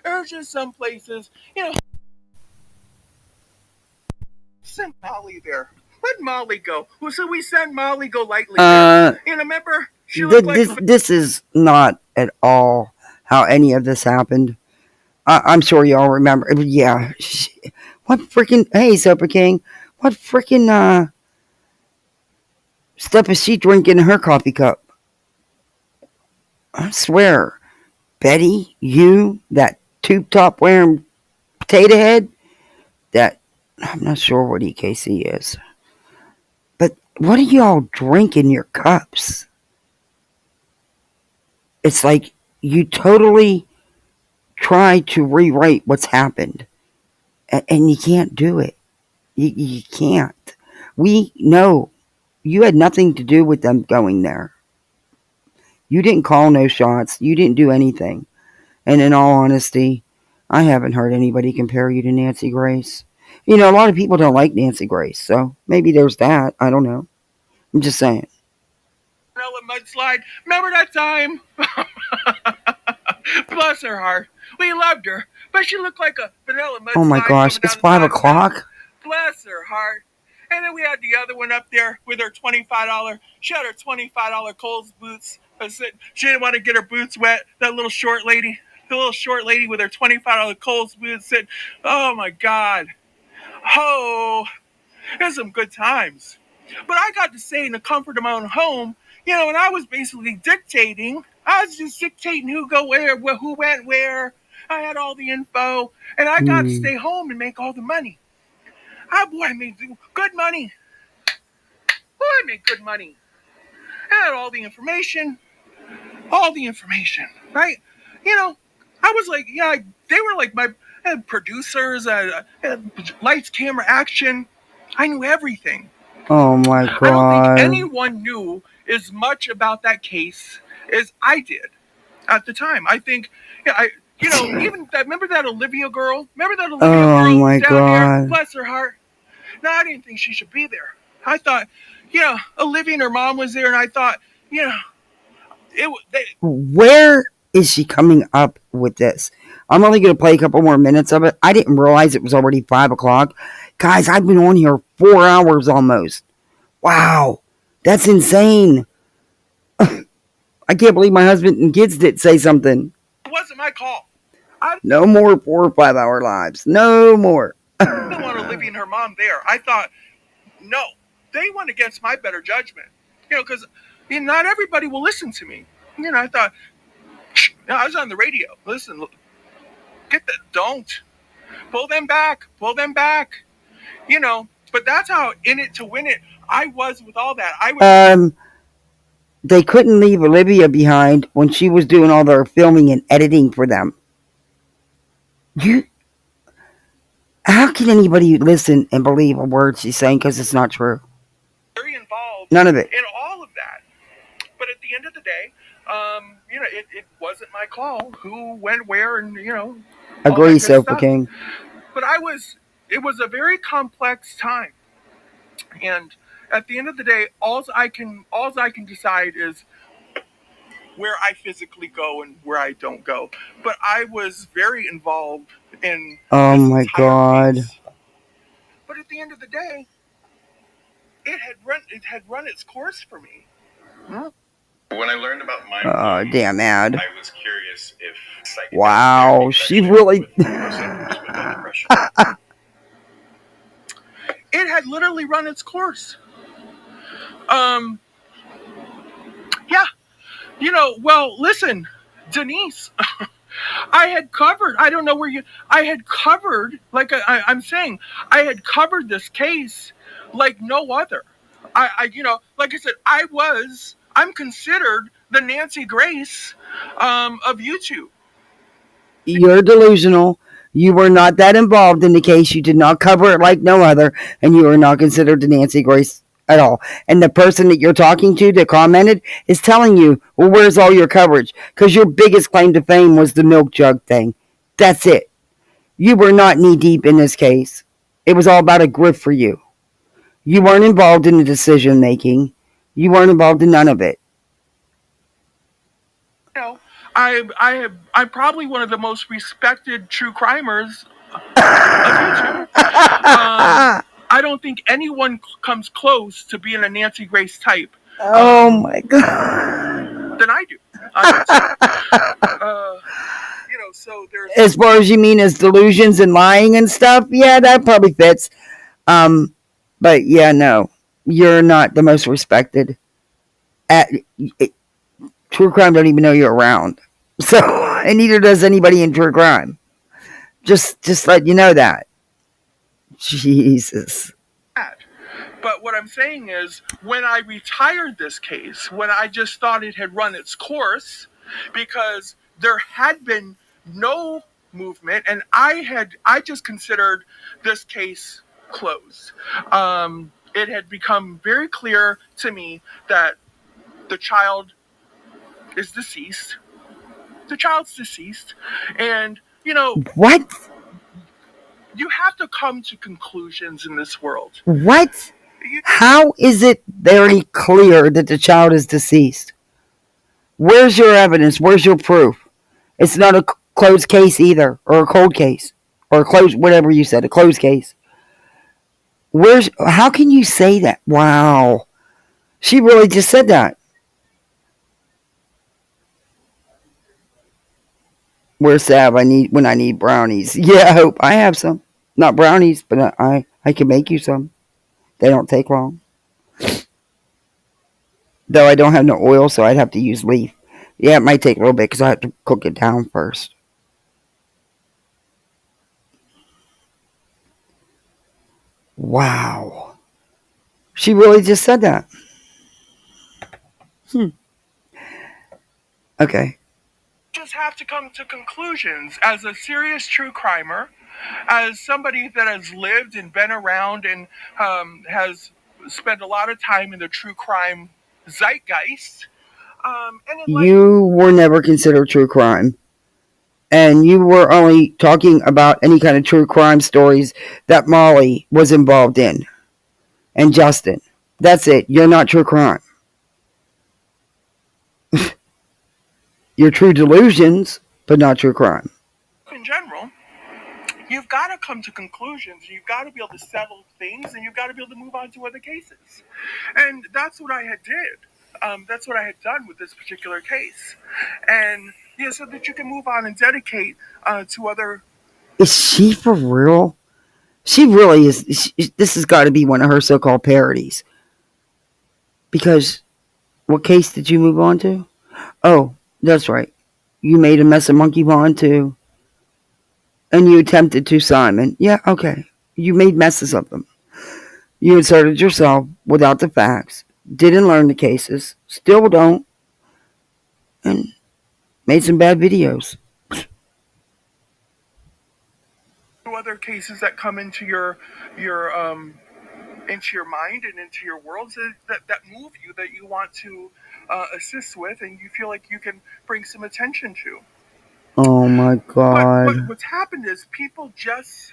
There's just some places, send Molly there. Let Molly go. So we sent Molly go lightly there. Remember? This is not at all how any of this happened. I'm sure y'all remember. Yeah. What freaking... Hey, Super King. What freaking stuff is she drinking in her coffee cup? I swear. Betty, you, that tube top wearing potato head, that... I'm not sure what EKC is. But what do y'all drink in your cups? It's like you totally try to rewrite what's happened. And you can't do it. You can't. We know You had nothing to do with them going there. You didn't call no shots. You didn't do anything. And in all honesty, I haven't heard anybody compare you to Nancy Grace. You know, a lot of people don't like Nancy Grace, so maybe there's that. I don't know. I'm just saying. Vanilla mudslide. Remember that time? Bless her heart. We loved her, but she looked like a vanilla mudslide. Oh my gosh, it's 5 o'clock. Bless her heart. And then we had the other one up there with her $25. She had her $25 Kohl's boots. She didn't want to get her boots wet. That little short lady, with her $25 Kohl's boots said, "Oh my God. Oh, there's some good times." But I got to stay in the comfort of my own home, and I was basically dictating. I was just dictating who go where, who went where. I had all the info, and I got to stay home and make all the money. Boy, I made good money. I had all the information, right? I was like, they were like my producers, lights, camera, action. I knew everything. Oh my God. I don't think anyone knew as much about that case as I did at the time. I think, even that, remember that Olivia girl? Oh my down God. there? Bless her heart. No, I didn't think she should be there. I thought, Olivia and her mom was there, and I thought, where is she coming up with this? I'm only going to play a couple more minutes of it. I didn't realize it was already 5 o'clock. Guys, I've been on here 4 hours almost. Wow. That's insane. I can't believe my husband and kids didn't say something. It wasn't my call. No more 4 or 5 hour lives. No more. I didn't want Olivia and her mom there. I thought, no, they went against my better judgment. Because not everybody will listen to me. I thought, I was on the radio. Listen, don't. Pull them back. But that's how in it to win it I was with all that. They couldn't leave Olivia behind when she was doing all their filming and editing for them. How can anybody listen and believe a word she's saying because it's not true? Very involved. None of it. In all of that. But at the end of the day, it wasn't my call who went where and, Agree, Sofa King. But it was a very complex time. And at the end of the day, all I can decide is where I physically go and where I don't go. But I was very involved in oh my God. Case. But at the end of the day, it had run its course for me. When I learned about my damn ad. I was curious if wow, she really it had literally run its course. Well, listen, Denise, I had covered, I don't know where I had covered, like I'm saying, I had covered this case like no other. Like I said, I'm considered the Nancy Grace of YouTube. You're delusional. You were not that involved in the case. You did not cover it like no other, and you are not considered the Nancy Grace at all. And the person that you're talking to that commented is telling you, well, where's all your coverage? Because your biggest claim to fame was the milk jug thing. That's it. You were not knee deep in this case. It was all about a grift for you. You weren't involved in the decision making. You weren't involved in none of it. I'm probably one of the most respected true crimers of YouTube. I don't think anyone comes close to being a Nancy Grace type. Oh my God. Than I do. So there's. As far as you mean as delusions and lying and stuff, yeah, that probably fits. But yeah, no, you're not the most respected. True crime don't even know you're around. So, and neither does anybody in true crime. Just let you know that. Jesus. But what I'm saying is, when I retired this case, when I just thought it had run its course, because there had been no movement, and I just considered this case closed. it had become very clear to me that the child is deceased. The child's deceased. And, What? You have to come to conclusions in this world. What? How is it very clear that the child is deceased? Where's your evidence? Where's your proof? It's not a closed case either, or a cold case, or a closed, whatever you said, a closed case. How can you say that? Wow. She really just said that. Where's Sav? When I need brownies. Yeah, I hope I have some. Not brownies, but I can make you some. They don't take long. Though I don't have no oil, so I'd have to use leaf. Yeah, it might take a little bit because I have to cook it down first. Wow. She really just said that. Okay. Just have to come to conclusions as a serious true crimer, as somebody that has lived and been around and has spent a lot of time in the true crime zeitgeist. You were never considered true crime. And you were only talking about any kind of true crime stories that Molly was involved in. And Justin. That's it. You're not true crime. You're true delusions, but not true crime. In general, you've got to come to conclusions. You've got to be able to settle things, and you've got to be able to move on to other cases. And that's what I had did. That's what I had done with this particular case. And so that you can move on and dedicate to other. Is she for real? She really is. This has got to be one of her so-called parodies. Because what case did you move on to? Oh, that's right. You made a mess of Monkey Pond too. And you attempted to, Simon. Yeah, okay. You made messes of them. You inserted yourself without the facts. Didn't learn the cases. Still don't. And made some bad videos. Other cases that come into your into your mind and into your world that move you, that you want to assist with, and you feel like you can bring some attention to. Oh my God. What's happened is people just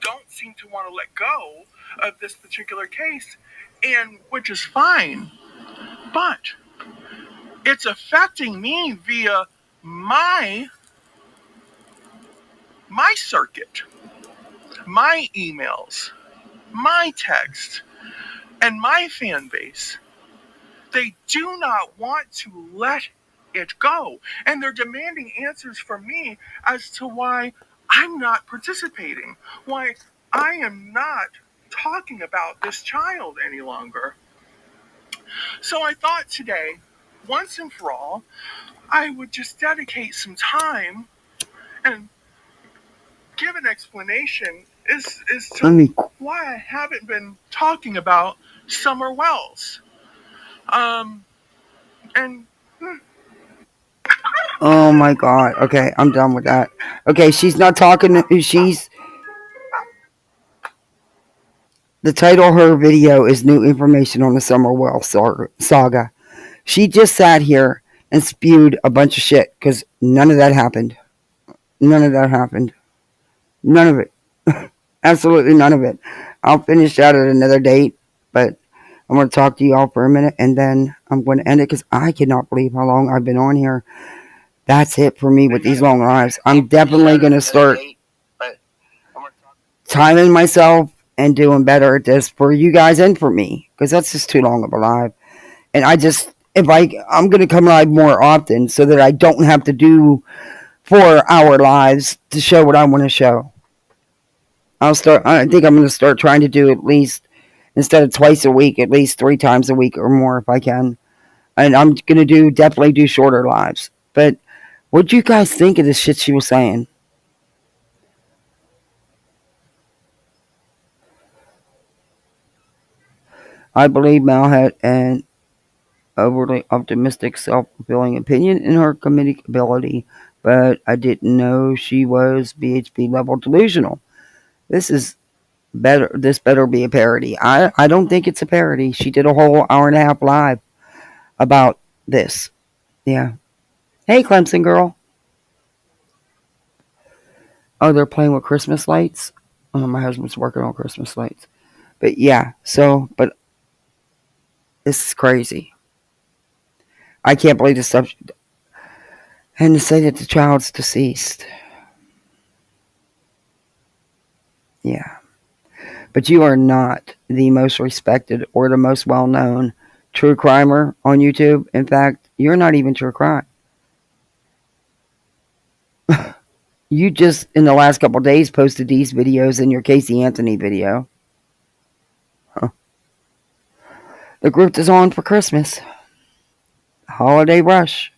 don't seem to want to let go of this particular case, and which is fine, but it's affecting me via my circuit, my emails, my text, and my fan base. They do not want to let it go. And they're demanding answers from me as to why I'm not participating, why I am not talking about this child any longer. So I thought today, once and for all, I would just dedicate some time and give an explanation as to why I haven't been talking about Summer Wells. Oh my God. Okay, I'm done with that. Okay, she's not talking. The title of her video is New Information on the Summer Wells Saga. She just sat here and spewed a bunch of shit because none of that happened. None of that happened. None of it. Absolutely none of it. I'll finish that at another date, but I'm going to talk to you all for a minute and then I'm going to end it because I cannot believe how long I've been on here. That's it for me with these long lives. I'm definitely going to start timing myself and doing better at this for you guys and for me because that's just too long of a live. And I'm going to come live more often so that I don't have to do 4-hour lives to show what I want to show. I think I'm going to start trying to do at least, instead of twice a week, at least 3 times a week or more if I can. And I'm going to definitely do shorter lives. But what do you guys think of the shit she was saying? I believe Mal had an overly optimistic, self-fulfilling opinion in her comedic ability, but I didn't know she was BHP level delusional. This is This better be a parody. I don't think it's a parody. She did a whole hour and a half live about this. Yeah. Hey, Clemson girl. Oh, they're playing with Christmas lights. Oh, my husband's working on Christmas lights. But yeah, but this is crazy. I can't believe this stuff. And to say that the child's deceased. Yeah. But you are not the most respected or the most well-known true crimer on YouTube. In fact, you're not even true crime. You just, in the last couple of days, posted these videos in your Casey Anthony video. Huh. The group is on for Christmas. Holiday rush.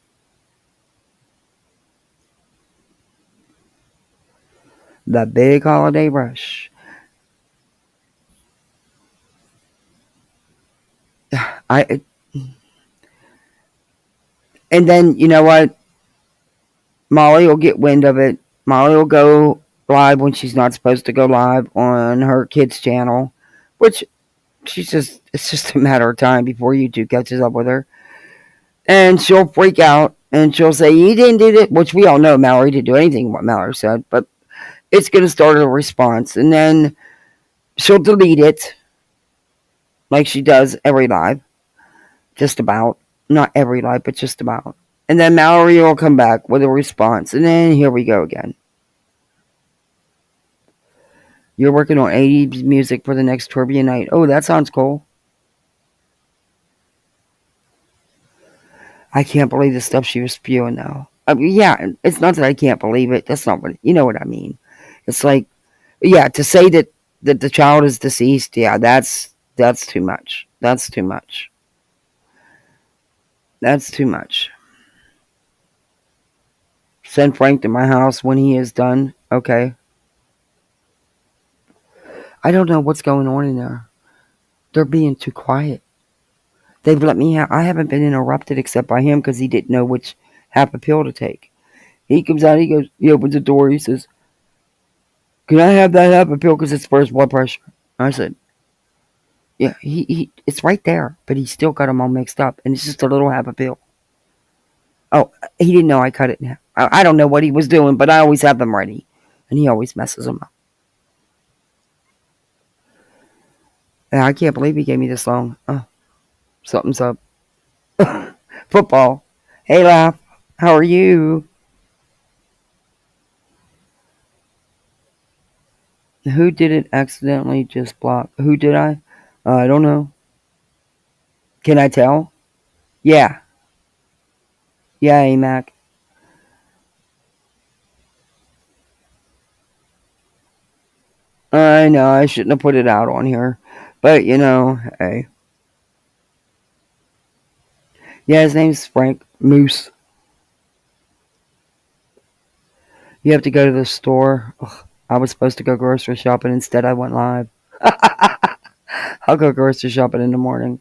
The big holiday rush. And then, you know what? Molly will get wind of it. Molly will go live when she's not supposed to go live on her kids' channel, which it's just a matter of time before YouTube catches up with her. And she'll freak out and she'll say, "You didn't do it," which we all know Mallory didn't do anything what Mallory said, but it's going to start a response. And then she'll delete it like she does every live. Just about. Not every live, but just about. And then Mallory will come back with a response. And then here we go again. You're working on 80s music for the next Trivia night. Oh, that sounds cool. I can't believe the stuff she was spewing, though. I mean, yeah, it's not that I can't believe it. That's not what, you know what I mean. It's like, yeah, to say that the child is deceased, yeah, that's too much. That's too much. That's too much. Send Frank to my house when he is done. Okay. I don't know what's going on in there. They're being too quiet. They've let me I haven't been interrupted except by him because he didn't know which half a pill to take. He comes out, he opens the door, he says, "Can I have that half a pill because it's for his blood pressure?" I said, "Yeah, it's right there, but he still got them all mixed up, and it's just a little half a pill." Oh, he didn't know I cut it in half. I don't know what he was doing, but I always have them ready, and he always messes them up. And I can't believe he gave me this long. Oh, something's up. Football. Hey, Laugh. How are you? Who did it accidentally just block? Who did I? I don't know. Can I tell? Yeah. Yeah, AMAC. I know, I shouldn't have put it out on here. But, you know, hey. Yeah, his name's Frank Moose. You have to go to the store. Ugh, I was supposed to go grocery shopping. Instead, I went live. I'll go grocery shopping in the morning.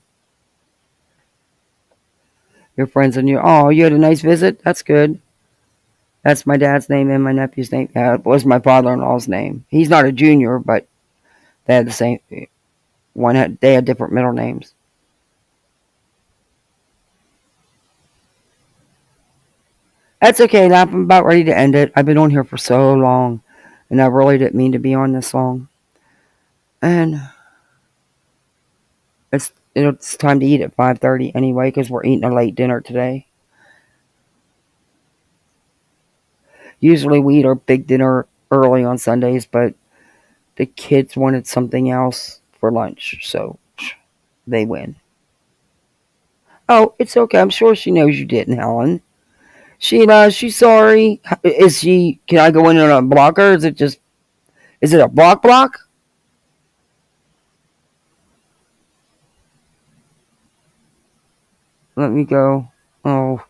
Your friends and you. Oh, you had a nice visit? That's good. That's my dad's name and my nephew's name. Yeah, it was my father-in-law's name. He's not a junior, but they had the same. They had different middle names. That's okay. Now I'm about ready to end it. I've been on here for so long, and I really didn't mean to be on this long. And it's time to eat at 5:30 anyway, because we're eating a late dinner today. Usually we eat our big dinner early on Sundays, but the kids wanted something else for lunch, so they win. Oh, it's okay. I'm sure she knows you didn't, Helen. She's sorry. Is she? Can I go in and block her? Is it a block? Let me go. Oh,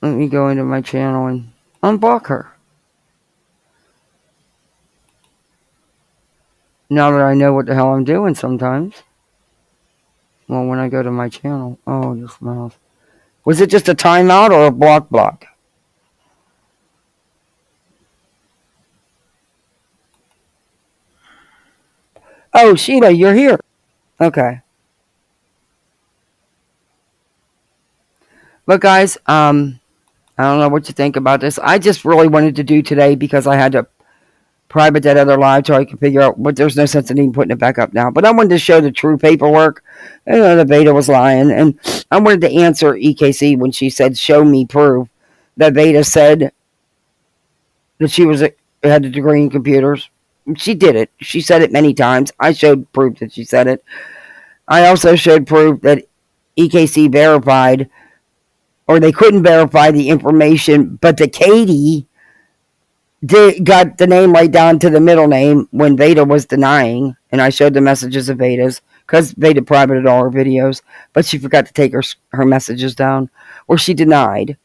let me go into my channel and unblock her. Now that I know what the hell I'm doing sometimes. Well, when I go to my channel. Oh, this mouse. Was it just a timeout or a block? Oh, Sheila, you're here. Okay. But guys, I don't know what you think about this. I just really wanted to do today because I had to private that other live so I could figure out. But there's no sense in even putting it back up now. But I wanted to show the true paperwork. The Vada was lying, and I wanted to answer EKC when she said, "Show me proof." That Vada said that she had a degree in computers. She did it. She said it many times. I showed proof that she said it. I also showed proof that EKC verified, or they couldn't verify the information, but the Katie got the name right down to the middle name when Vada was denying, and I showed the messages of Vada's because Vada privated all her videos, but she forgot to take her messages down, or she denied.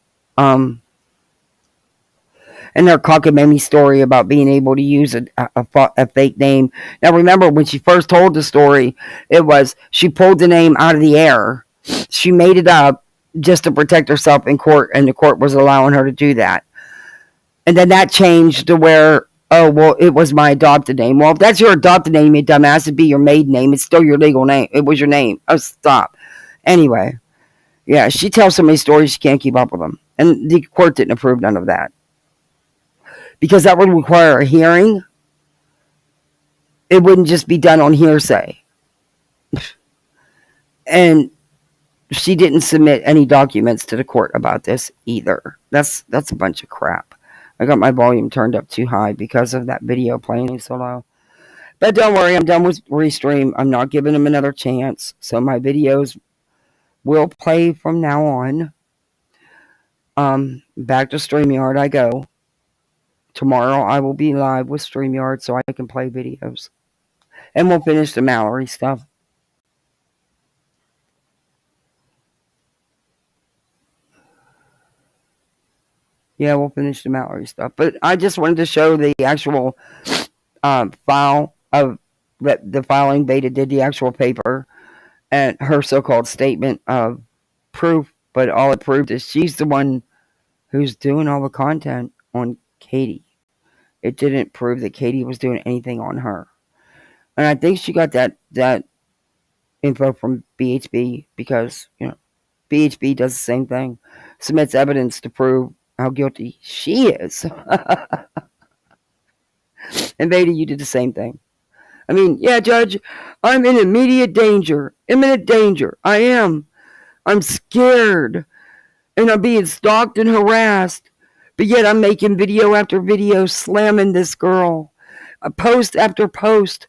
And her cockamamie story about being able to use a fake name. Now, remember, when she first told the story, it was she pulled the name out of the air. She made it up just to protect herself in court, and the court was allowing her to do that. And then that changed to where, oh, well, it was my adopted name. Well, if that's your adopted name, you dumbass, it'd be your maiden name. It's still your legal name. It was your name. Oh, stop. Anyway, yeah, she tells so many stories, she can't keep up with them. And the court didn't approve none of that. Because that would require a hearing. It wouldn't just be done on hearsay. And she didn't submit any documents to the court about this either. That's a bunch of crap. I got my volume turned up too high because of that video playing so low. But don't worry, I'm done with Restream. I'm not giving them another chance. So my videos will play from now on. Back to StreamYard I go. Tomorrow I will be live with StreamYard so I can play videos. And we'll finish the Mallory stuff. Yeah, we'll finish the Mallory stuff. But I just wanted to show the actual file of the filing. Vada did the actual paper and her so-called statement of proof. But all it proved is she's the one who's doing all the content on Katie. It didn't prove that Katie was doing anything on her. And I think she got that info from BHB because, BHB does the same thing. Submits evidence to prove how guilty she is. And Vada, you did the same thing. I mean, yeah, Judge, I'm in immediate danger. Imminent danger. I am. I'm scared. And I'm being stalked and harassed. But yet I'm making video after video slamming this girl. Post after post.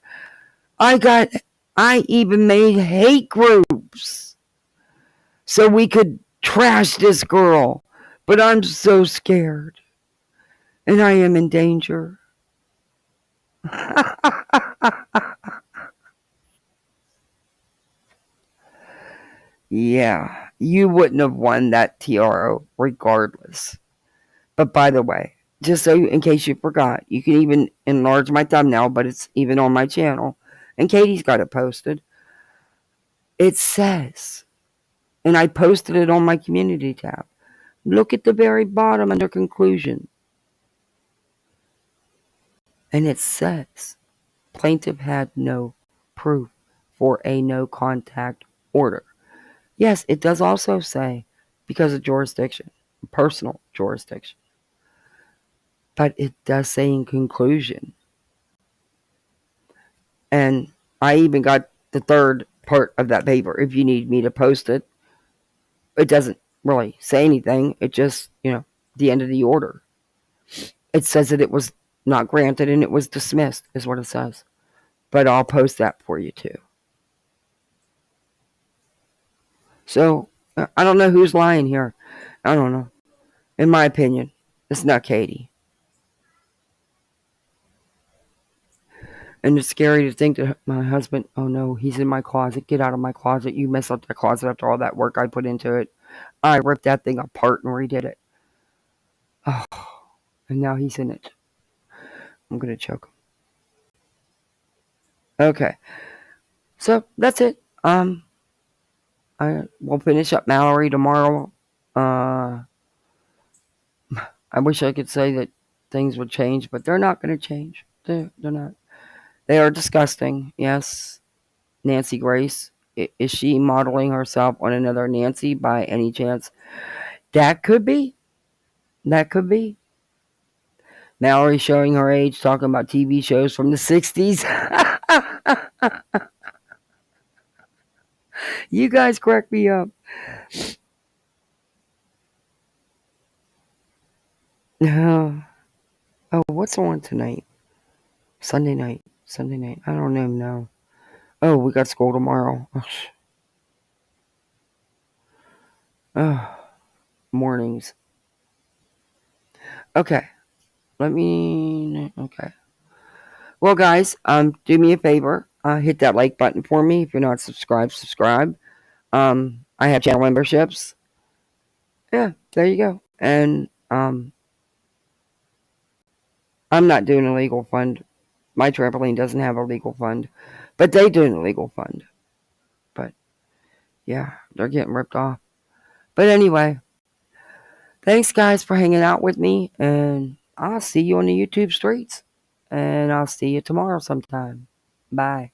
I even made hate groups so we could trash this girl. But I'm so scared. And I am in danger. Yeah, you wouldn't have won that TRO regardless. But by the way, just so in case you forgot, you can even enlarge my thumbnail, but it's even on my channel. And Katie's got it posted. It says, and I posted it on my community tab. Look at the very bottom under conclusion. And it says, plaintiff had no proof for a no contact order. Yes, it does also say because of jurisdiction, personal jurisdiction. But it does say in conclusion. And I even got the third part of that paper if you need me to post it. It doesn't really say anything. It just, the end of the order. It says that it was not granted and it was dismissed, is what it says. But I'll post that for you too. So, I don't know who's lying here. I don't know. In my opinion, it's not Katie. And it's scary to think that my husband, oh no, he's in my closet. Get out of my closet. You messed up the closet after all that work I put into it. I ripped that thing apart and redid it. Oh, and now he's in it. I'm going to choke him. Okay. So, that's it. I will finish up Mallory tomorrow. I wish I could say that things would change, but they're not going to change. They're not. They are disgusting. Yes. Nancy Grace. Is she modeling herself on another Nancy by any chance? That could be. That could be. Mallory showing her age, talking about TV shows from the 60s. You guys crack me up. Oh, what's on tonight? Sunday night. Sunday night. I don't even know. Oh, we got school tomorrow. Oh, mornings. Okay. Okay. Well, guys, do me a favor. Hit that like button for me. If you're not subscribed, subscribe. I have channel memberships. Yeah, there you go. And I'm not doing a legal fund. My trampoline doesn't have a legal fund, but they do a legal fund. But yeah, they're getting ripped off. But anyway, thanks guys for hanging out with me, and I'll see you on the YouTube streets, and I'll see you tomorrow sometime. Bye.